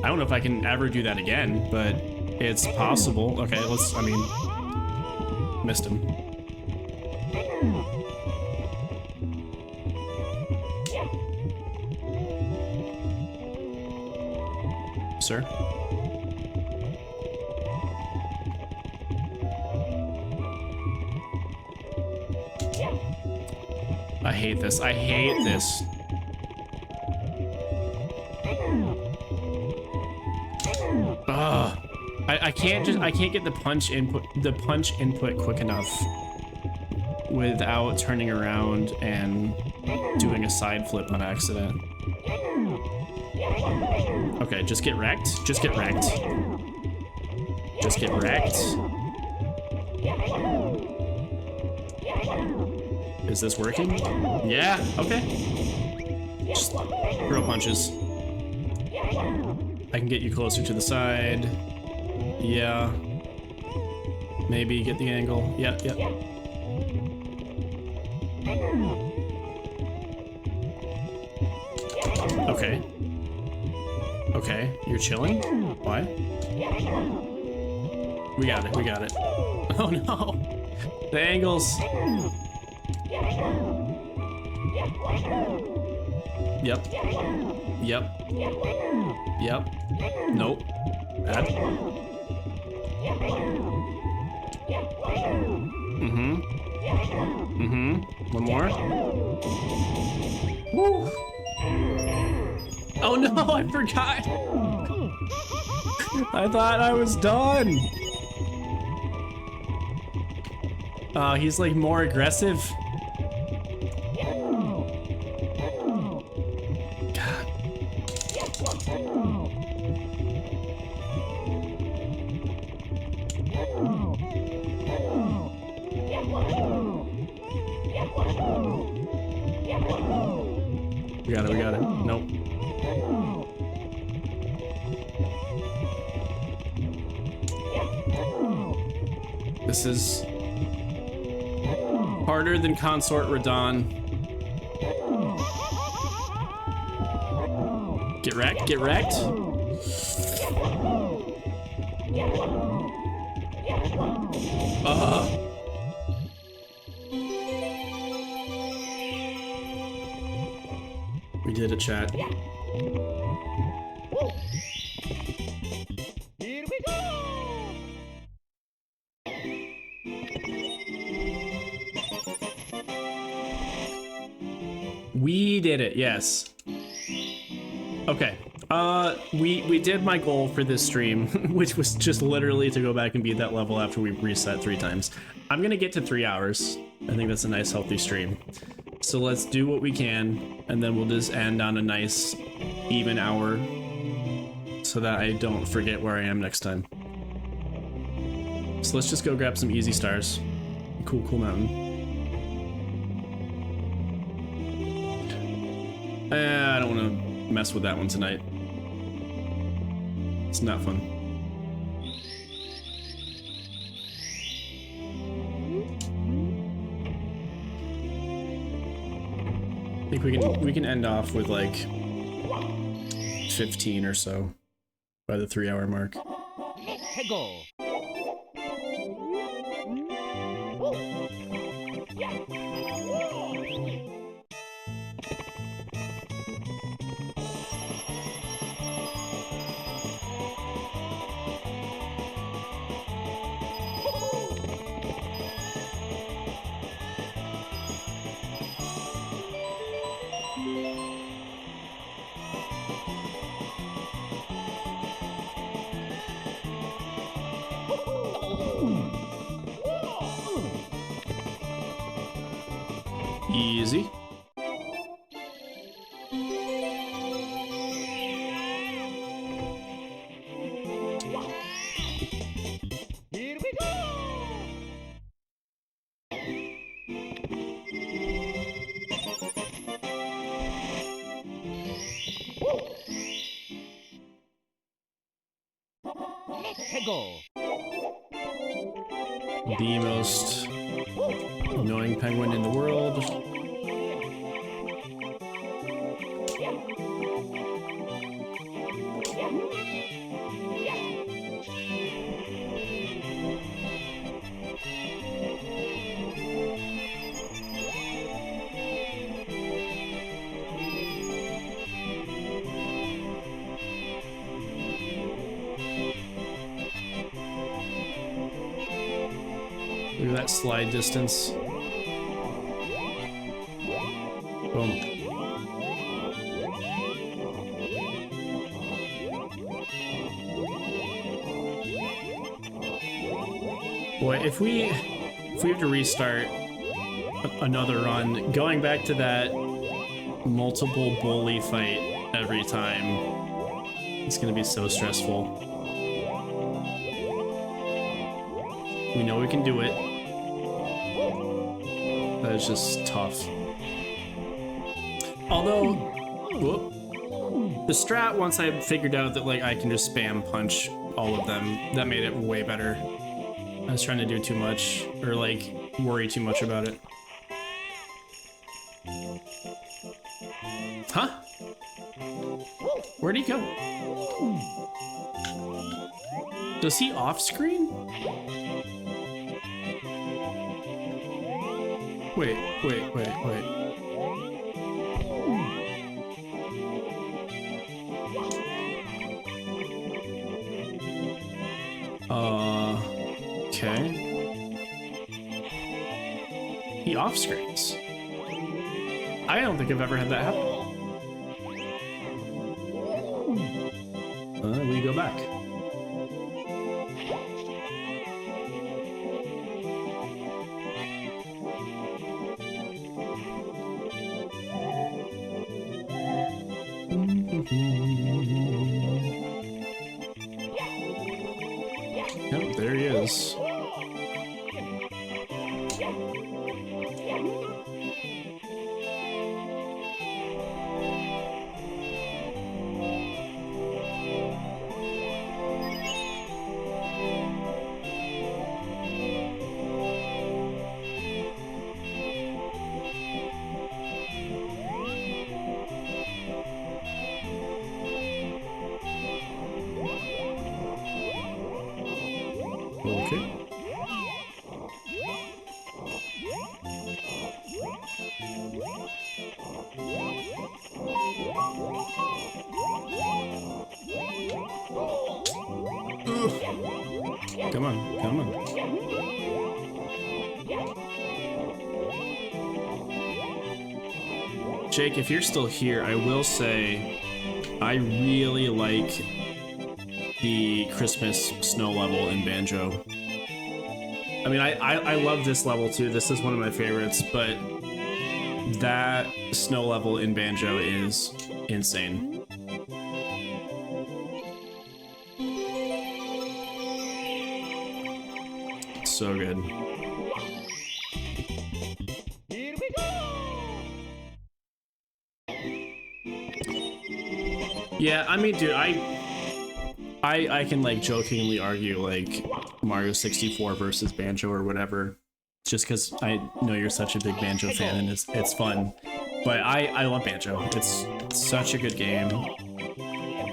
I don't know if I can ever do that again, but it's possible. Okay, missed him. Sir? I hate this. I hate this. Ugh. I can't get the punch input quick enough without turning around and doing a side flip on accident. Okay, just get wrecked. Just get wrecked. Just get wrecked. Is this working? Yeah, okay. Just throw punches. I can get you closer to the side. Yeah. Maybe get the angle. Yep, yep. Okay. Okay, you're chilling? Why? We got it, we got it. Oh no! The angles! Yep. Yep. Yep. Nope. Bad. Mm-hmm. Mm-hmm. One more. Woo! Oh no, I forgot! I thought I was done! He's like more aggressive. God. We got it, we got it. Nope. This is harder than Consort Radon. Get wrecked, get wrecked. We did it, chat. Here we go! We did it, yes. Okay. We did my goal for this stream, which was just literally to go back and beat that level after we reset 3 times. I'm gonna get to 3 hours. I think that's a nice healthy stream. So let's do what we can, and then we'll just end on a nice even hour so that I don't forget where I am next time. So let's just go grab some easy stars. Cool mountain. I don't want to mess with that one tonight. It's not fun. I think we can end off with like 15 or so by the 3 hour mark. Go! Easy. Here we go! Go! The most annoying penguin in the world. Look at that slide distance. Boom. Boy, if we have to restart another run, going back to that multiple bully fight every time, it's gonna be so stressful. We know we can do it. That is just tough. Although, whoop, the strat, once I figured out that like I can just spam punch all of them, that made it way better. I was trying to do too much, or like worry too much about it. Huh? Where'd he go? Does he off screen? Wait. Okay. He off screens. I don't think I've ever had that happen. We go back. Yep, there he is. Okay. Ugh. Come on, come on. Jake, if you're still here, I will say I really like the Christmas snow level in Banjo. I mean, I love this level too. This is one of my favorites, but that snow level in Banjo is insane. So good. Here we go! Yeah, I mean, dude, I can like jokingly argue like Mario 64 versus Banjo or whatever, just because I know you're such a big Banjo fan and it's fun. But I love Banjo. It's such a good game.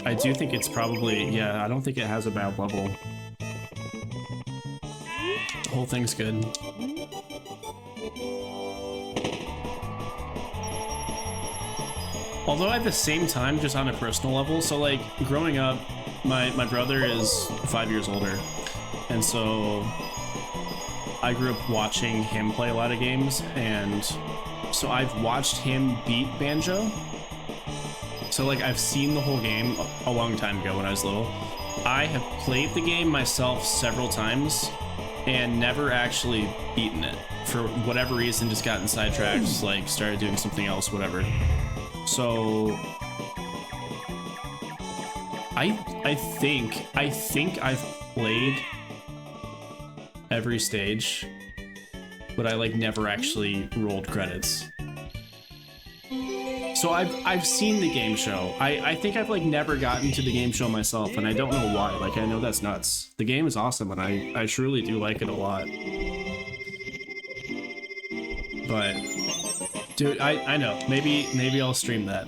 I do think it's probably, yeah, I don't think it has a bad level. The whole thing's good. Although at the same time, just on a personal level, so like growing up, my brother is 5 years older, and so I grew up watching him play a lot of games, and so I've watched him beat Banjo. So like I've seen the whole game a long time ago when I was little. I have played the game myself several times and never actually beaten it. For whatever reason, just gotten sidetracked, like started doing something else, whatever. So I think I've played every stage, but I like never actually rolled credits. So I've seen the game show. I think I've like never gotten to the game show myself, and I don't know why. Like I know that's nuts. The game is awesome, and I truly do like it a lot. But dude, I know. Maybe I'll stream that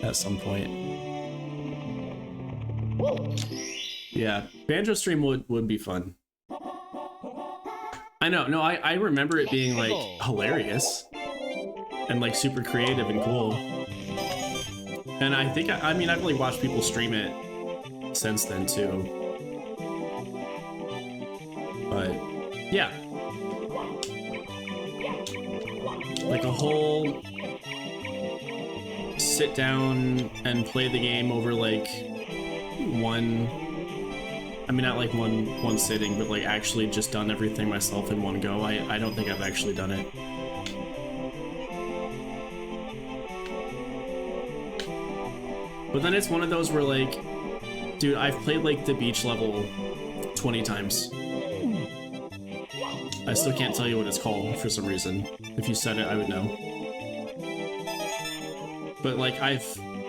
at some point. Yeah, Banjo stream would be fun. I know. No, I remember it being like hilarious and like super creative and cool. And I think I mean I've really watched people stream it since then too. But yeah. Like a whole sit down and play the game over like one, I mean not like one sitting, but like actually just done everything myself in one go. I don't think I've actually done it. But then it's one of those where like, dude, I've played like the beach level 20 times. I still can't tell you what it's called for some reason. If you said it, I would know. But like, I've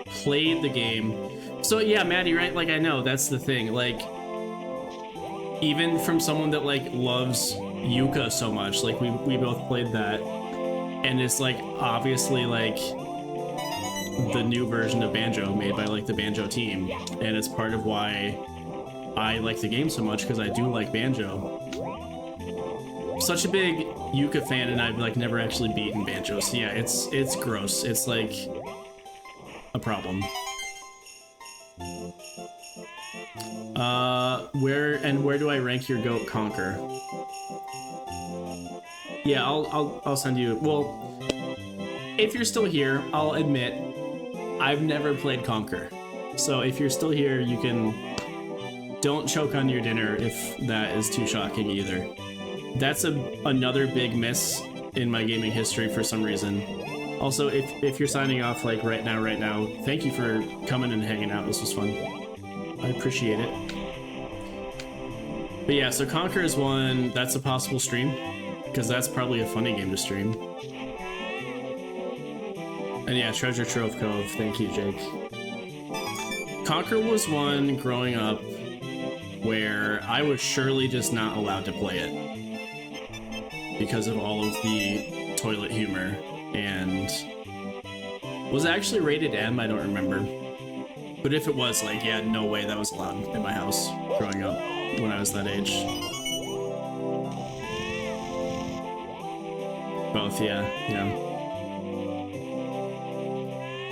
played the game. So yeah, Maddie, right? Like, I know, that's the thing. Like, even from someone that like loves Yuka so much, like we both played that. And it's like, obviously like, the new version of Banjo made by like the Banjo team, and it's part of why I like the game so much, because I do like Banjo. Such a big Yuka fan, and I've like never actually beaten Banjo, so yeah, it's gross. It's like a problem. Where do I rank your goat Conquer? Yeah, I'll send you. Well, if you're still here, I'll admit I've never played Conquer. So if you're still here, you can don't choke on your dinner if that is too shocking either. That's another big miss in my gaming history for some reason. Also, if you're signing off like right now, thank you for coming and hanging out. This was fun. I appreciate it. But yeah, so Conquer is one. That's a possible stream, because that's probably a funny game to stream. And yeah, Treasure Trove Cove. Thank you, Jake. Conquer was one growing up where I was surely just not allowed to play it because of all of the toilet humor, and was it actually rated M? I don't remember. But if it was, like, yeah, no way that was allowed in my house growing up when I was that age. Both, yeah.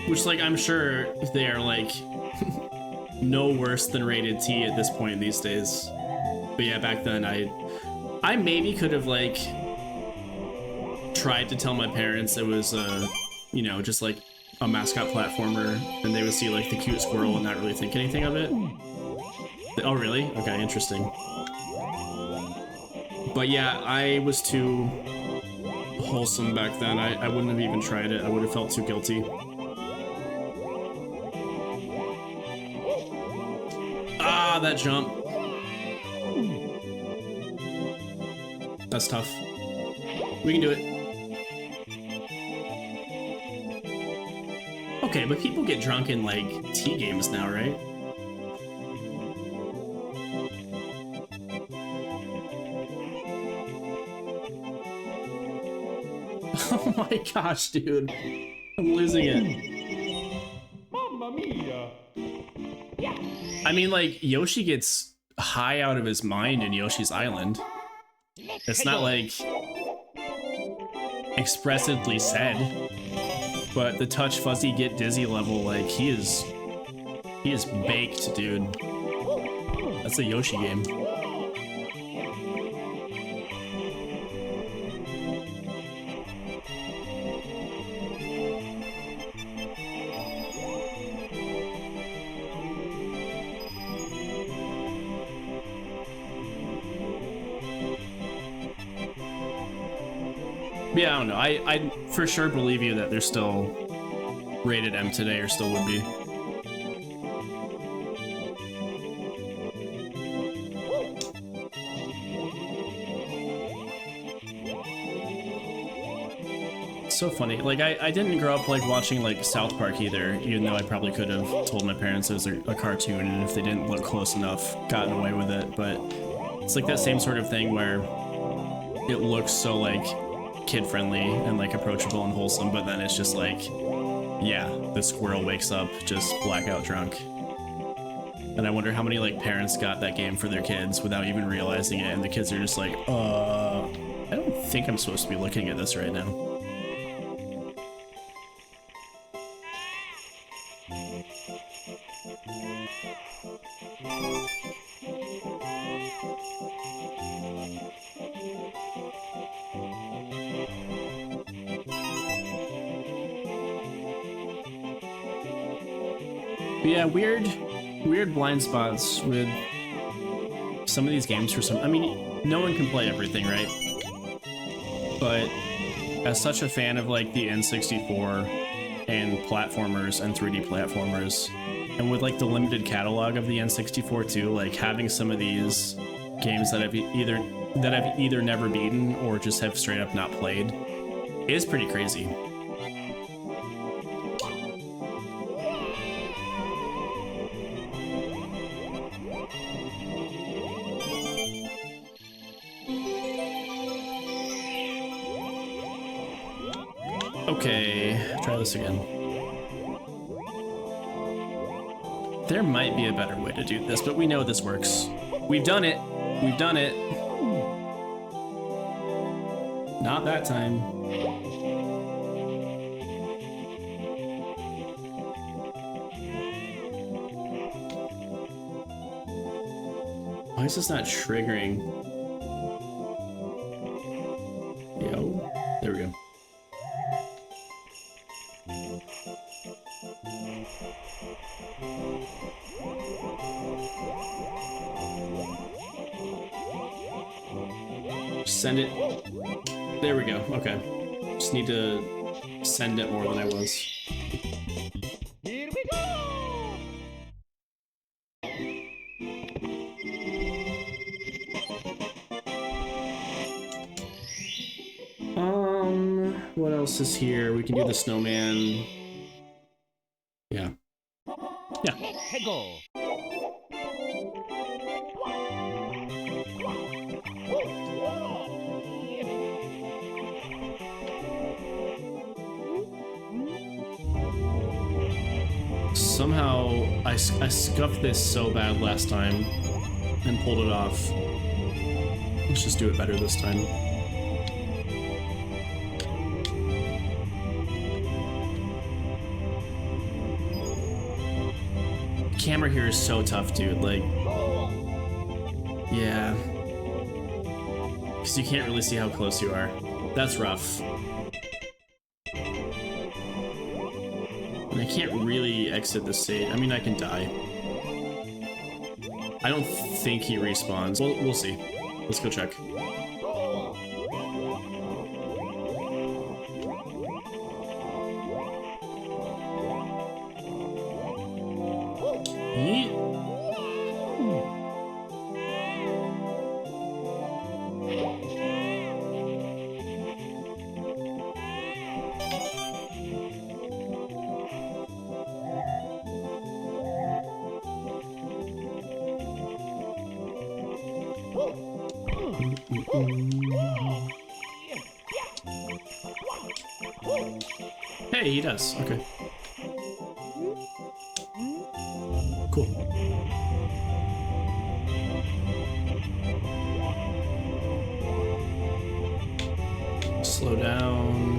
Which, like, I'm sure they are, like, no worse than rated T at this point these days. But yeah, back then I maybe could have, like, tried to tell my parents it was, you know, just, like, a mascot platformer, and they would see, like, the cute squirrel and not really think anything of it. Oh, really? Okay, interesting. But yeah, I was too wholesome back then. I wouldn't have even tried it. I would have felt too guilty. Ah, that jump. That's tough. We can do it. Okay, but people get drunk in, like, T games now, right? Oh my gosh, dude. I'm losing it. Mamma mia! I mean, like, Yoshi gets high out of his mind in Yoshi's Island. It's not, like, expressively said. But the touch fuzzy get dizzy level, like, he is baked, dude. That's a Yoshi game. Yeah, I don't know. I for sure believe you that they're still rated M today, or still would be. It's so funny. Like, I didn't grow up, like, watching, like, South Park either, even though I probably could have told my parents it was a cartoon, and if they didn't look close enough, gotten away with it. But it's like that same sort of thing where it looks so, like, kid-friendly and, like, approachable and wholesome, but then it's just like, yeah, the squirrel wakes up just blackout drunk. And I wonder how many, like, parents got that game for their kids without even realizing it, and the kids are just like, I don't think I'm supposed to be looking at this right now. But yeah, weird blind spots with some of these games for some. I mean, no one can play everything, right? But as such a fan of, like, the N64 and platformers and 3D platformers, and with, like, the limited catalog of the N64 too, like, having some of these games that I've either never beaten or just have straight up not played is pretty crazy. Okay, try this again. There might be a better way to do this, but we know this works. We've done it. We've done it. Not that time. Why is this not triggering? Yo, there we go. Send it. There we go. Okay. Just need to send it more than I was. Here we go! What else is here? We can do the snowman. Yeah. Yeah. Hey, go! Somehow I scuffed this so bad last time and pulled it off. Let's just do it better this time. The camera here is so tough, dude. Like, yeah. Because you can't really see how close you are. That's rough. And I can't really exit the stage. I mean, I can die. I don't think he respawns. We'll see. Let's go check. Yeet. Hey, he does. Okay. Cool. Slow down.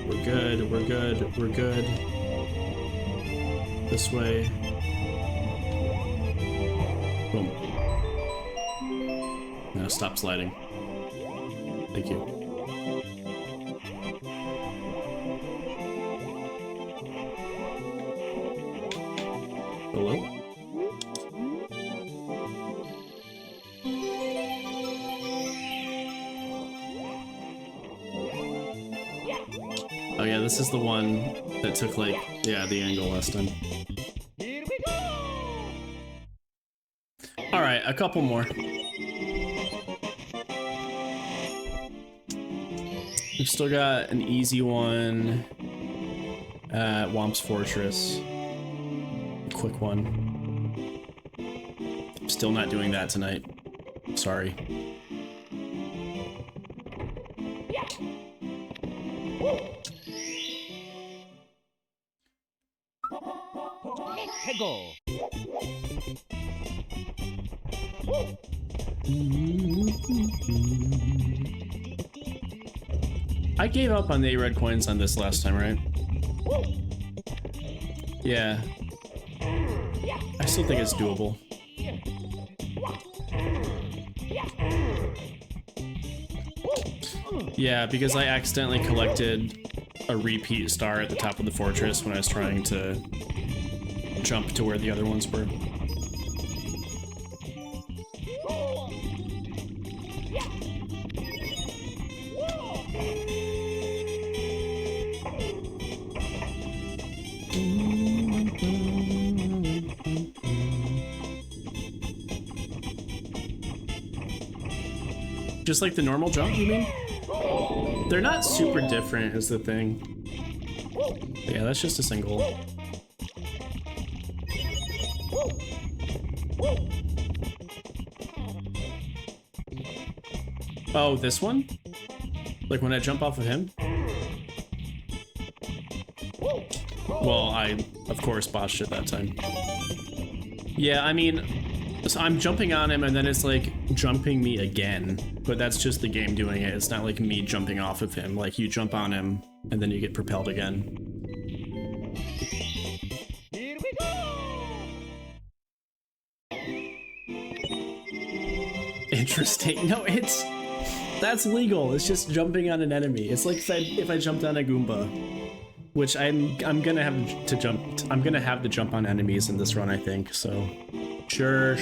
We're good, we're good, we're good. This way. Boom. Now stop sliding. Thank you. Hello? Oh yeah, this is the one that took like, yeah, the angle last time. Here we go! Alright, a couple more. We've still got an easy one at Womp's Fortress. A quick one. Still not doing that tonight. Sorry. Hey, go! I gave up on the 8 red coins on this last time, right? Yeah. I still think it's doable. Yeah, because I accidentally collected a repeat star at the top of the fortress when I was trying to jump to where the other ones were. Just like the normal jump, you mean? They're not super different is the thing. But yeah, that's just a single. Oh, this one? Like when I jump off of him? Well, I, of course, botched it that time. Yeah, I mean, so I'm jumping on him and then it's like jumping me again. But that's just the game doing it. It's not like me jumping off of him. Like you jump on him and then you get propelled again. Here we go! Interesting. No, that's legal. It's just jumping on an enemy. It's like if I jumped on a Goomba, which I'm gonna have to jump. I'm gonna have to jump on enemies in this run, I think. So, sure.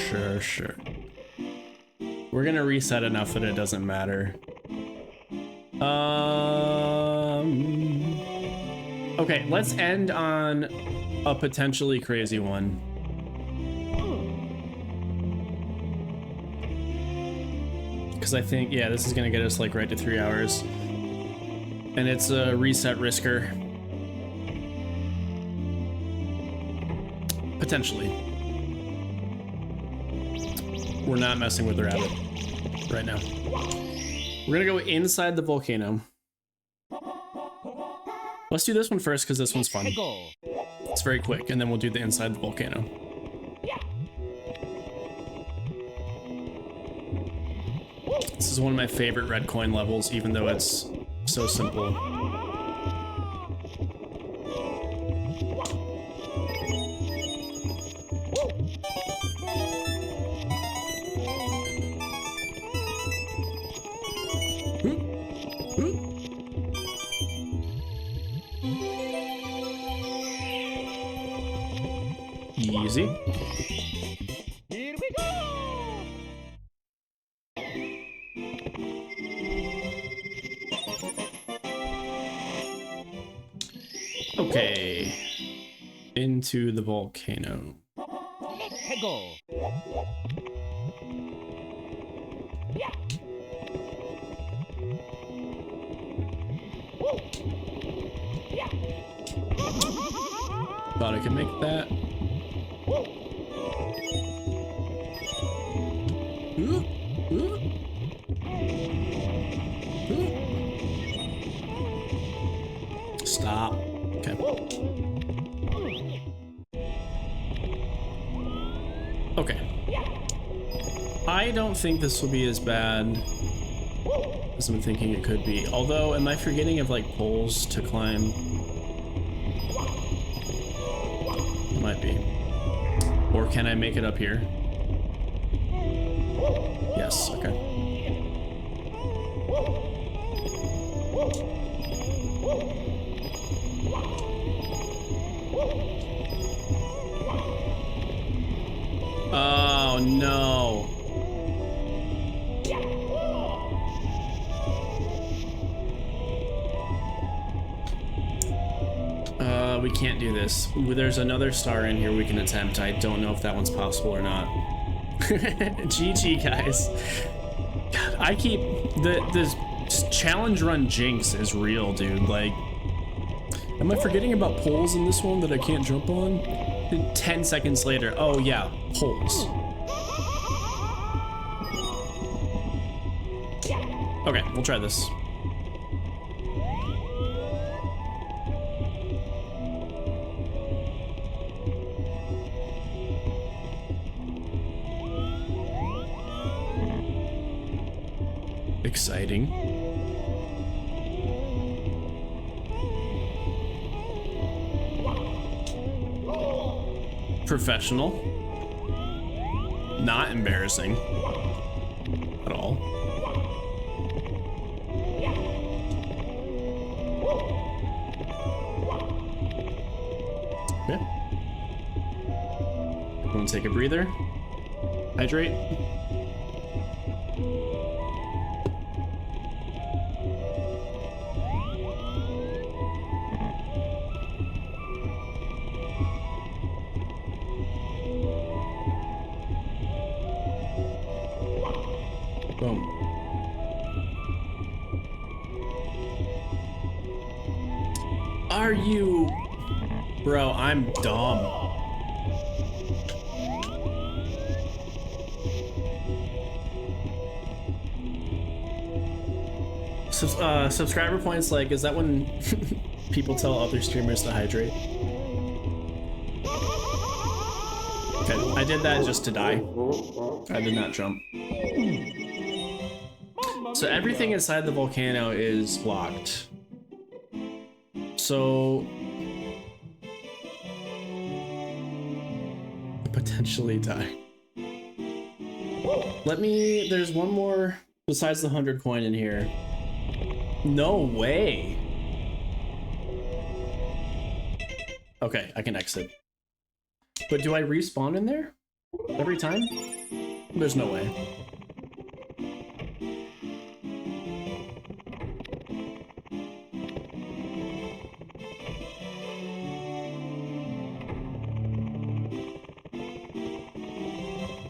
We're gonna reset enough that it doesn't matter. Okay, let's end on a potentially crazy one. Because I think, yeah, this is gonna get us like right to 3 hours. And it's a reset risker. Potentially. We're not messing with the rabbit right now. We're gonna go inside the volcano. Let's do this one first because this one's fun. Go. It's very quick, and then we'll do the inside the volcano. This is one of my favorite red coin levels, even though it's so simple. Easy. Here we go! Okay. Into the volcano. Let's go! Thought I could make that. Stop. Okay. Okay. I don't think this will be as bad as I'm thinking it could be. Although, am I forgetting of like poles to climb? It might be. Or can I make it up here? Yes, okay. Oh no. We can't do this. There's another star in here we can attempt. I don't know if that one's possible or not. GG, guys. God, I keep this challenge run jinx is real, dude. Like, am I forgetting about poles in this one that I can't jump on? 10 seconds later, oh yeah, poles. Okay, we'll try this. Exciting. Professional. Not embarrassing at all. Okay. Everyone take a breather. Hydrate. Boom. Are you... Bro, I'm dumb. Subscriber points, like, is that when people tell other streamers to hydrate? I did that just to die. I did not jump. So everything inside the volcano is blocked. So potentially die. There's one more besides the 100 coin in here. No way. Okay, I can exit. But do I respawn in there every time? There's no way.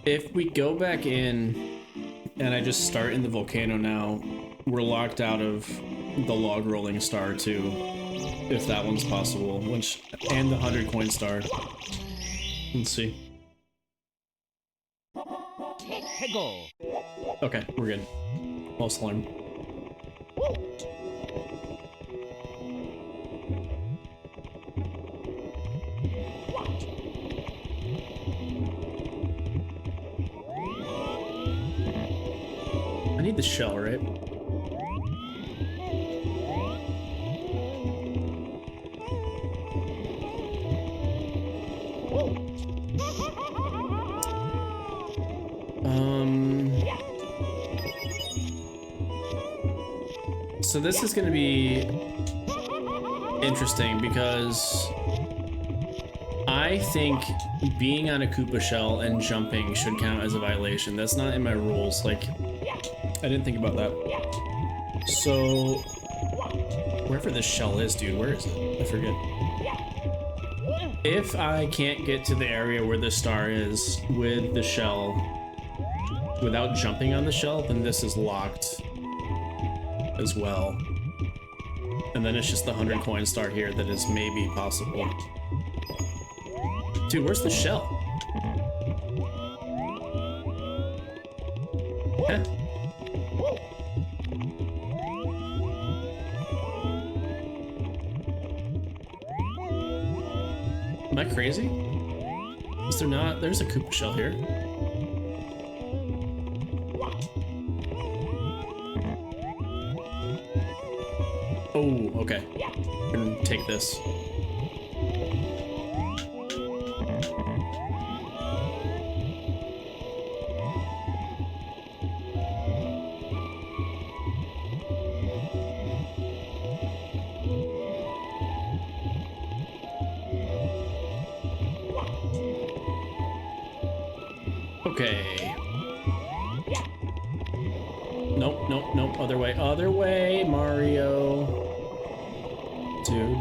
If we go back in and I just start in the volcano now, we're locked out of the log rolling star too, if that one's possible, and the 100 coin star. Let's see. Go. Okay, we're good. False alarm. I need the shell, right? So this is going to be interesting because I think being on a Koopa shell and jumping should count as a violation. That's not in my rules. Like, I didn't think about that. So wherever this shell is, dude, where is it? I forget. If I can't get to the area where the star is with the shell without jumping on the shell, then this is locked as well. And then it's just the 100 coin star here that is maybe possible. Dude, where's the shell? Eh. Am I crazy? Is there not? There's a Koopa shell here. Oh, okay. We're gonna take this. Okay. Nope, nope, nope. Other way. Other way, Mario. Dude.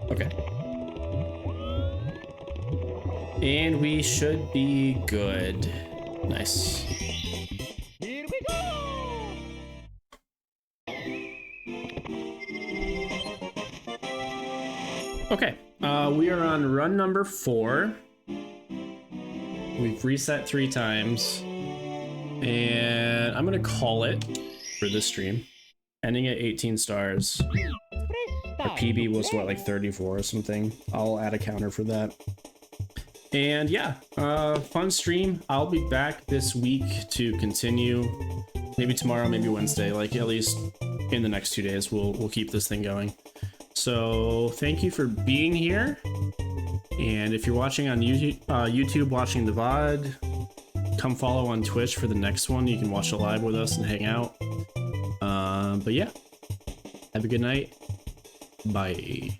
Okay. And we should be good. Nice. Here we go. Okay, we are on run number 4. We've reset 3 times, and I'm gonna call it for this stream, ending at 18 stars. Our PB was what, like 34 or something. I'll add a counter for that. And yeah, fun stream. I'll be back this week to continue. Maybe tomorrow, maybe Wednesday. Like at least in the next 2 days, we'll keep this thing going. So thank you for being here. And if you're watching on YouTube, watching the VOD, come follow on Twitch for the next one. You can watch it live with us and hang out. But yeah, have a good night. Bye.